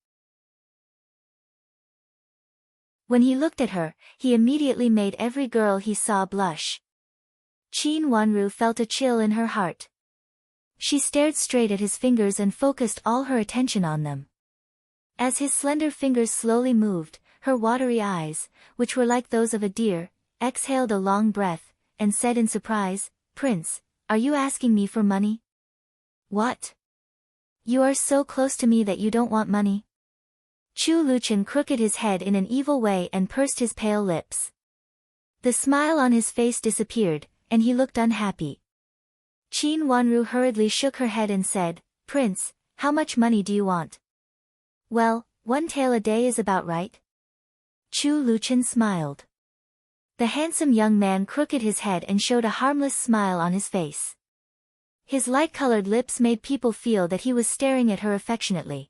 When he looked at her, he immediately made every girl he saw blush. Qin Wanru felt a chill in her heart. She stared straight at his fingers and focused all her attention on them. As his slender fingers slowly moved, her watery eyes, which were like those of a deer, exhaled a long breath, and said in surprise, "Prince, are you asking me for money?" "What? You are so close to me that you don't want money?" Chu Luchen crooked his head in an evil way and pursed his pale lips. The smile on his face disappeared, and he looked unhappy. Qin Wanru hurriedly shook her head and said, "Prince, how much money do you want?" "Well, 1 tael a day is about right." Chu Luchen smiled. The handsome young man crooked his head and showed a harmless smile on his face. His light-colored lips made people feel that he was staring at her affectionately.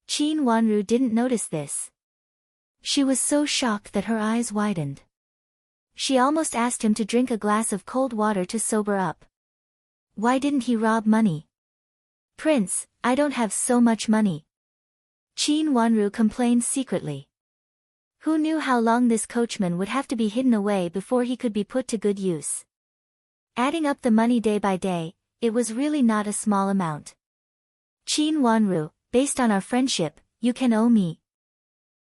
Qin Wanru didn't notice this. She was so shocked that her eyes widened. She almost asked him to drink a glass of cold water to sober up. Why didn't he rob money? "Prince, I don't have so much money." Qin Wanru complained secretly. Who knew how long this coachman would have to be hidden away before he could be put to good use? Adding up the money day by day, it was really not a small amount. "Qin Wanru, based on our friendship, you can owe me."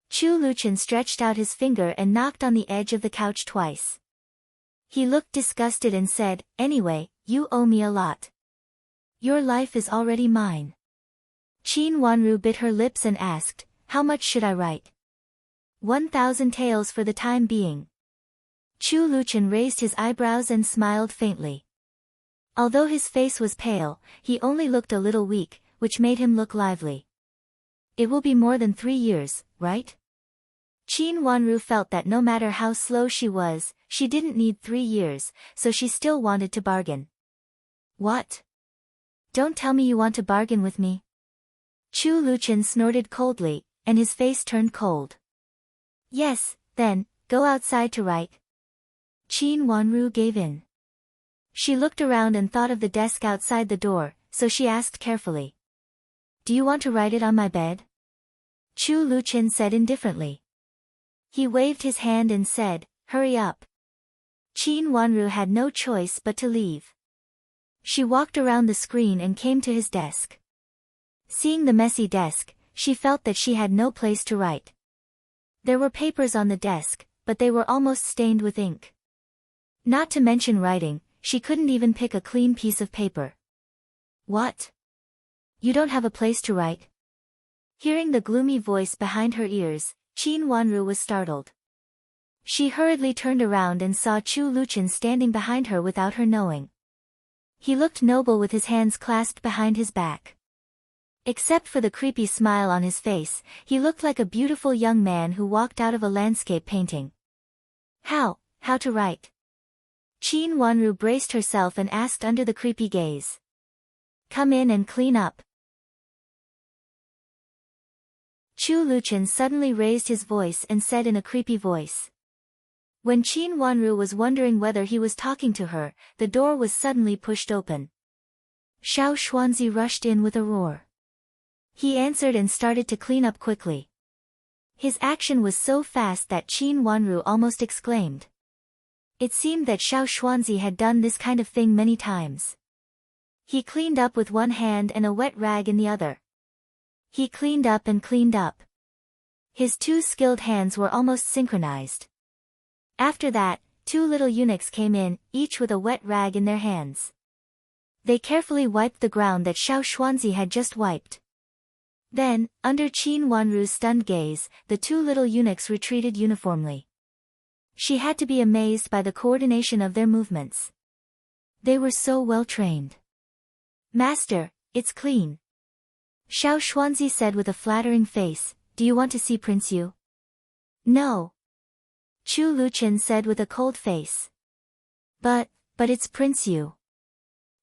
Chu Luchen stretched out his finger and knocked on the edge of the couch twice. He looked disgusted and said, "Anyway, you owe me a lot. Your life is already mine." Qin Wanru bit her lips and asked, "How much should I write?" 1,000 taels for the time being." Chu Luchen raised his eyebrows and smiled faintly. Although his face was pale, he only looked a little weak, which made him look lively. "It will be more than 3 years, right?" Qin Wanru felt that no matter how slow she was, she didn't need 3 years, so she still wanted to bargain. "What? Don't tell me you want to bargain with me." Chu Luchen snorted coldly, and his face turned cold. "Yes, then, go outside to write." Qin Wanru gave in. She looked around and thought of the desk outside the door, so she asked carefully. "Do you want to write it on my bed?" Chu Luchen said indifferently. He waved his hand and said, "Hurry up." Qin Wanru had no choice but to leave. She walked around the screen and came to his desk. Seeing the messy desk, she felt that she had no place to write. There were papers on the desk, but they were almost stained with ink. Not to mention writing, she couldn't even pick a clean piece of paper. "What? You don't have a place to write?" Hearing the gloomy voice behind her ears, Qin Wanru was startled. She hurriedly turned around and saw Chu Luchen standing behind her without her knowing. He looked noble with his hands clasped behind his back. Except for the creepy smile on his face, he looked like a beautiful young man who walked out of a landscape painting. How to write?" Qin Wanru braced herself and asked under the creepy gaze. "Come in and clean up." Chu Luchen suddenly raised his voice and said in a creepy voice. When Qin Wanru was wondering whether he was talking to her, the door was suddenly pushed open. Xiao Xuanzi rushed in with a roar. He answered and started to clean up quickly. His action was so fast that Qin Wanru almost exclaimed. It seemed that Xiao Xuanzi had done this kind of thing many times. He cleaned up with one hand and a wet rag in the other. He cleaned up and cleaned up. His 2 skilled hands were almost synchronized. After that, 2 little eunuchs came in, each with a wet rag in their hands. They carefully wiped the ground that Xiao Xuanzi had just wiped. Then, under Qin Wanru's stunned gaze, the 2 little eunuchs retreated uniformly. She had to be amazed by the coordination of their movements. They were so well trained. "Master, it's clean." Xiao Xuanzi said with a flattering face, "Do you want to see Prince Yu?" "No." Chu Luchen said with a cold face. But it's Prince Yu.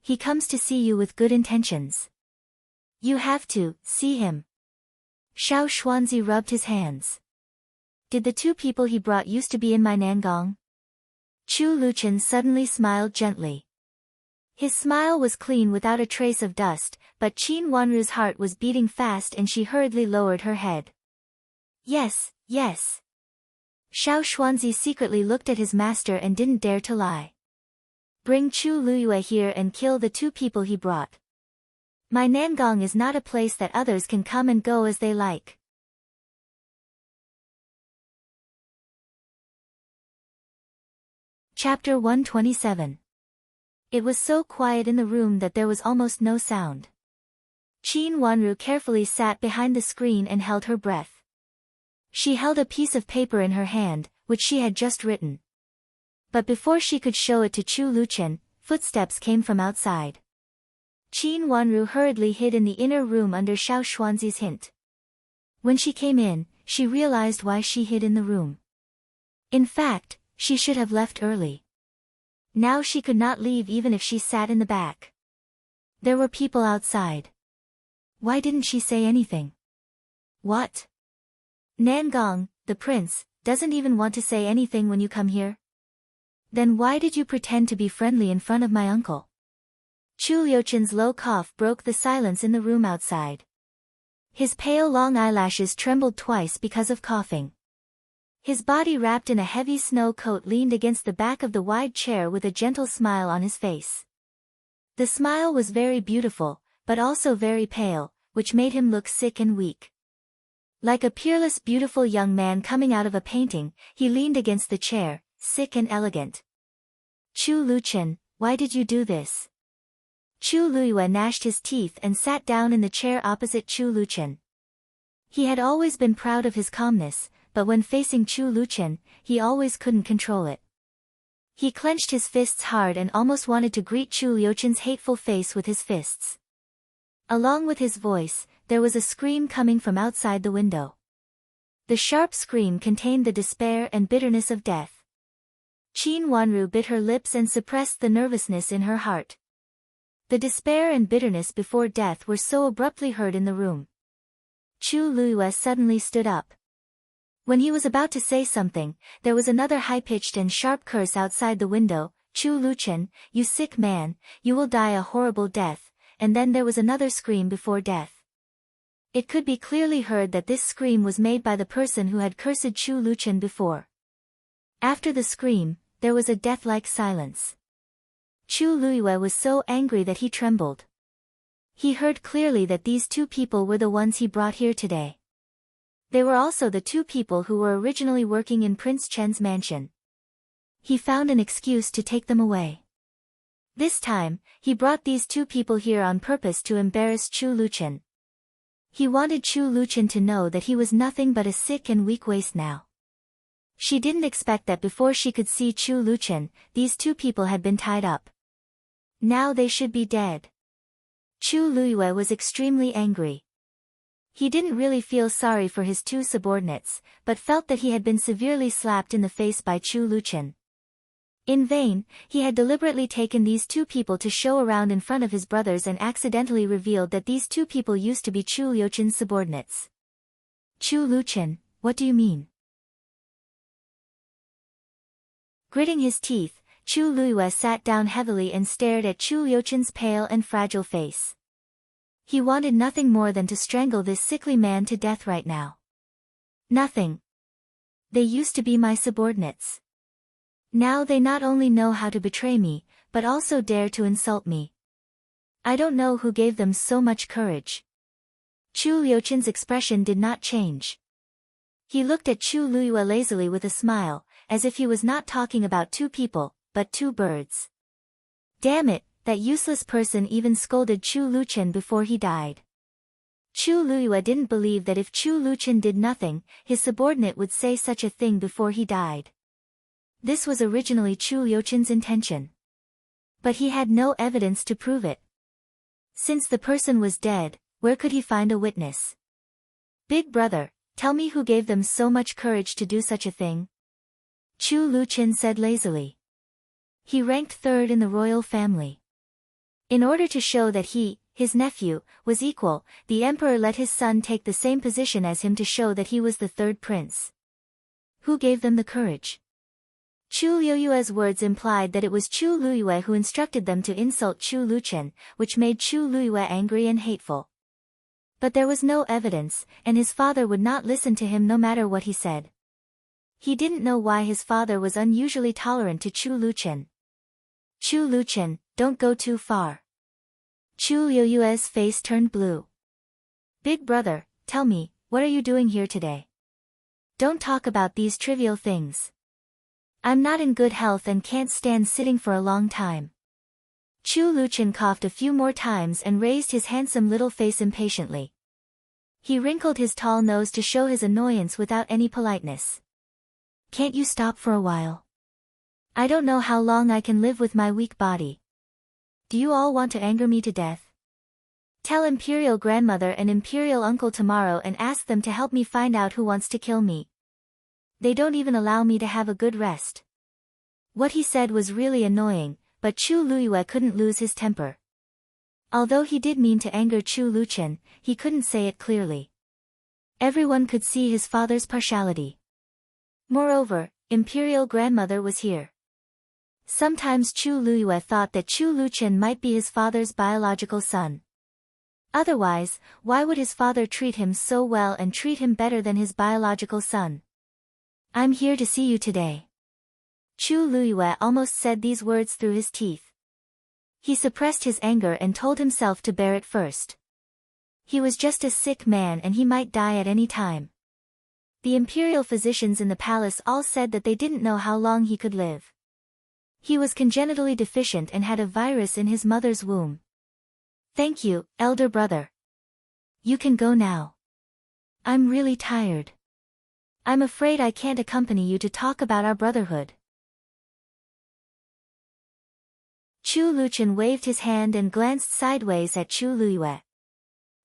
He comes to see you with good intentions. You have to see him." Xiao Xuanzi rubbed his hands. "Did the 2 people he brought used to be in my Nangong?" Chu Luchen suddenly smiled gently. His smile was clean without a trace of dust, but but Qin Wanru's heart was beating fast and she hurriedly lowered her head. Yes, yes. Xiao Xuanzi secretly looked at his master and didn't dare to lie. Bring Chu Luyue here and kill the 2 people he brought. My Nangong is not a place that others can come and go as they like. Chapter 127. It was so quiet in the room that there was almost no sound. Qin Wanru carefully sat behind the screen and held her breath. She held a piece of paper in her hand, which she had just written. But before she could show it to Chu Luchen, footsteps came from outside. Qin Wanru hurriedly hid in the inner room under Xiao Xuanzi's hint. When she came in, she realized why she hid in the room. In fact, she should have left early. Now she could not leave even if she sat in the back. There were people outside. Why didn't she say anything? What? Nangong, the prince, doesn't even want to say anything when you come here? Then why did you pretend to be friendly in front of my uncle? Chu Liuchen's low cough broke the silence in the room outside. His pale long eyelashes trembled twice because of coughing. His body wrapped in a heavy snow coat leaned against the back of the wide chair with a gentle smile on his face. The smile was very beautiful, but also very pale, which made him look sick and weak. Like a peerless beautiful young man coming out of a painting, he leaned against the chair, sick and elegant. Chu Luchen, why did you do this? Chu Luyue gnashed his teeth and sat down in the chair opposite Chu Luchen. He had always been proud of his calmness, but when facing Chu Luchen, he always couldn't control it. He clenched his fists hard and almost wanted to greet Chu Liuchen's hateful face with his fists. Along with his voice, there was a scream coming from outside the window. The sharp scream contained the despair and bitterness of death. Qin Wanru bit her lips and suppressed the nervousness in her heart. The despair and bitterness before death were so abruptly heard in the room. Chu Luyue suddenly stood up. When he was about to say something, there was another high-pitched and sharp curse outside the window. Chu Luchen, you sick man, you will die a horrible death, and then there was another scream before death. It could be clearly heard that this scream was made by the person who had cursed Chu Luchen before. After the scream, there was a death-like silence. Chu Luyue was so angry that he trembled. He heard clearly that these 2 people were the ones he brought here today. They were also the 2 people who were originally working in Prince Chen's mansion. He found an excuse to take them away. This time, he brought these 2 people here on purpose to embarrass Chu Luchen. He wanted Chu Luchen to know that he was nothing but a sick and weak waste now. She didn't expect that before she could see Chu Luchen, these 2 people had been tied up. Now they should be dead. Chu Luyue was extremely angry. He didn't really feel sorry for his 2 subordinates, but felt that he had been severely slapped in the face by Chu Luchen. In vain, he had deliberately taken these 2 people to show around in front of his brothers and accidentally revealed that these 2 people used to be Chu Liuchen's subordinates. Chu Luchen, what do you mean? Gritting his teeth, Chu Luyue sat down heavily and stared at Chu Liuchen's pale and fragile face. He wanted nothing more than to strangle this sickly man to death right now. Nothing. They used to be my subordinates. Now they not only know how to betray me, but also dare to insult me. I don't know who gave them so much courage. Chu Liuchen's expression did not change. He looked at Chu Luyue lazily with a smile, as if he was not talking about 2 people, but 2 birds. Damn it, that useless person even scolded Chu Luchen before he died. Chu Luyue didn't believe that if Chu Luchen did nothing, his subordinate would say such a thing before he died. This was originally Chu Liuchen's intention. But he had no evidence to prove it. Since the person was dead, where could he find a witness? Big brother, tell me who gave them so much courage to do such a thing? Chu Luchen said lazily. He ranked 3rd in the royal family. In order to show that he, his nephew, was equal, the emperor let his son take the same position as him to show that he was the 3rd prince. Who gave them the courage? Chu Liuyue's words implied that it was Chu Liyue who instructed them to insult Chu Luchen, which made Chu Liyue angry and hateful. But there was no evidence, and his father would not listen to him no matter what he said. He didn't know why his father was unusually tolerant to Chu Luchen. Chu Luchen, don't go too far. Chu Liyue's face turned blue. Big brother, tell me, what are you doing here today? Don't talk about these trivial things. I'm not in good health and can't stand sitting for a long time. Chu Luchen coughed a few more times and raised his handsome little face impatiently. He wrinkled his tall nose to show his annoyance without any politeness. Can't you stop for a while? I don't know how long I can live with my weak body. Do you all want to anger me to death? Tell Imperial Grandmother and Imperial Uncle tomorrow and ask them to help me find out who wants to kill me. They don't even allow me to have a good rest. What he said was really annoying, but Chu Liyue couldn't lose his temper. Although he did mean to anger Chu Luchen, he couldn't say it clearly. Everyone could see his father's partiality. Moreover, Imperial Grandmother was here. Sometimes Chu Liyue thought that Chu Luchen might be his father's biological son. Otherwise, why would his father treat him so well and treat him better than his biological son? I'm here to see you today. Chu Liyue almost said these words through his teeth. He suppressed his anger and told himself to bear it first. He was just a sick man and he might die at any time. The imperial physicians in the palace all said that they didn't know how long he could live. He was congenitally deficient and had a virus in his mother's womb. Thank you, elder brother. You can go now. I'm really tired. I'm afraid I can't accompany you to talk about our brotherhood. Chu Luchen waved his hand and glanced sideways at Chu Liyue.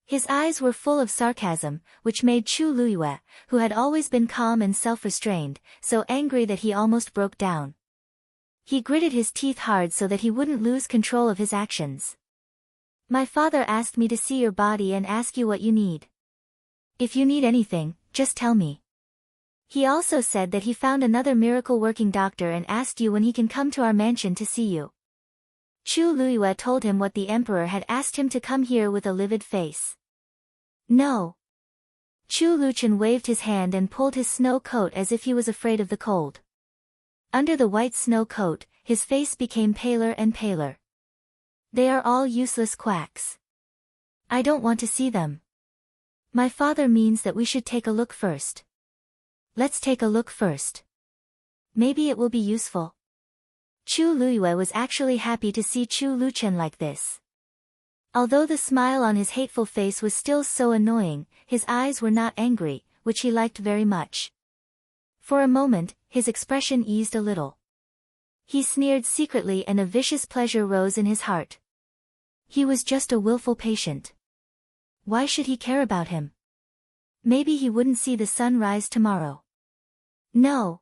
His eyes were full of sarcasm, which made Chu Liyue, who had always been calm and self-restrained, so angry that he almost broke down. He gritted his teeth hard so that he wouldn't lose control of his actions. My father asked me to see your body and ask you what you need. If you need anything, just tell me. He also said that he found another miracle-working doctor and asked you when he can come to our mansion to see you. Chu Liyue told him what the emperor had asked him to come here with a livid face. No. Chu Luchen waved his hand and pulled his snow coat as if he was afraid of the cold. Under the white snow coat, his face became paler and paler. They are all useless quacks. I don't want to see them. My father means that we should take a look first. Let's take a look first. Maybe it will be useful. Chu Liyue was actually happy to see Chu Luchen like this. Although the smile on his hateful face was still so annoying, his eyes were not angry, which he liked very much. For a moment, his expression eased a little. He sneered secretly and a vicious pleasure rose in his heart. He was just a willful patient. Why should he care about him? Maybe he wouldn't see the sun rise tomorrow. No.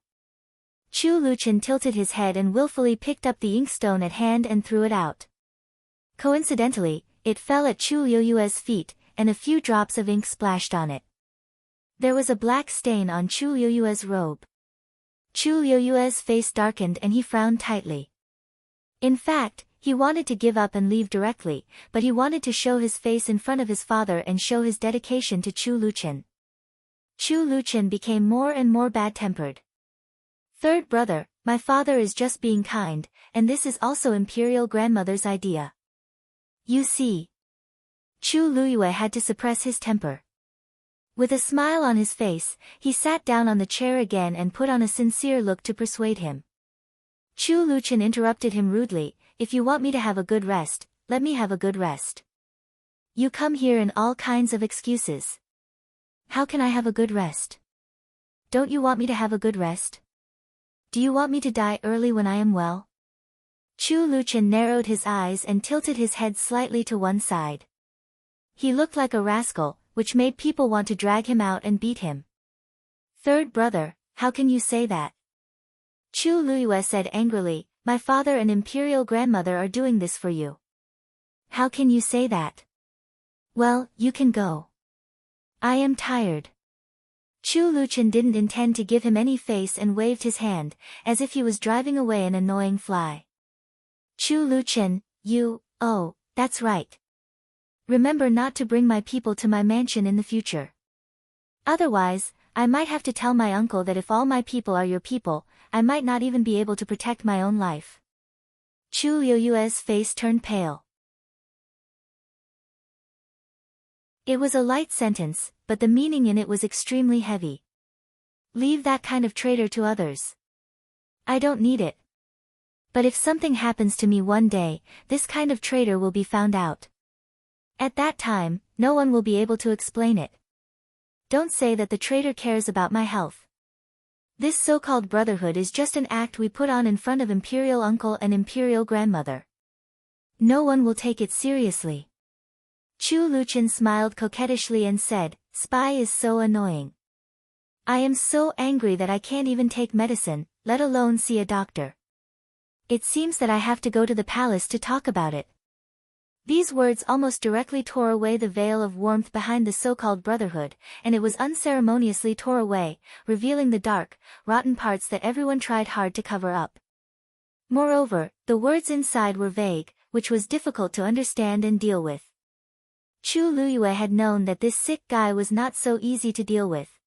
Chu Luchen tilted his head and willfully picked up the inkstone at hand and threw it out. Coincidentally, it fell at Chu Liyue's feet, and a few drops of ink splashed on it. There was a black stain on Chu Liyue's robe. Chu Liyue's face darkened and he frowned tightly. In fact, he wanted to give up and leave directly, but he wanted to show his face in front of his father and show his dedication to Chu Luchen. Chu Luchen became more and more bad-tempered. Third brother, my father is just being kind, and this is also Imperial Grandmother's idea. You see. Chu Liyue had to suppress his temper. With a smile on his face, he sat down on the chair again and put on a sincere look to persuade him. Chu Luchen interrupted him rudely, if you want me to have a good rest, let me have a good rest. You come here in all kinds of excuses. How can I have a good rest? Don't you want me to have a good rest? Do you want me to die early when I am well? Chu Luchen narrowed his eyes and tilted his head slightly to one side. He looked like a rascal, which made people want to drag him out and beat him. Third brother, how can you say that? Chu Liyue said angrily, my father and Imperial Grandmother are doing this for you. How can you say that? Well, you can go. I am tired. Chu Luchen didn't intend to give him any face and waved his hand, as if he was driving away an annoying fly. Chu Luchen, oh, that's right. Remember not to bring my people to my mansion in the future. Otherwise, I might have to tell my uncle that if all my people are your people, I might not even be able to protect my own life. Chu Liuyue's face turned pale. It was a light sentence, but the meaning in it was extremely heavy. Leave that kind of traitor to others. I don't need it. But if something happens to me one day, this kind of traitor will be found out. At that time, no one will be able to explain it. Don't say that the traitor cares about my health. This so-called brotherhood is just an act we put on in front of imperial uncle and imperial grandmother. No one will take it seriously. Chu Luchen smiled coquettishly and said, "Spy is so annoying. I am so angry that I can't even take medicine, let alone see a doctor. It seems that I have to go to the palace to talk about it." These words almost directly tore away the veil of warmth behind the so-called brotherhood, and it was unceremoniously tore away, revealing the dark, rotten parts that everyone tried hard to cover up. Moreover, the words inside were vague, which was difficult to understand and deal with. Chu Liyue had known that this sick guy was not so easy to deal with.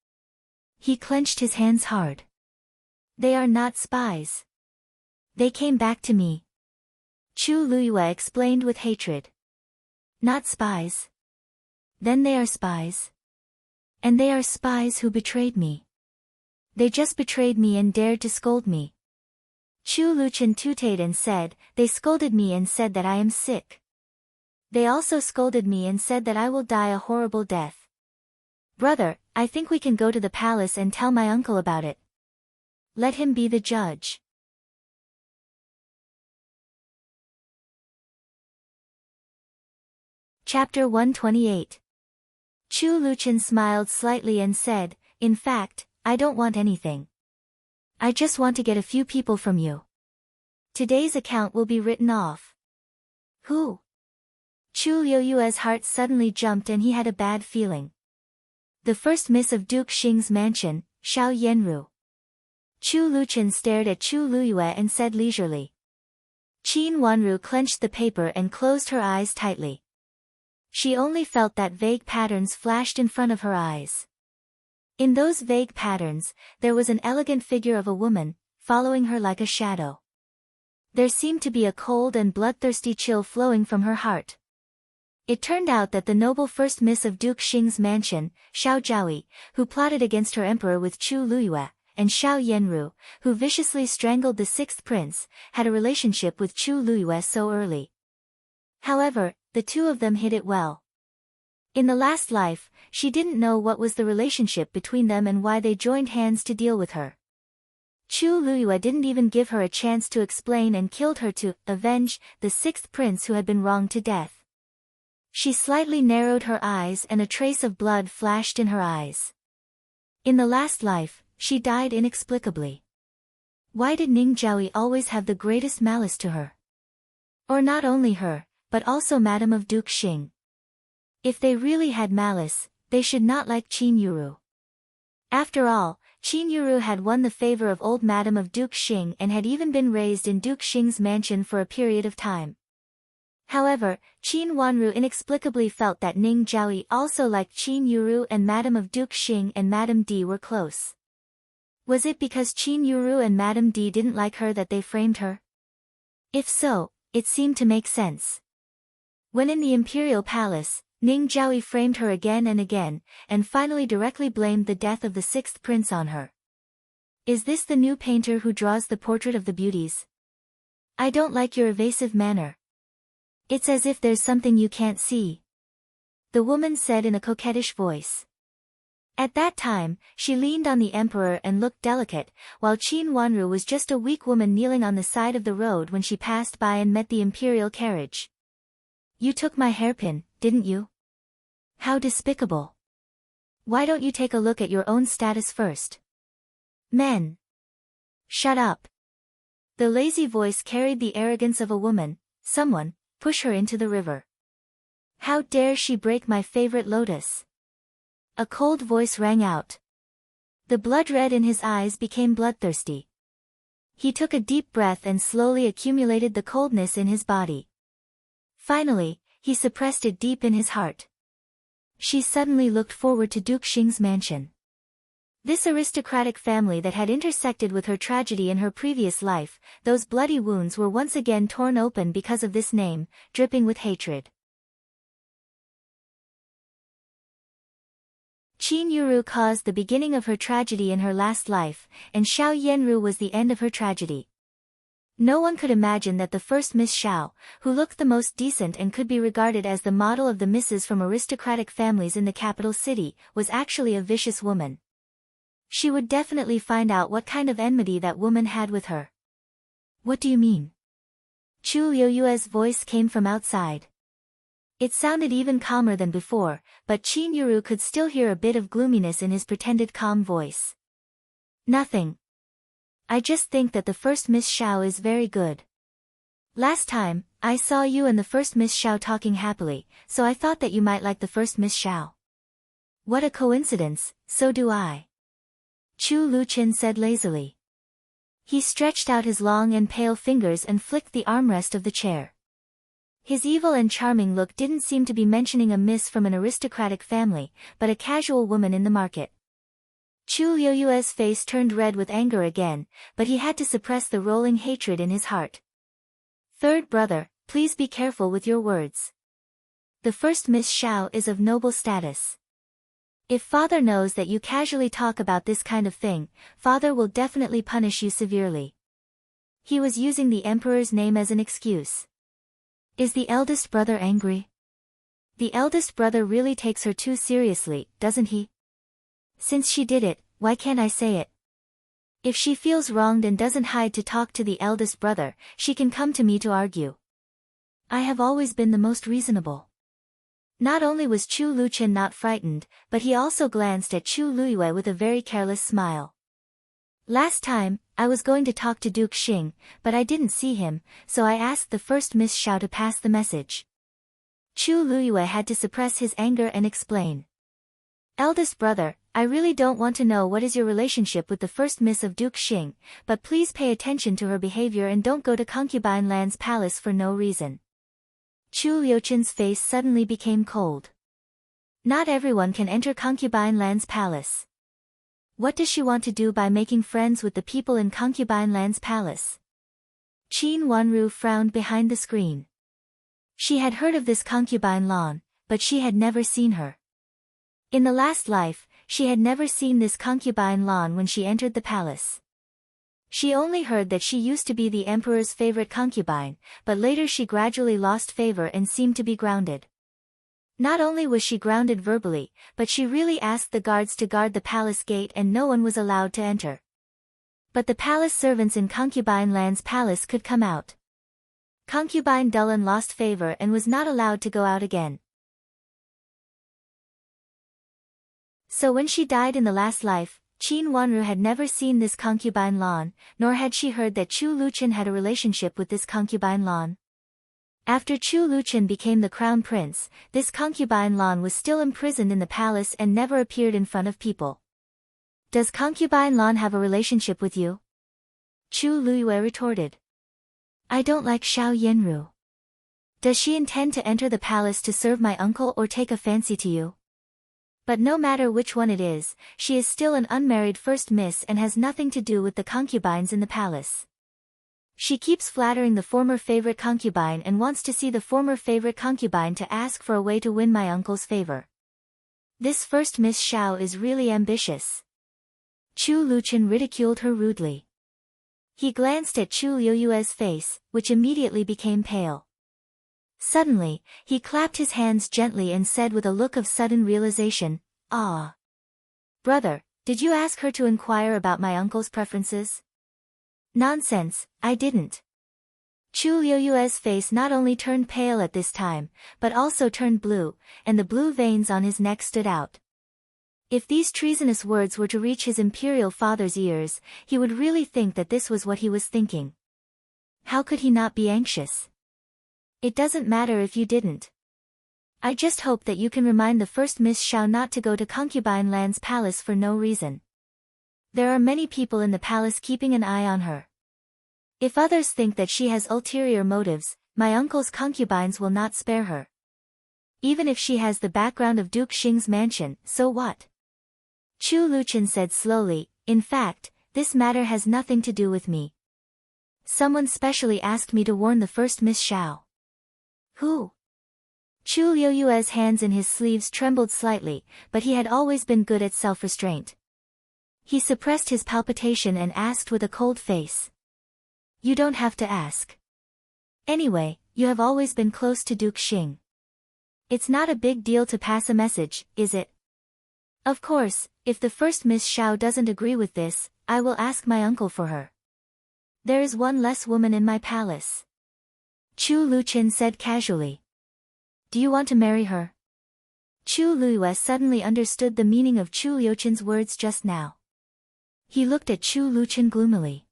He clenched his hands hard. They are not spies. They came back to me. Chu Liyue explained with hatred. Not spies. Then they are spies. And they are spies who betrayed me. They just betrayed me and dared to scold me. Chu Luchen tooted and said, "They scolded me and said that I am sick. They also scolded me and said that I will die a horrible death. Brother, I think we can go to the palace and tell my uncle about it. Let him be the judge." Chapter 128. Chu Luchen smiled slightly and said, "In fact, I don't want anything. I just want to get a few people from you. Today's account will be written off." "Who?" Chu Liuyue's heart suddenly jumped and he had a bad feeling. The first miss of Duke Xing's mansion, Xiao Yanru. Chu Luchen stared at Chu Liyue and said leisurely. Qin Wanru clenched the paper and closed her eyes tightly. She only felt that vague patterns flashed in front of her eyes. In those vague patterns, there was an elegant figure of a woman, following her like a shadow. There seemed to be a cold and bloodthirsty chill flowing from her heart. It turned out that the noble first miss of Duke Xing's mansion, Xiao Zhaoyi, who plotted against her emperor with Chu Liyue, and Xiao Yanru, who viciously strangled the sixth prince, had a relationship with Chu Liyue so early. However, the two of them hid it well. In the last life, she didn't know what was the relationship between them and why they joined hands to deal with her. Chu Liyue didn't even give her a chance to explain and killed her to avenge the sixth prince who had been wronged to death. She slightly narrowed her eyes and a trace of blood flashed in her eyes. In the last life, she died inexplicably. Why did Ning Zhaoyi always have the greatest malice to her? Or not only her, but also Madame of Duke Xing. If they really had malice, they should not like Qin Yuru. After all, Qin Yuru had won the favor of old Madame of Duke Xing and had even been raised in Duke Xing's mansion for a period of time. However, Qin Wanru inexplicably felt that Ning Zhaoyi also liked Qin Yuru and Madame of Duke Xing and Madame D were close. Was it because Qin Yuru and Madame D didn't like her that they framed her? If so, it seemed to make sense. When in the imperial palace, Ning Zhaoyi framed her again and finally directly blamed the death of the sixth prince on her. Is this the new painter who draws the portrait of the beauties? I don't like your evasive manner. It's as if there's something you can't see. The woman said in a coquettish voice. At that time, she leaned on the emperor and looked delicate, while Qin Wanru was just a weak woman kneeling on the side of the road when she passed by and met the imperial carriage. You took my hairpin, didn't you? How despicable. Why don't you take a look at your own status first? Men. Shut up. The lazy voice carried the arrogance of a woman. Someone, push her into the river. How dare she break my favorite lotus? A cold voice rang out. The blood red in his eyes became bloodthirsty. He took a deep breath and slowly accumulated the coldness in his body. Finally, he suppressed it deep in his heart. She suddenly looked forward to Duke Xing's mansion. This aristocratic family that had intersected with her tragedy in her previous life, those bloody wounds were once again torn open because of this name, dripping with hatred. Qin Yuru caused the beginning of her tragedy in her last life, and Xiao Yanru was the end of her tragedy. No one could imagine that the first Miss Xiao, who looked the most decent and could be regarded as the model of the misses from aristocratic families in the capital city, was actually a vicious woman. She would definitely find out what kind of enmity that woman had with her. What do you mean? Chu Liuyue's voice came from outside. It sounded even calmer than before, but Qin Yuru could still hear a bit of gloominess in his pretended calm voice. Nothing. I just think that the first Miss Xiao is very good. Last time, I saw you and the first Miss Xiao talking happily, so I thought that you might like the first Miss Xiao. What a coincidence, so do I. Chu Luqin said lazily. He stretched out his long and pale fingers and flicked the armrest of the chair. His evil and charming look didn't seem to be mentioning a miss from an aristocratic family, but a casual woman in the market. Chu Liuyue's face turned red with anger again, but he had to suppress the rolling hatred in his heart. Third brother, please be careful with your words. The first Miss Xiao is of noble status. If father knows that you casually talk about this kind of thing, father will definitely punish you severely. He was using the emperor's name as an excuse. Is the eldest brother angry? The eldest brother really takes her too seriously, doesn't he? Since she did it, why can't I say it? If she feels wronged and doesn't hide to talk to the eldest brother, she can come to me to argue. I have always been the most reasonable. Not only was Chu Luqin not frightened, but he also glanced at Chu Luyue with a very careless smile. Last time, I was going to talk to Duke Xing, but I didn't see him, so I asked the first Miss Xiao to pass the message. Chu Luyue had to suppress his anger and explain. Eldest brother, I really don't want to know what is your relationship with the first Miss of Duke Xing, but please pay attention to her behavior and don't go to Concubine Land's palace for no reason. Chu Liuqin's face suddenly became cold. Not everyone can enter Concubine Land's palace. What does she want to do by making friends with the people in Concubine Land's palace? Qin Wanru frowned behind the screen. She had heard of this Concubine Lan, but she had never seen her. In the last life, she had never seen this Concubine Lan when she entered the palace. She only heard that she used to be the emperor's favorite concubine, but later she gradually lost favor and seemed to be grounded. Not only was she grounded verbally, but she really asked the guards to guard the palace gate and no one was allowed to enter. But the palace servants in Concubine Land's palace could come out. Concubine Dullan lost favor and was not allowed to go out again. So when she died in the last life, Qin Wanru had never seen this concubine Lan, nor had she heard that Chu Luqin had a relationship with this concubine Lan. After Chu Luqin became the crown prince, this concubine Lan was still imprisoned in the palace and never appeared in front of people. Does concubine Lan have a relationship with you? Chu Luyue retorted. I don't like Xiao Yanru. Does she intend to enter the palace to serve my uncle or take a fancy to you? But no matter which one it is, she is still an unmarried first miss and has nothing to do with the concubines in the palace. She keeps flattering the former favorite concubine and wants to see the former favorite concubine to ask for a way to win my uncle's favor. This first Miss Xiao is really ambitious. Chu Luqin ridiculed her rudely. He glanced at Chu Liuyue's face, which immediately became pale. Suddenly, he clapped his hands gently and said with a look of sudden realization, "Ah. Brother, did you ask her to inquire about my uncle's preferences?" Nonsense, I didn't. Chu Liuyue's face not only turned pale at this time, but also turned blue, and the blue veins on his neck stood out. If these treasonous words were to reach his imperial father's ears, he would really think that this was what he was thinking. How could he not be anxious? It doesn't matter if you didn't. I just hope that you can remind the first Miss Xiao not to go to Concubine Land's palace for no reason. There are many people in the palace keeping an eye on her. If others think that she has ulterior motives, my uncle's concubines will not spare her. Even if she has the background of Duke Xing's mansion, so what? Chu Luchen said slowly, in fact, this matter has nothing to do with me. Someone specially asked me to warn the first Miss Xiao. Who? Chu Liuyue's hands in his sleeves trembled slightly, but he had always been good at self-restraint. He suppressed his palpitation and asked with a cold face. You don't have to ask. Anyway, you have always been close to Duke Xing. It's not a big deal to pass a message, is it? Of course, if the first Miss Xiao doesn't agree with this, I will ask my uncle for her. There is one less woman in my palace. Chu Luchen said casually. Do you want to marry her? Chu Luyue suddenly understood the meaning of Chu Liuchen's words just now. He looked at Chu Luchen gloomily.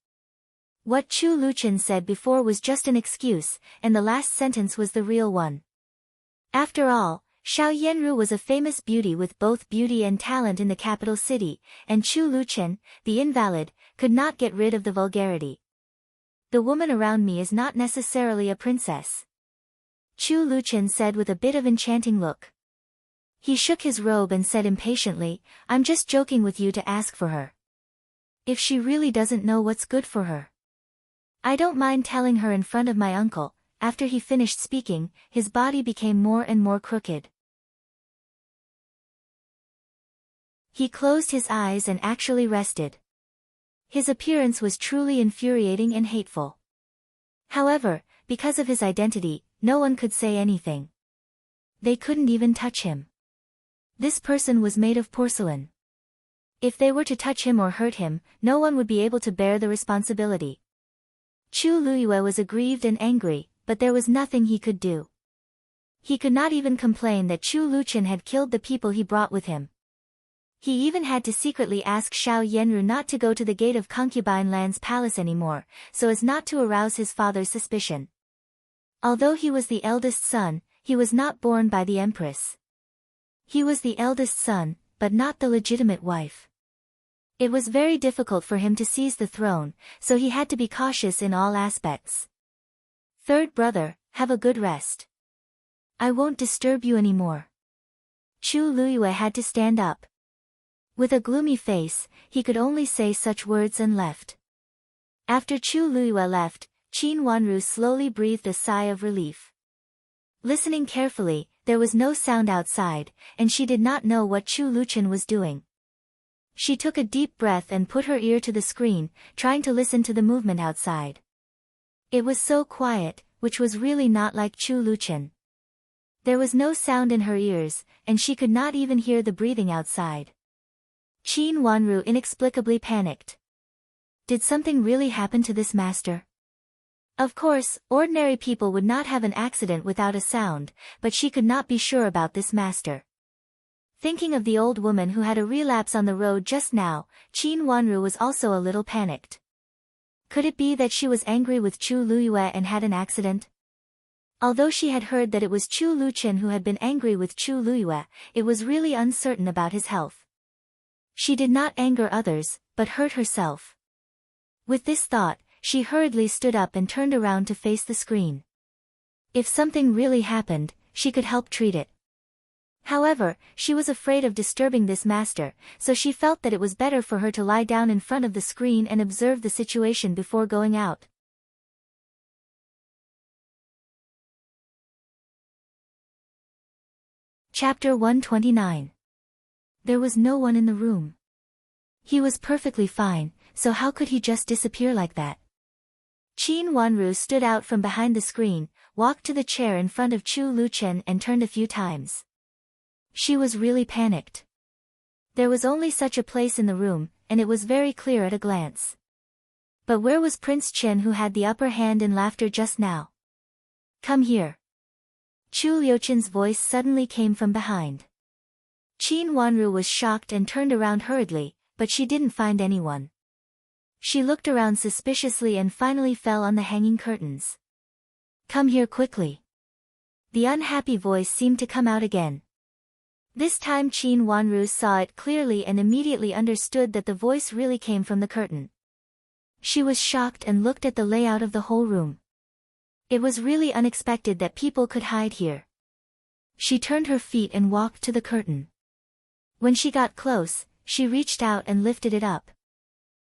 What Chu Luchen said before was just an excuse, and the last sentence was the real one. After all, Xiao Yanru was a famous beauty with both beauty and talent in the capital city, and Chu Luchen, the invalid, could not get rid of the vulgarity. The woman around me is not necessarily a princess. Chu Luchen said with a bit of enchanting look. He shook his robe and said impatiently, I'm just joking with you to ask for her. If she really doesn't know what's good for her. I don't mind telling her in front of my uncle. After he finished speaking, his body became more and more crooked. He closed his eyes and actually rested. His appearance was truly infuriating and hateful. However, because of his identity, no one could say anything. They couldn't even touch him. This person was made of porcelain. If they were to touch him or hurt him, no one would be able to bear the responsibility. Chu Luyue was aggrieved and angry, but there was nothing he could do. He could not even complain that Chu Luchen had killed the people he brought with him. He even had to secretly ask Xiao Yanru not to go to the gate of Concubine Land's palace anymore, so as not to arouse his father's suspicion. Although he was the eldest son, he was not born by the empress. He was the eldest son, but not the legitimate wife. It was very difficult for him to seize the throne, so he had to be cautious in all aspects. Third brother, have a good rest. I won't disturb you anymore. Chu Luyue had to stand up. With a gloomy face, he could only say such words and left. After Chu Luyue left, Qin Wanru slowly breathed a sigh of relief. Listening carefully, there was no sound outside, and she did not know what Chu Luchen was doing. She took a deep breath and put her ear to the screen, trying to listen to the movement outside. It was so quiet, which was really not like Chu Luchen. There was no sound in her ears, and she could not even hear the breathing outside. Qin Wanru inexplicably panicked. Did something really happen to this master? Of course, ordinary people would not have an accident without a sound, but she could not be sure about this master. Thinking of the old woman who had a relapse on the road just now, Qin Wanru was also a little panicked. Could it be that she was angry with Chu Luyue and had an accident? Although she had heard that it was Chu Luchen who had been angry with Chu Luyue, it was really uncertain about his health. She did not anger others, but hurt herself. With this thought, she hurriedly stood up and turned around to face the screen. If something really happened, she could help treat it. However, she was afraid of disturbing this master, so she felt that it was better for her to lie down in front of the screen and observe the situation before going out. Chapter 129. There was no one in the room. He was perfectly fine, so how could he just disappear like that? Qin Wanru stood out from behind the screen, walked to the chair in front of Chu Luchen and turned a few times. She was really panicked. There was only such a place in the room, and it was very clear at a glance. But where was Prince Chen who had the upper hand in laughter just now? Come here. Chu Liuchen's voice suddenly came from behind. Qin Wanru was shocked and turned around hurriedly, but she didn't find anyone. She looked around suspiciously and finally fell on the hanging curtains. Come here quickly. The unhappy voice seemed to come out again. This time Qin Wanru saw it clearly and immediately understood that the voice really came from the curtain. She was shocked and looked at the layout of the whole room. It was really unexpected that people could hide here. She turned her feet and walked to the curtain. When she got close, she reached out and lifted it up.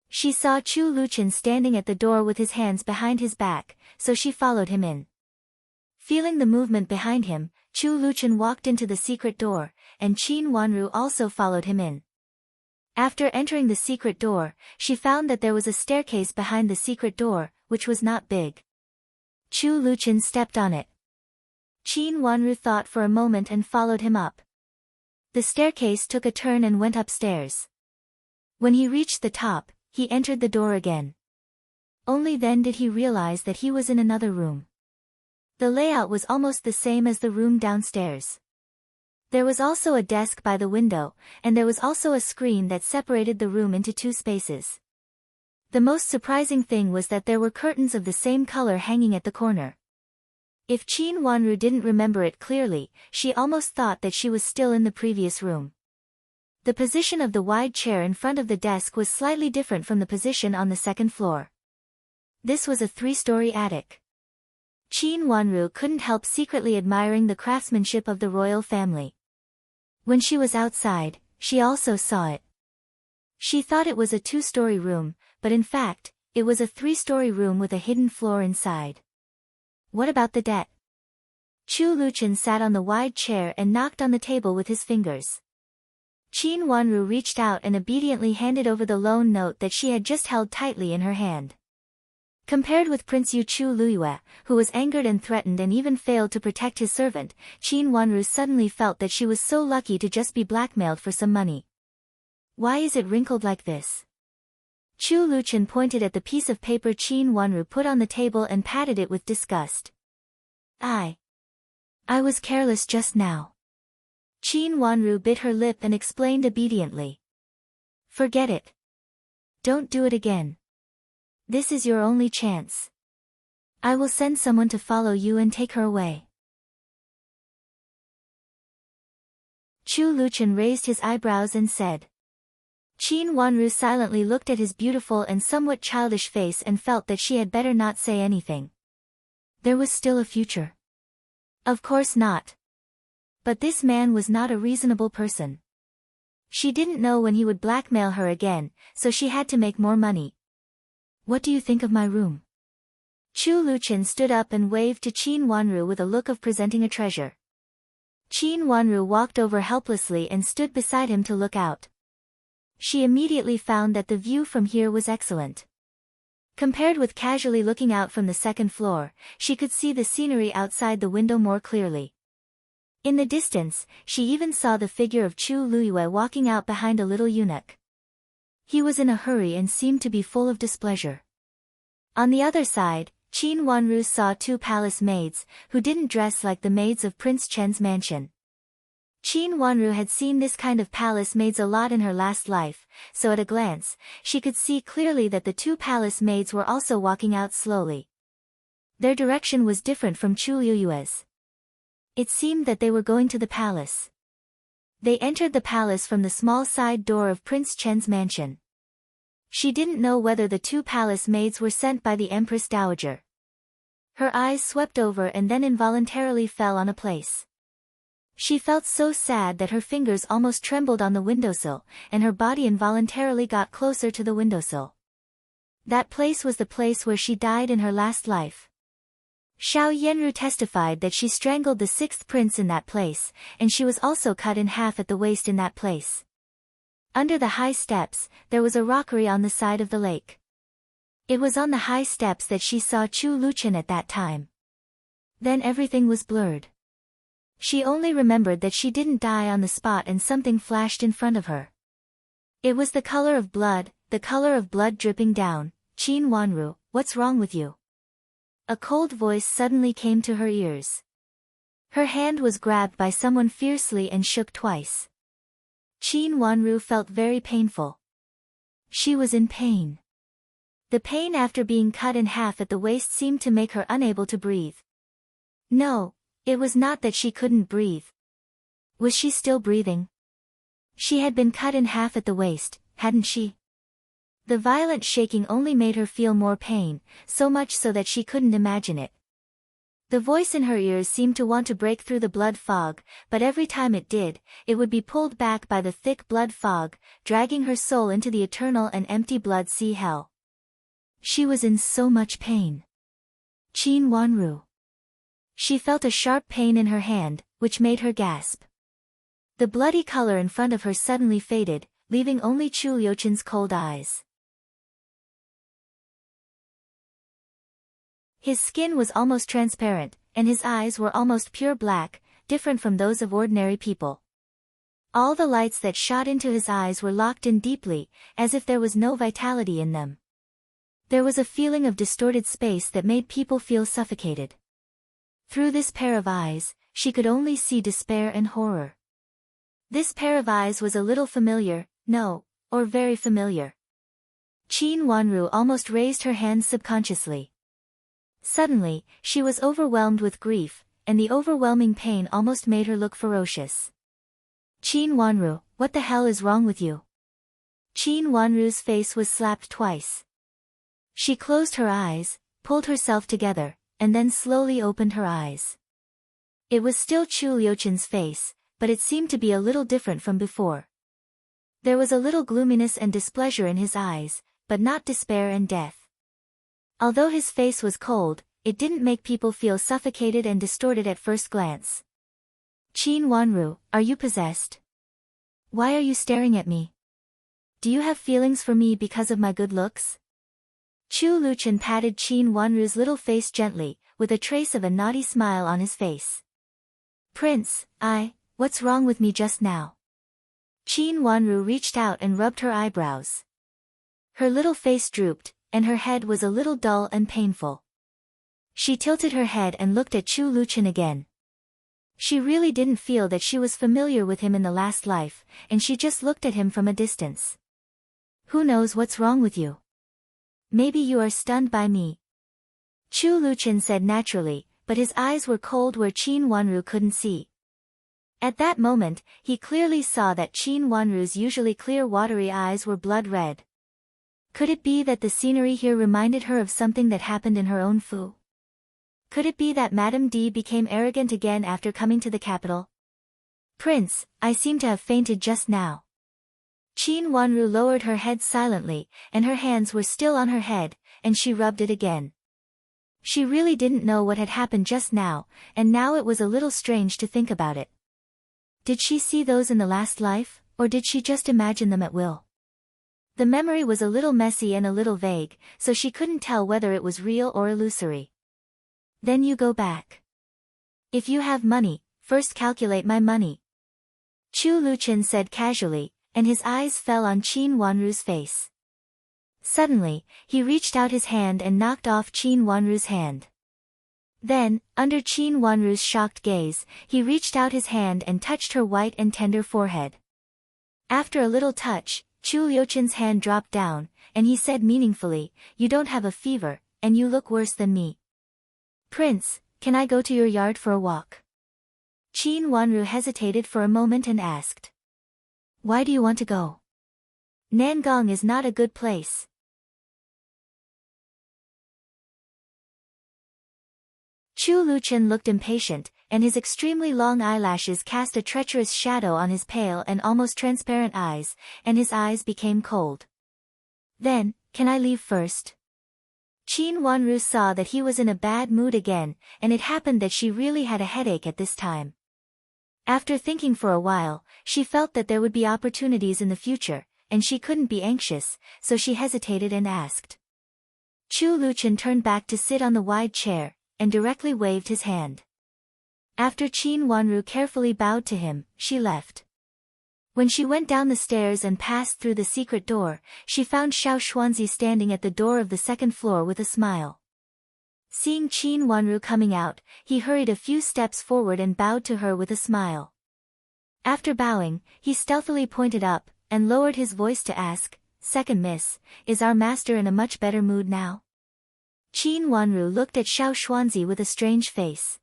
She saw Chu Luchen standing at the door with his hands behind his back, so she followed him in. Feeling the movement behind him, Chu Luchen walked into the secret door, and Qin Wanru also followed him in. After entering the secret door, she found that there was a staircase behind the secret door, which was not big. Chu Luchen stepped on it. Qin Wanru thought for a moment and followed him up. The staircase took a turn and went upstairs. When he reached the top, he entered the door again. Only then did he realize that he was in another room. The layout was almost the same as the room downstairs. There was also a desk by the window, and there was also a screen that separated the room into two spaces. The most surprising thing was that there were curtains of the same color hanging at the corner. If Qin Wanru didn't remember it clearly, she almost thought that she was still in the previous room. The position of the wide chair in front of the desk was slightly different from the position on the second floor. This was a 3-story attic. Qin Wanru couldn't help secretly admiring the craftsmanship of the royal family. When she was outside, she also saw it. She thought it was a 2-story room, but in fact, it was a 3-story room with a hidden floor inside. What about the debt? Chu Luchen sat on the wide chair and knocked on the table with his fingers. Qin Wanru reached out and obediently handed over the loan note that she had just held tightly in her hand. Compared with Prince Yu Chu Luiyue, who was angered and threatened and even failed to protect his servant, Qin Wanru suddenly felt that she was so lucky to just be blackmailed for some money. Why is it wrinkled like this? Chu Luchen pointed at the piece of paper Qin Wanru put on the table and patted it with disgust. I was careless just now. Qin Wanru bit her lip and explained obediently. Forget it. Don't do it again. This is your only chance. I will send someone to follow you and take her away. Chu Luchen raised his eyebrows and said. Qin Wanru silently looked at his beautiful and somewhat childish face and felt that she had better not say anything. There was still a future. Of course not. But this man was not a reasonable person. She didn't know when he would blackmail her again, so she had to make more money. What do you think of my room? Chu Luchen stood up and waved to Qin Wanru with a look of presenting a treasure. Qin Wanru walked over helplessly and stood beside him to look out. She immediately found that the view from here was excellent. Compared with casually looking out from the second floor, she could see the scenery outside the window more clearly. In the distance, she even saw the figure of Chu Luiyue walking out behind a little eunuch. He was in a hurry and seemed to be full of displeasure. On the other side, Qin Wanru saw 2 palace maids, who didn't dress like the maids of Prince Chen's mansion. Qin Wanru had seen this kind of palace maids a lot in her last life, so at a glance, she could see clearly that the 2 palace maids were also walking out slowly. Their direction was different from Chu Luiyue's. It seemed that they were going to the palace. They entered the palace from the small side door of Prince Chen's mansion. She didn't know whether the 2 palace maids were sent by the Empress Dowager. Her eyes swept over and then involuntarily fell on a place. She felt so sad that her fingers almost trembled on the windowsill, and her body involuntarily got closer to the windowsill. That place was the place where she died in her last life. Xiao Yenru testified that she strangled the 6th prince in that place, and she was also cut in half at the waist in that place. Under the high steps, there was a rockery on the side of the lake. It was on the high steps that she saw Chu Luchen at that time. Then everything was blurred. She only remembered that she didn't die on the spot and something flashed in front of her. It was the color of blood dripping down. Qin Wanru, what's wrong with you? A cold voice suddenly came to her ears. Her hand was grabbed by someone fiercely and shook twice. Qin Wanru felt very painful. She was in pain. The pain after being cut in half at the waist seemed to make her unable to breathe. No, it was not that she couldn't breathe. Was she still breathing? She had been cut in half at the waist, hadn't she? The violent shaking only made her feel more pain, so much so that she couldn't imagine it. The voice in her ears seemed to want to break through the blood fog, but every time it did, it would be pulled back by the thick blood fog, dragging her soul into the eternal and empty blood sea hell. She was in so much pain. Qin Wanru. She felt a sharp pain in her hand, which made her gasp. The bloody color in front of her suddenly faded, leaving only Chu Liuchen's cold eyes. His skin was almost transparent, and his eyes were almost pure black, different from those of ordinary people. All the lights that shot into his eyes were locked in deeply, as if there was no vitality in them. There was a feeling of distorted space that made people feel suffocated. Through this pair of eyes, she could only see despair and horror. This pair of eyes was a little familiar, or very familiar. Qin Wanru almost raised her hands subconsciously. Suddenly, she was overwhelmed with grief, and the overwhelming pain almost made her look ferocious. Qin Wanru, what the hell is wrong with you? Qin Wanru's face was slapped twice. She closed her eyes, pulled herself together, and then slowly opened her eyes. It was still Chu Liuchen's face, but it seemed to be a little different from before. There was a little gloominess and displeasure in his eyes, but not despair and death. Although his face was cold, it didn't make people feel suffocated and distorted at first glance. Qin Wanru, are you possessed? Why are you staring at me? Do you have feelings for me because of my good looks? Chu Liuchen patted Qin Wanru's little face gently, with a trace of a naughty smile on his face. Prince, what's wrong with me just now? Qin Wanru reached out and rubbed her eyebrows. Her little face drooped, and her head was a little dull and painful. She tilted her head and looked at Chu Liuchen again. She really didn't feel that she was familiar with him in the last life, and she just looked at him from a distance. Who knows what's wrong with you? Maybe you are stunned by me. Chu Liuchen said naturally, but his eyes were cold where Qin Wanru couldn't see. At that moment, he clearly saw that Qin Wanru's usually clear watery eyes were blood red. Could it be that the scenery here reminded her of something that happened in her own Fu? Could it be that Madame D became arrogant again after coming to the capital? Prince, I seem to have fainted just now. Qin Wanru lowered her head silently, and her hands were still on her head, and she rubbed it again. She really didn't know what had happened just now, and now it was a little strange to think about it. Did she see those in the last life, or did she just imagine them at will? The memory was a little messy and a little vague, so she couldn't tell whether it was real or illusory. Then you go back. If you have money, first calculate my money. Chu Liuchen said casually, and his eyes fell on Qin Wanru's face. Suddenly, he reached out his hand and knocked off Qin Wanru's hand. Then, under Qin Wanru's shocked gaze, he reached out his hand and touched her white and tender forehead. After a little touch, Chu Liuchen's hand dropped down, and he said meaningfully, you don't have a fever, and you look worse than me. Prince, can I go to your yard for a walk? Qin Wanru hesitated for a moment and asked. Why do you want to go? Nangong is not a good place. Chu Liuchen looked impatient, and his extremely long eyelashes cast a treacherous shadow on his pale and almost transparent eyes, and his eyes became cold. Then, can I leave first? Qin Wanru saw that he was in a bad mood again, and it happened that she really had a headache at this time. After thinking for a while, she felt that there would be opportunities in the future, and she couldn't be anxious, so she hesitated and asked. Chu Liuchen turned back to sit on the wide chair, and directly waved his hand. After Qin Wanru carefully bowed to him, she left. When she went down the stairs and passed through the secret door, she found Xiao Xuanzi standing at the door of the second floor with a smile. Seeing Qin Wanru coming out, he hurried a few steps forward and bowed to her with a smile. After bowing, he stealthily pointed up, and lowered his voice to ask, Second miss, is our master in a much better mood now? Qin Wanru looked at Xiao Xuanzi with a strange face.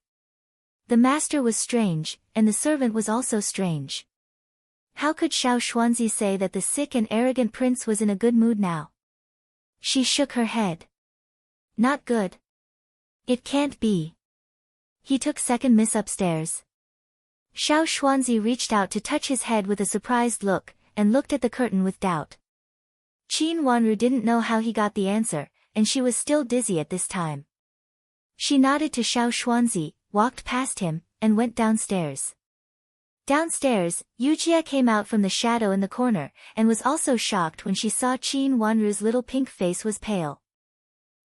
The master was strange, and the servant was also strange. How could Xiao Xuanzi say that the sick and arrogant prince was in a good mood now? She shook her head. Not good. It can't be. He took second miss upstairs. Xiao Xuanzi reached out to touch his head with a surprised look, and looked at the curtain with doubt. Qin Wanru didn't know how he got the answer, and she was still dizzy at this time. She nodded to Xiao Xuanzi, walked past him, and went downstairs. Downstairs, Yujia came out from the shadow in the corner, and was also shocked when she saw Qin Wanru's little pink face was pale.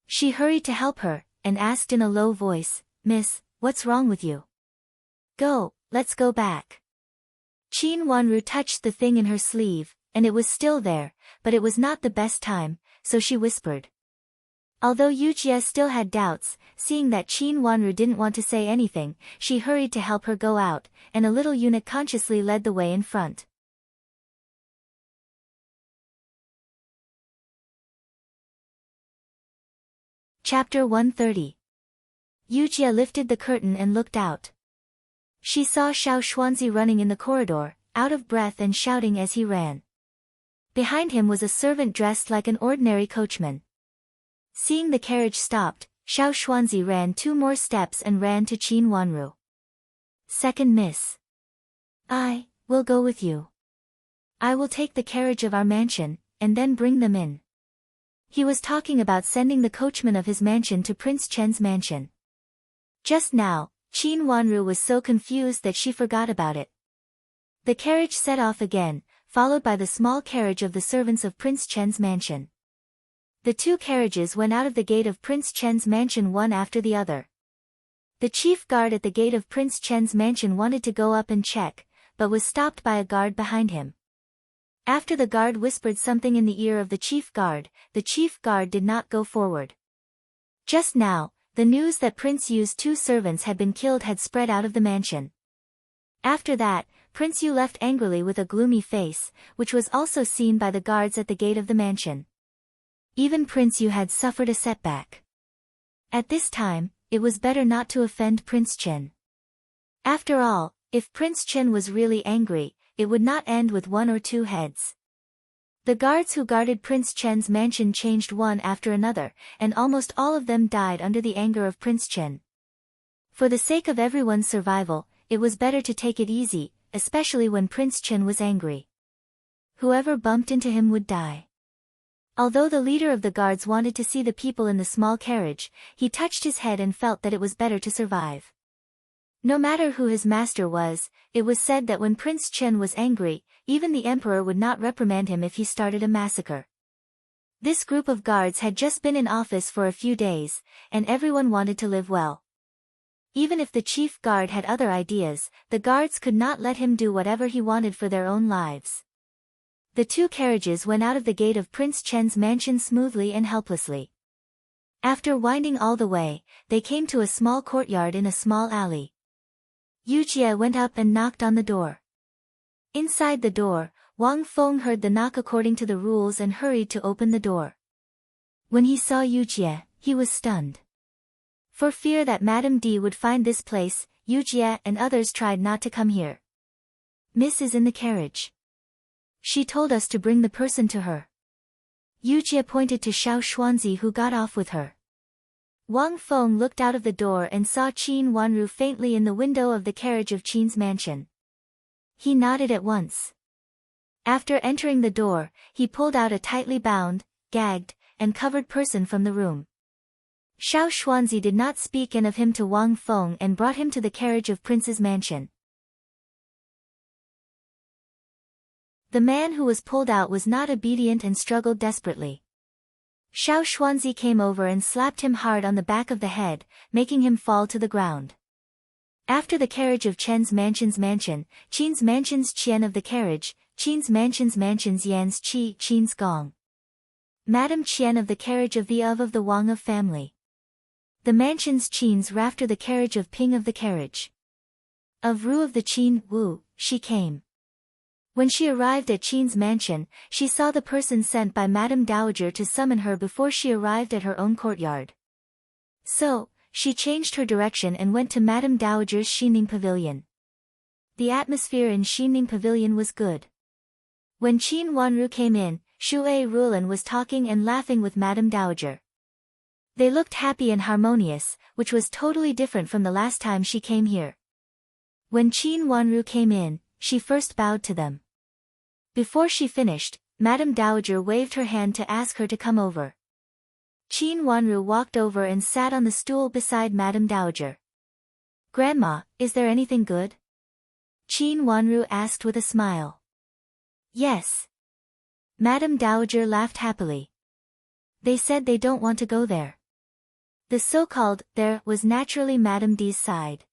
She hurried to help her, and asked in a low voice, "Miss, what's wrong with you? Go, let's go back." Qin Wanru touched the thing in her sleeve, and it was still there, but it was not the best time, so she whispered. Although Yujia still had doubts, seeing that Qin Wanru didn't want to say anything, she hurried to help her go out, and a little eunuch consciously led the way in front. Chapter 130. Yujia lifted the curtain and looked out. She saw Xiao Xuanzi running in the corridor, out of breath and shouting as he ran. Behind him was a servant dressed like an ordinary coachman. Seeing the carriage stopped, Xiao Xuanzi ran 2 more steps and ran to Qin Wanru. "Second miss. I will go with you. I will take the carriage of our mansion, and then bring them in." He was talking about sending the coachman of his mansion to Prince Chen's mansion. Just now, Qin Wanru was so confused that she forgot about it. The carriage set off again, followed by the small carriage of the servants of Prince Chen's mansion. The 2 carriages went out of the gate of Prince Chen's mansion one after the other. The chief guard at the gate of Prince Chen's mansion wanted to go up and check, but was stopped by a guard behind him. After the guard whispered something in the ear of the chief guard did not go forward. Just now, the news that Prince Yu's 2 servants had been killed had spread out of the mansion. After that, Prince Yu left angrily with a gloomy face, which was also seen by the guards at the gate of the mansion. Even Prince Yu had suffered a setback. At this time, it was better not to offend Prince Chen. After all, if Prince Chen was really angry, it would not end with 1 or 2 heads. The guards who guarded Prince Chen's mansion changed one after another, and almost all of them died under the anger of Prince Chen. For the sake of everyone's survival, it was better to take it easy, especially when Prince Chen was angry. Whoever bumped into him would die. Although the leader of the guards wanted to see the people in the small carriage, he touched his head and felt that it was better to survive. No matter who his master was, it was said that when Prince Chen was angry, even the emperor would not reprimand him if he started a massacre. This group of guards had just been in office for a few days, and everyone wanted to live well. Even if the chief guard had other ideas, the guards could not let him do whatever he wanted for their own lives. The 2 carriages went out of the gate of Prince Chen's mansion smoothly and helplessly. After winding all the way, they came to a small courtyard in a small alley. Yujia went up and knocked on the door. Inside the door, Wang Feng heard the knock according to the rules and hurried to open the door. When he saw Yujia, he was stunned. For fear that Madame D would find this place, Yujia and others tried not to come here. "Miss is in the carriage. She told us to bring the person to her." Yujia pointed to Xiao Xuanzi who got off with her. Wang Feng looked out of the door and saw Qin Wanru faintly in the window of the carriage of Qin's mansion. He nodded at once. After entering the door, he pulled out a tightly bound, gagged, and covered person from the room. Xiao Xuanzi did not speak of him to Wang Feng and brought him to the carriage of Prince's mansion. The man who was pulled out was not obedient and struggled desperately. Xiao Xuanzi came over and slapped him hard on the back of the head, making him fall to the ground. After the carriage of Chen's mansion, Qin's mansion's Qian of the carriage, Qin's mansion's Yan's Qi, Qin's gong. Madame Qian of the carriage of the Wang of family. The mansion's Qin's rafter the carriage of Ping of the carriage. Of Ru of the Qin, Wu, she came. When she arrived at Qin's mansion, she saw the person sent by Madame Dowager to summon her before she arrived at her own courtyard. So, She changed her direction and went to Madame Dowager's Xining Pavilion. The atmosphere in Xining Pavilion was good. When Qin Wanru came in, Shui Rulan was talking and laughing with Madame Dowager. They looked happy and harmonious, which was totally different from the last time she came here. When Qin Wanru came in, she first bowed to them. Before she finished, Madame Dowager waved her hand to ask her to come over. Qin Wanru walked over and sat on the stool beside Madame Dowager. "Grandma, is there anything good?" Qin Wanru asked with a smile. "Yes." Madame Dowager laughed happily. "They said they don't want to go there." The so-called "there" was naturally Madame D's side.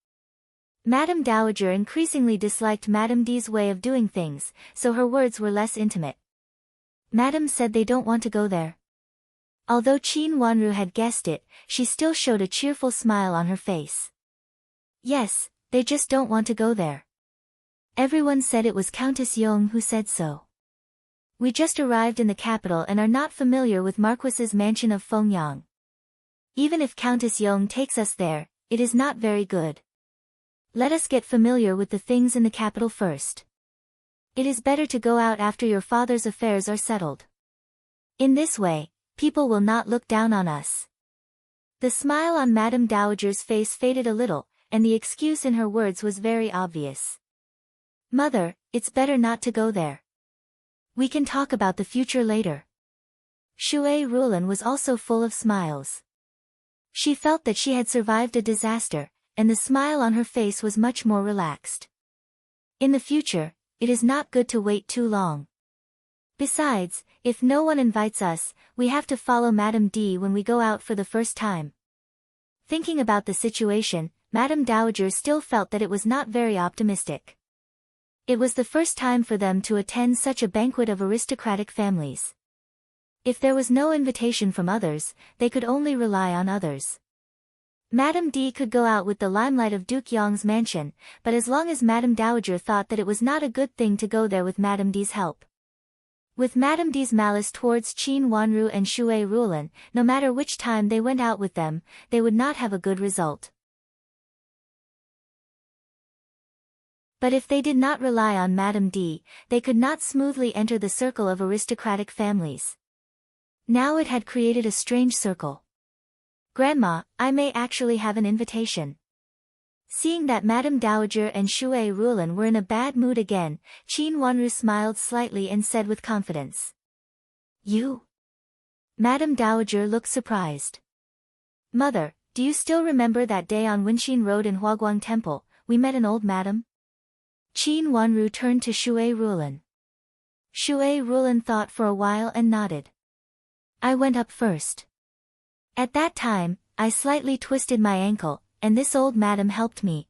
Madame Dowager increasingly disliked Madame D's way of doing things, so her words were less intimate. "Madame said they don't want to go there." Although Qin Wanru had guessed it, she still showed a cheerful smile on her face. "Yes, they just don't want to go there. Everyone said it was Countess Yong who said so. We just arrived in the capital and are not familiar with Marquis's mansion of Fengyang. Even if Countess Yong takes us there, it is not very good. Let us get familiar with the things in the capital first. It is better to go out after your father's affairs are settled. In this way, people will not look down on us." The smile on Madame Dowager's face faded a little, and the excuse in her words was very obvious. "Mother, it's better not to go there. We can talk about the future later." Shui Rulan was also full of smiles. She felt that she had survived a disaster, and the smile on her face was much more relaxed. In the future, it is not good to wait too long. Besides, if no one invites us, we have to follow Madame D when we go out for the first time. Thinking about the situation, Madame Dowager still felt that it was not very optimistic. It was the first time for them to attend such a banquet of aristocratic families. If there was no invitation from others, they could only rely on others. Madame D could go out with the limelight of Duke Yong's mansion, but as long as Madame Dowager thought that it was not a good thing to go there with Madame D's help. With Madame D's malice towards Qin Wanru and Shui Rulan, no matter which time they went out with them, they would not have a good result. But if they did not rely on Madame D, they could not smoothly enter the circle of aristocratic families. Now it had created a strange circle. "Grandma, I may actually have an invitation." Seeing that Madame Dowager and Shui Rulan were in a bad mood again, Qin Wanru smiled slightly and said with confidence. "You?" Madame Dowager looked surprised. "Mother, do you still remember that day on Winxin Road in Huaguang Temple, we met an old madam?" Qin Wanru turned to Shui Rulan. Shui Rulan thought for a while and nodded. "I went up first. At that time, I slightly twisted my ankle, and this old madam helped me.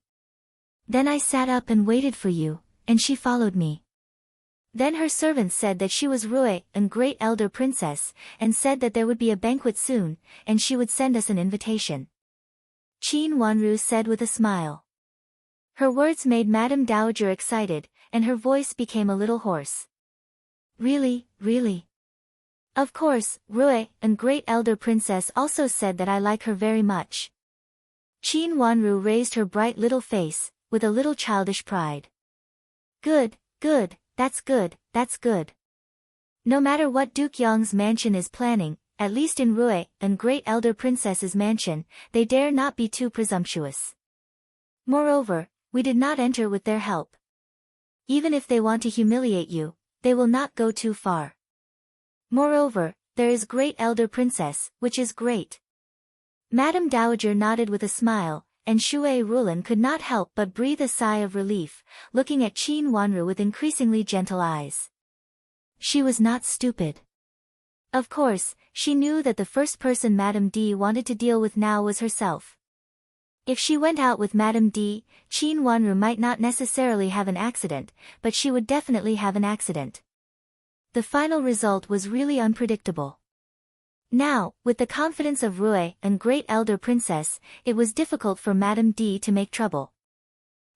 Then I sat up and waited for you, and she followed me. Then her servants said that she was Rui, a great elder princess, and said that there would be a banquet soon, and she would send us an invitation." Qin Wanru said with a smile. Her words made Madame Dowager excited, and her voice became a little hoarse. "Really, really? Of course, Rui, a great elder princess, also said that I like her very much." Qin Wanru raised her bright little face, with a little childish pride. "Good, good, that's good, that's good. No matter what Duke Yong's mansion is planning, at least in Rui, a great elder princess's mansion, they dare not be too presumptuous. Moreover, we did not enter with their help. Even if they want to humiliate you, they will not go too far. Moreover, there is great elder princess, which is great." Madame Dowager nodded with a smile, and Shui Rulan could not help but breathe a sigh of relief, looking at Qin Wanru with increasingly gentle eyes. She was not stupid. Of course, she knew that the first person Madame D wanted to deal with now was herself. If she went out with Madame D, Qin Wanru might not necessarily have an accident, but she would definitely have an accident. The final result was really unpredictable. Now, with the confidence of Rui, a great elder princess, it was difficult for Madame D to make trouble.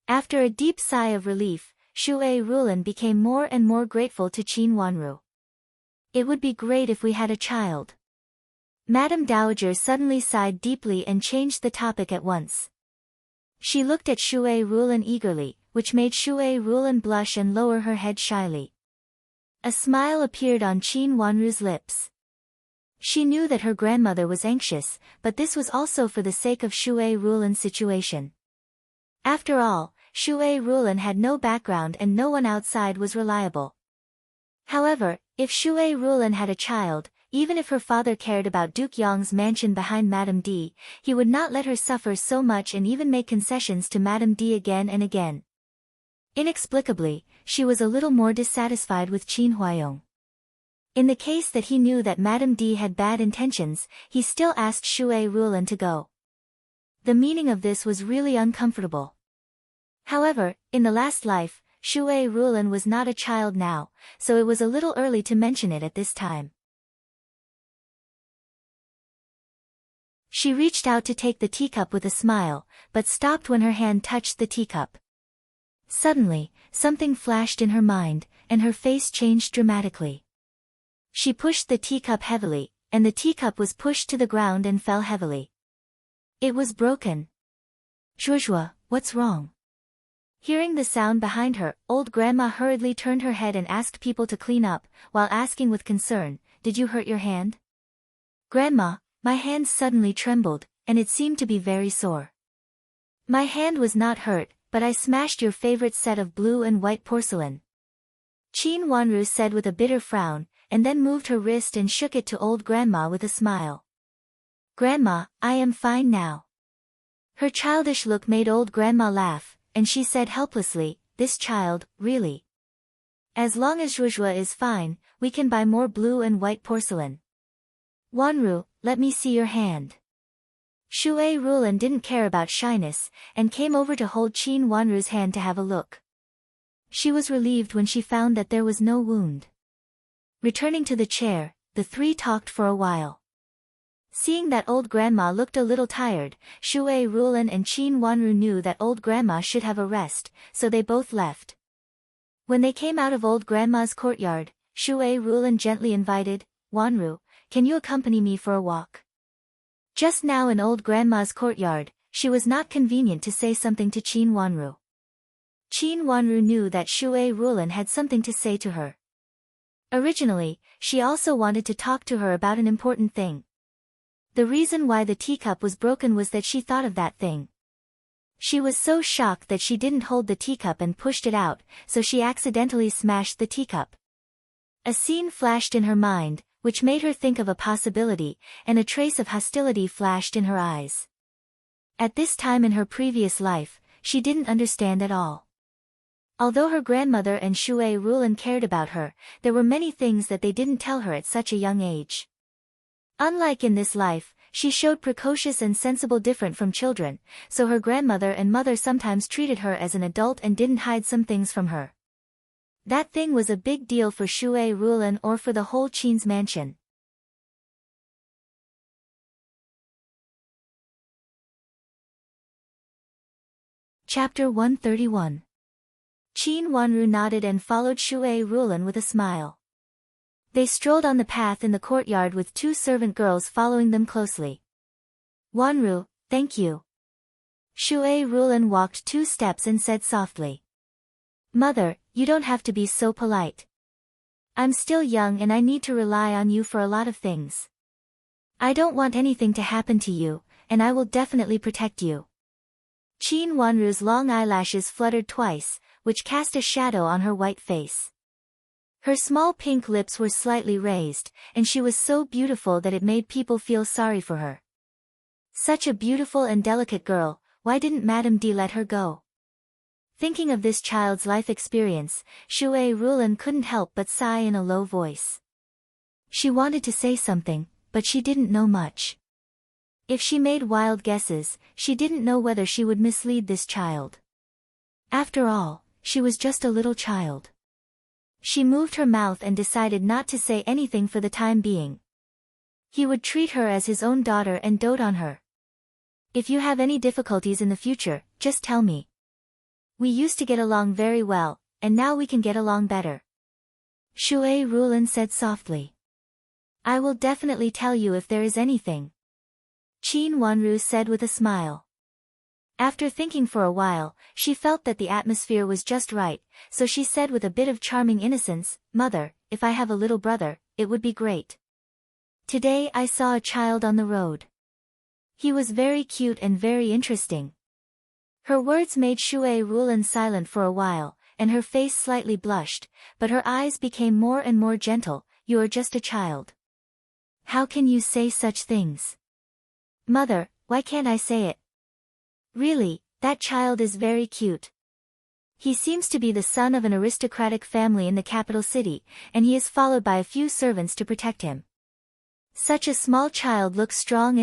After a deep sigh of relief, Shui Rulan became more and more grateful to Qin Wanru. "It would be great if we had a child." Madame Dowager suddenly sighed deeply and changed the topic at once. She looked at Shui Rulin eagerly, which made Shui Rulin blush and lower her head shyly. A smile appeared on Qin Wanru's lips. She knew that her grandmother was anxious, but this was also for the sake of Shui Rulin's situation. After all, Shui Rulin had no background and no one outside was reliable. However, if Shui Rulin had a child, even if her father cared about Duke Yong's mansion behind Madame D, he would not let her suffer so much and even make concessions to Madame D again and again. Inexplicably, she was a little more dissatisfied with Qin Huayong. In the case that he knew that Madame D had bad intentions, he still asked Shui Rulin to go. The meaning of this was really uncomfortable. However, in the last life, Shui Rulin was not a child now, so it was a little early to mention it at this time. She reached out to take the teacup with a smile, but stopped when her hand touched the teacup. Suddenly, something flashed in her mind, and her face changed dramatically. She pushed the teacup heavily, and the teacup was pushed to the ground and fell heavily. It was broken. Zhuozhuo, what's wrong? Hearing the sound behind her, old grandma hurriedly turned her head and asked people to clean up, while asking with concern, "Did you hurt your hand?" "Grandma, my hand suddenly trembled, and it seemed to be very sore." "My hand was not hurt, but I smashed your favorite set of blue and white porcelain," Qin Wanru said with a bitter frown, and then moved her wrist and shook it to old grandma with a smile. "Grandma, I am fine now." Her childish look made old grandma laugh, and she said helplessly, "This child, really. As long as Zhuozhuo is fine, we can buy more blue and white porcelain. Wanru, let me see your hand." Shui Rulin didn't care about shyness, and came over to hold Qin Wanru's hand to have a look. She was relieved when she found that there was no wound. Returning to the chair, the three talked for a while. Seeing that old grandma looked a little tired, Shui Rulin and Qin Wanru knew that old grandma should have a rest, so they both left. When they came out of old grandma's courtyard, Shui Rulin gently invited, "Wanru, can you accompany me for a walk?" Just now in old grandma's courtyard, she was not convenient to say something to Qin Wanru. Qin Wanru knew that Shui Rulin had something to say to her. Originally, she also wanted to talk to her about an important thing. The reason why the teacup was broken was that she thought of that thing. She was so shocked that she didn't hold the teacup and pushed it out, so she accidentally smashed the teacup. A scene flashed in her mind, which made her think of a possibility, and a trace of hostility flashed in her eyes. At this time in her previous life, she didn't understand at all. Although her grandmother and Shui Rulin cared about her, there were many things that they didn't tell her at such a young age. Unlike in this life, she showed precocious and sensible different from children, so her grandmother and mother sometimes treated her as an adult and didn't hide some things from her. That thing was a big deal for Shui Rulin or for the whole Qin's mansion. Chapter 131. Qin Wanru nodded and followed Shui Rulin with a smile. They strolled on the path in the courtyard with two servant girls following them closely. "Wanru, thank you." Shui Rulin walked 2 steps and said softly. "Mother, you don't have to be so polite. I'm still young and I need to rely on you for a lot of things. I don't want anything to happen to you, and I will definitely protect you." Qin Wanru's long eyelashes fluttered twice, which cast a shadow on her white face. Her small pink lips were slightly raised, and she was so beautiful that it made people feel sorry for her. Such a beautiful and delicate girl, why didn't Madame D let her go? Thinking of this child's life experience, Shui Rulin couldn't help but sigh in a low voice. She wanted to say something, but she didn't know much. If she made wild guesses, she didn't know whether she would mislead this child. After all, she was just a little child. She moved her mouth and decided not to say anything for the time being. He would treat her as his own daughter and dote on her. "If you have any difficulties in the future, just tell me. We used to get along very well, and now we can get along better," Shui Rulin said softly. I will definitely tell you if there is anything, Qin Wanru said with a smile. After thinking for a while, she felt that the atmosphere was just right, so she said with a bit of charming innocence, "Mother, if I have a little brother, it would be great. Today I saw a child on the road. He was very cute and very interesting." Her words made Shui Rulan silent for a while, and her face slightly blushed, but her eyes became more and more gentle. "You are just a child. How can you say such things? Mother, why can't I say it? Really, that child is very cute. He seems to be the son of an aristocratic family in the capital city, and he is followed by a few servants to protect him. Such a small child looks strong,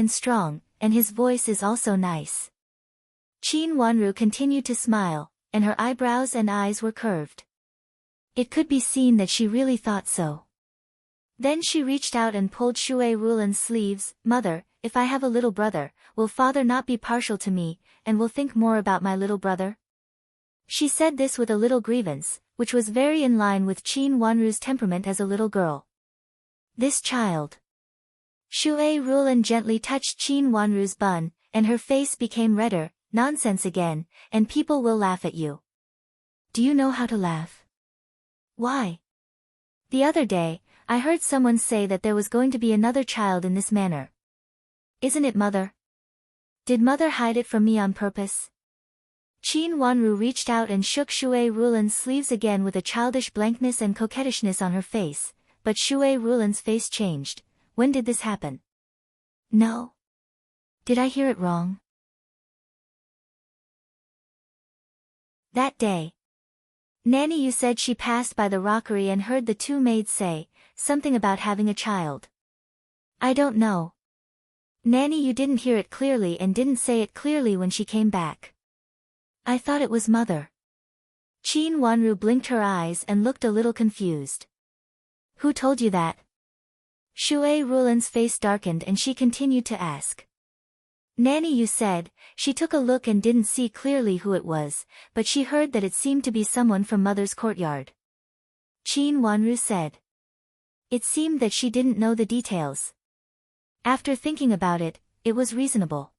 and his voice is also nice." Qin Wanru continued to smile, and her eyebrows and eyes were curved. It could be seen that she really thought so. Then she reached out and pulled Shui Rulan's sleeves. "Mother, if I have a little brother, will father not be partial to me, and will think more about my little brother?" She said this with a little grievance, which was very in line with Qin Wanru's temperament as a little girl. This child. Shui Rulan gently touched Qin Wanru's bun, and her face became redder. "Nonsense again, and people will laugh at you. Do you know how to laugh? Why? The other day, I heard someone say that there was going to be another child in this manner. Isn't it, Mother? Did Mother hide it from me on purpose?" Qin Wanru reached out and shook Shui Rulan's sleeves again with a childish blankness and coquettishness on her face, but Shui Rulan's face changed. "When did this happen? No. Did I hear it wrong?" That day. Nanny Yu said she passed by the rockery and heard the two maids say something about having a child. "I don't know. Nanny Yu didn't hear it clearly and didn't say it clearly when she came back. I thought it was Mother." Qin Wanru blinked her eyes and looked a little confused. "Who told you that?" Shui Rulan's face darkened and she continued to ask. Nanny Yu said. She took a look and didn't see clearly who it was, but she heard that it seemed to be someone from Mother's courtyard. Qin Wanru said. It seemed that she didn't know the details. After thinking about it, it was reasonable.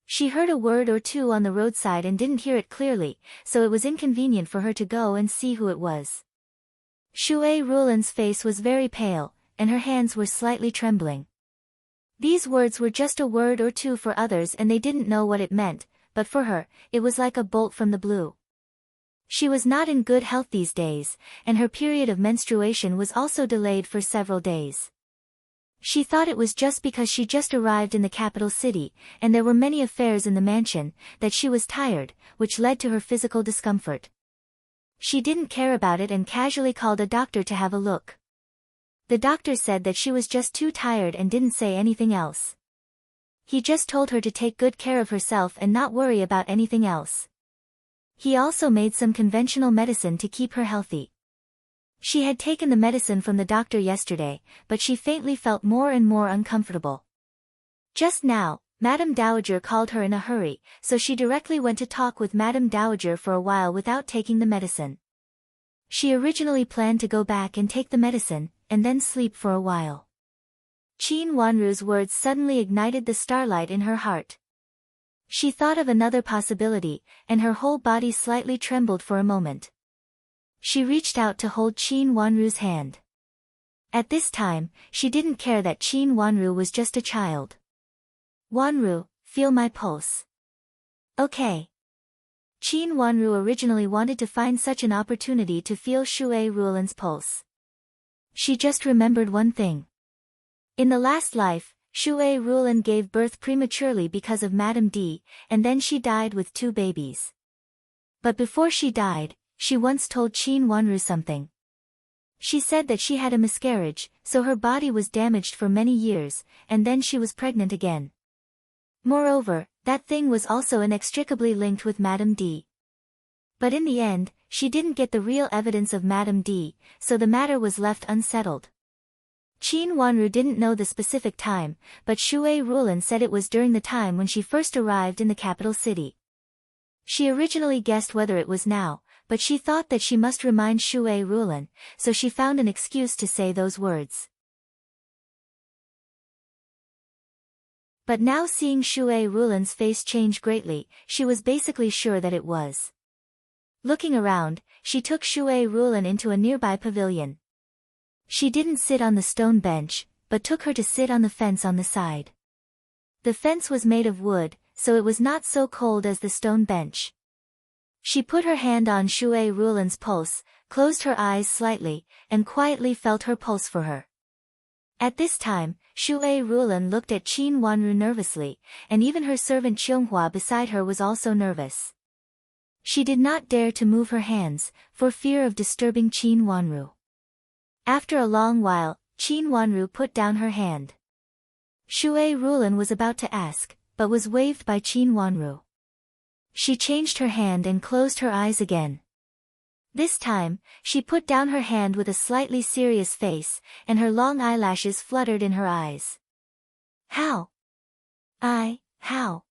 She heard a word or two on the roadside and didn't hear it clearly, so it was inconvenient for her to go and see who it was. Shui Rulan's face was very pale, and her hands were slightly trembling. These words were just a word or two for others and they didn't know what it meant, but for her, it was like a bolt from the blue. She was not in good health these days, and her period of menstruation was also delayed for several days. She thought it was just because she just arrived in the capital city, and there were many affairs in the mansion, that she was tired, which led to her physical discomfort. She didn't care about it and casually called a doctor to have a look. The doctor said that she was just too tired and didn't say anything else. He just told her to take good care of herself and not worry about anything else. He also made some conventional medicine to keep her healthy. She had taken the medicine from the doctor yesterday, but she faintly felt more and more uncomfortable. Just now, Madame Dowager called her in a hurry, so she directly went to talk with Madame Dowager for a while without taking the medicine. She originally planned to go back and take the medicine, and then sleep for a while. Qin Wanru's words suddenly ignited the starlight in her heart. She thought of another possibility, and her whole body slightly trembled for a moment. She reached out to hold Qin Wanru's hand. At this time, she didn't care that Qin Wanru was just a child. "Wanru, feel my pulse." "Okay." Qin Wanru originally wanted to find such an opportunity to feel Shui Rulan's pulse. She just remembered one thing. In the last life, Shui Rulan gave birth prematurely because of Madame D, and then she died with 2 babies. But before she died, she once told Qin Wanru something. She said that she had a miscarriage, so her body was damaged for many years, and then she was pregnant again. Moreover, that thing was also inextricably linked with Madame D. But in the end, she didn't get the real evidence of Madame D, so the matter was left unsettled. Qin Wanru didn't know the specific time, but Shui Rulan said it was during the time when she first arrived in the capital city. She originally guessed whether it was now, but she thought that she must remind Shui Rulan, so she found an excuse to say those words. But now seeing Shui Rulan's face change greatly, she was basically sure that it was. Looking around, she took Shui Rulan into a nearby pavilion. She didn't sit on the stone bench, but took her to sit on the fence on the side. The fence was made of wood, so it was not so cold as the stone bench. She put her hand on Shui Rulan's pulse, closed her eyes slightly, and quietly felt her pulse for her. At this time, Shui Rulan looked at Qin Wanru nervously, and even her servant Qianghua beside her was also nervous. She did not dare to move her hands, for fear of disturbing Qin Wanru. After a long while, Qin Wanru put down her hand. Shui Rulan was about to ask, but was waved by Qin Wanru. She changed her hand and closed her eyes again. This time, she put down her hand with a slightly serious face, and her long eyelashes fluttered in her eyes. How? How?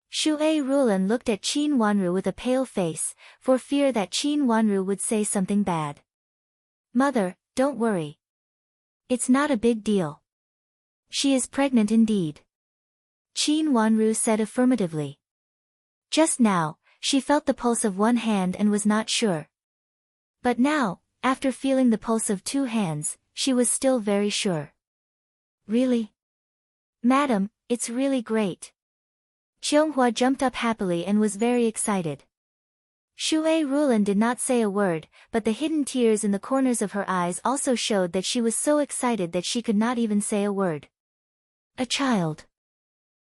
Shui Rulan looked at Qin Wanru with a pale face, for fear that Qin Wanru would say something bad. Mother, don't worry. It's not a big deal. She is pregnant indeed. Qin Wanru said affirmatively. Just now, she felt the pulse of one hand and was not sure. But now, after feeling the pulse of two hands, she was still very sure. Really? Madam, it's really great. Qianghua jumped up happily and was very excited. Shui Rulan did not say a word, but the hidden tears in the corners of her eyes also showed that she was so excited that she could not even say a word. A child.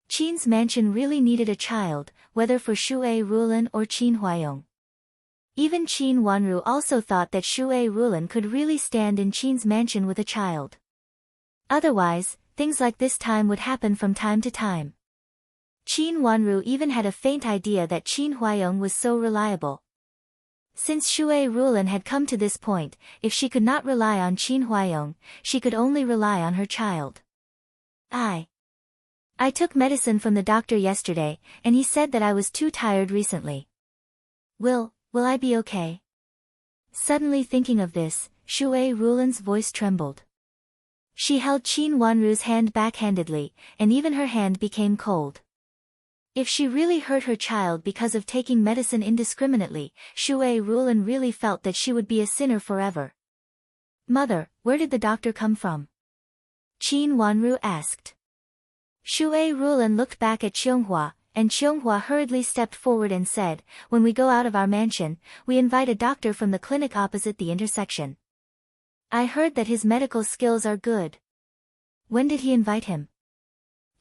Qin's mansion really needed a child, whether for Shui Rulan or Qin Huayong. Even Qin Wanru also thought that Shui Rulan could really stand in Qin's mansion with a child. Otherwise, things like this time would happen from time to time. Qin Wanru even had a faint idea that Qin Huayong was so reliable. Since Shui Rulan had come to this point, if she could not rely on Qin Huayong, she could only rely on her child. I took medicine from the doctor yesterday, and he said that I was too tired recently. Will I be okay? Suddenly thinking of this, Shui Rulan's voice trembled. She held Qin Wanru's hand backhandedly, and even her hand became cold. If she really hurt her child because of taking medicine indiscriminately, Shui Rulan really felt that she would be a sinner forever. Mother, where did the doctor come from? Qin Wanru asked. Shui Rulan looked back at Qianghua, and Qianghua hurriedly stepped forward and said, when we go out of our mansion, we invite a doctor from the clinic opposite the intersection. I heard that his medical skills are good. When did he invite him?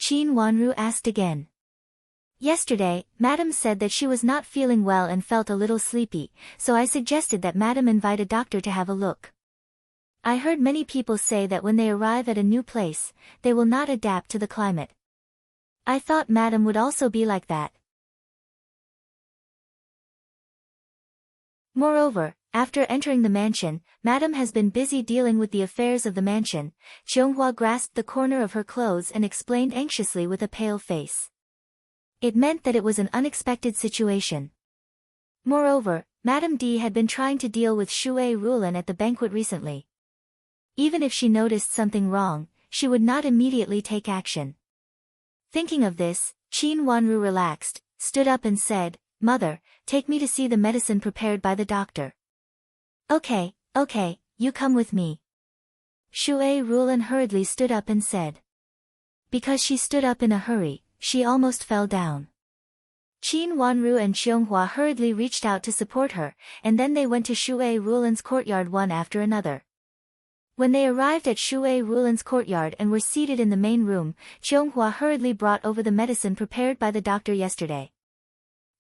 Qin Wanru asked again. Yesterday, Madam said that she was not feeling well and felt a little sleepy, so I suggested that Madam invite a doctor to have a look. I heard many people say that when they arrive at a new place, they will not adapt to the climate. I thought Madam would also be like that. Moreover, after entering the mansion, Madam has been busy dealing with the affairs of the mansion. Qianghua grasped the corner of her clothes and explained anxiously with a pale face. It meant that it was an unexpected situation. Moreover, Madame D had been trying to deal with Shui Rulan at the banquet recently. Even if she noticed something wrong, she would not immediately take action. Thinking of this, Qin Wanru relaxed, stood up and said, Mother, take me to see the medicine prepared by the doctor. Okay, you come with me. Shui Rulan hurriedly stood up and said. Because she stood up in a hurry, she almost fell down. Qin Wanru and Qianghua hurriedly reached out to support her, and then they went to Shui Rulan's courtyard one after another. When they arrived at Shui Rulan's courtyard and were seated in the main room, Qianghua hurriedly brought over the medicine prepared by the doctor yesterday.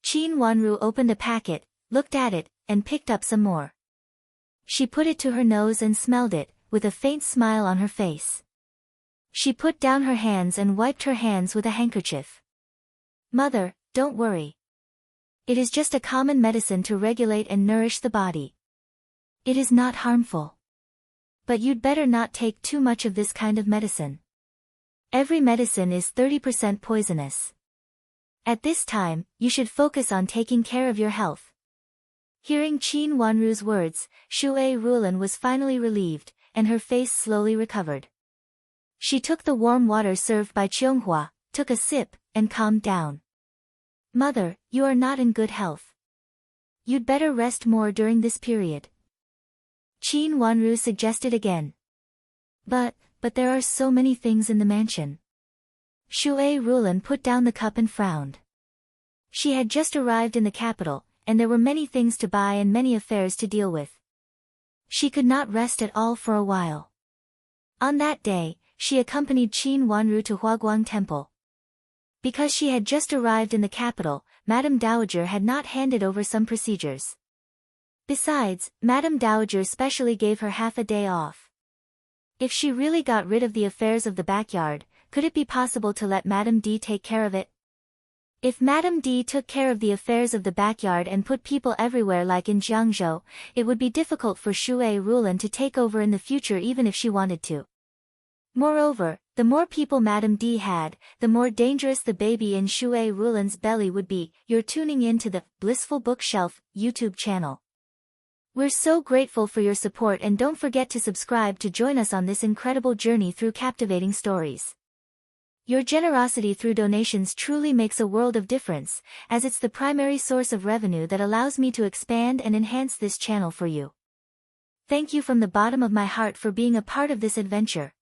Qin Wanru opened a packet, looked at it, and picked up some more. She put it to her nose and smelled it, with a faint smile on her face. She put down her hands and wiped her hands with a handkerchief. Mother, don't worry. It is just a common medicine to regulate and nourish the body. It is not harmful. But you'd better not take too much of this kind of medicine. Every medicine is 30% poisonous. At this time, you should focus on taking care of your health. Hearing Qin Wanru's words, Shui Rulan was finally relieved, and her face slowly recovered. She took the warm water served by Qianghua, took a sip, and calmed down. Mother, you are not in good health. You'd better rest more during this period. Qin Wanru suggested again. But there are so many things in the mansion. Shui Rulan put down the cup and frowned. She had just arrived in the capital, and there were many things to buy and many affairs to deal with. She could not rest at all for a while. On that day, she accompanied Qin Wanru to Huaguang Temple. Because she had just arrived in the capital, Madame Dowager had not handed over some procedures. Besides, Madame Dowager specially gave her half a day off. If she really got rid of the affairs of the backyard, could it be possible to let Madame D take care of it? If Madame D took care of the affairs of the backyard and put people everywhere like in Jiangzhou, it would be difficult for Shui Rulan to take over in the future even if she wanted to. Moreover, the more people Madame D had, the more dangerous the baby in Shui Rulan's belly would be. You're tuning in to the Blissful Bookshelf YouTube channel. We're so grateful for your support, and don't forget to subscribe to join us on this incredible journey through captivating stories. Your generosity through donations truly makes a world of difference, as it's the primary source of revenue that allows me to expand and enhance this channel for you. Thank you from the bottom of my heart for being a part of this adventure.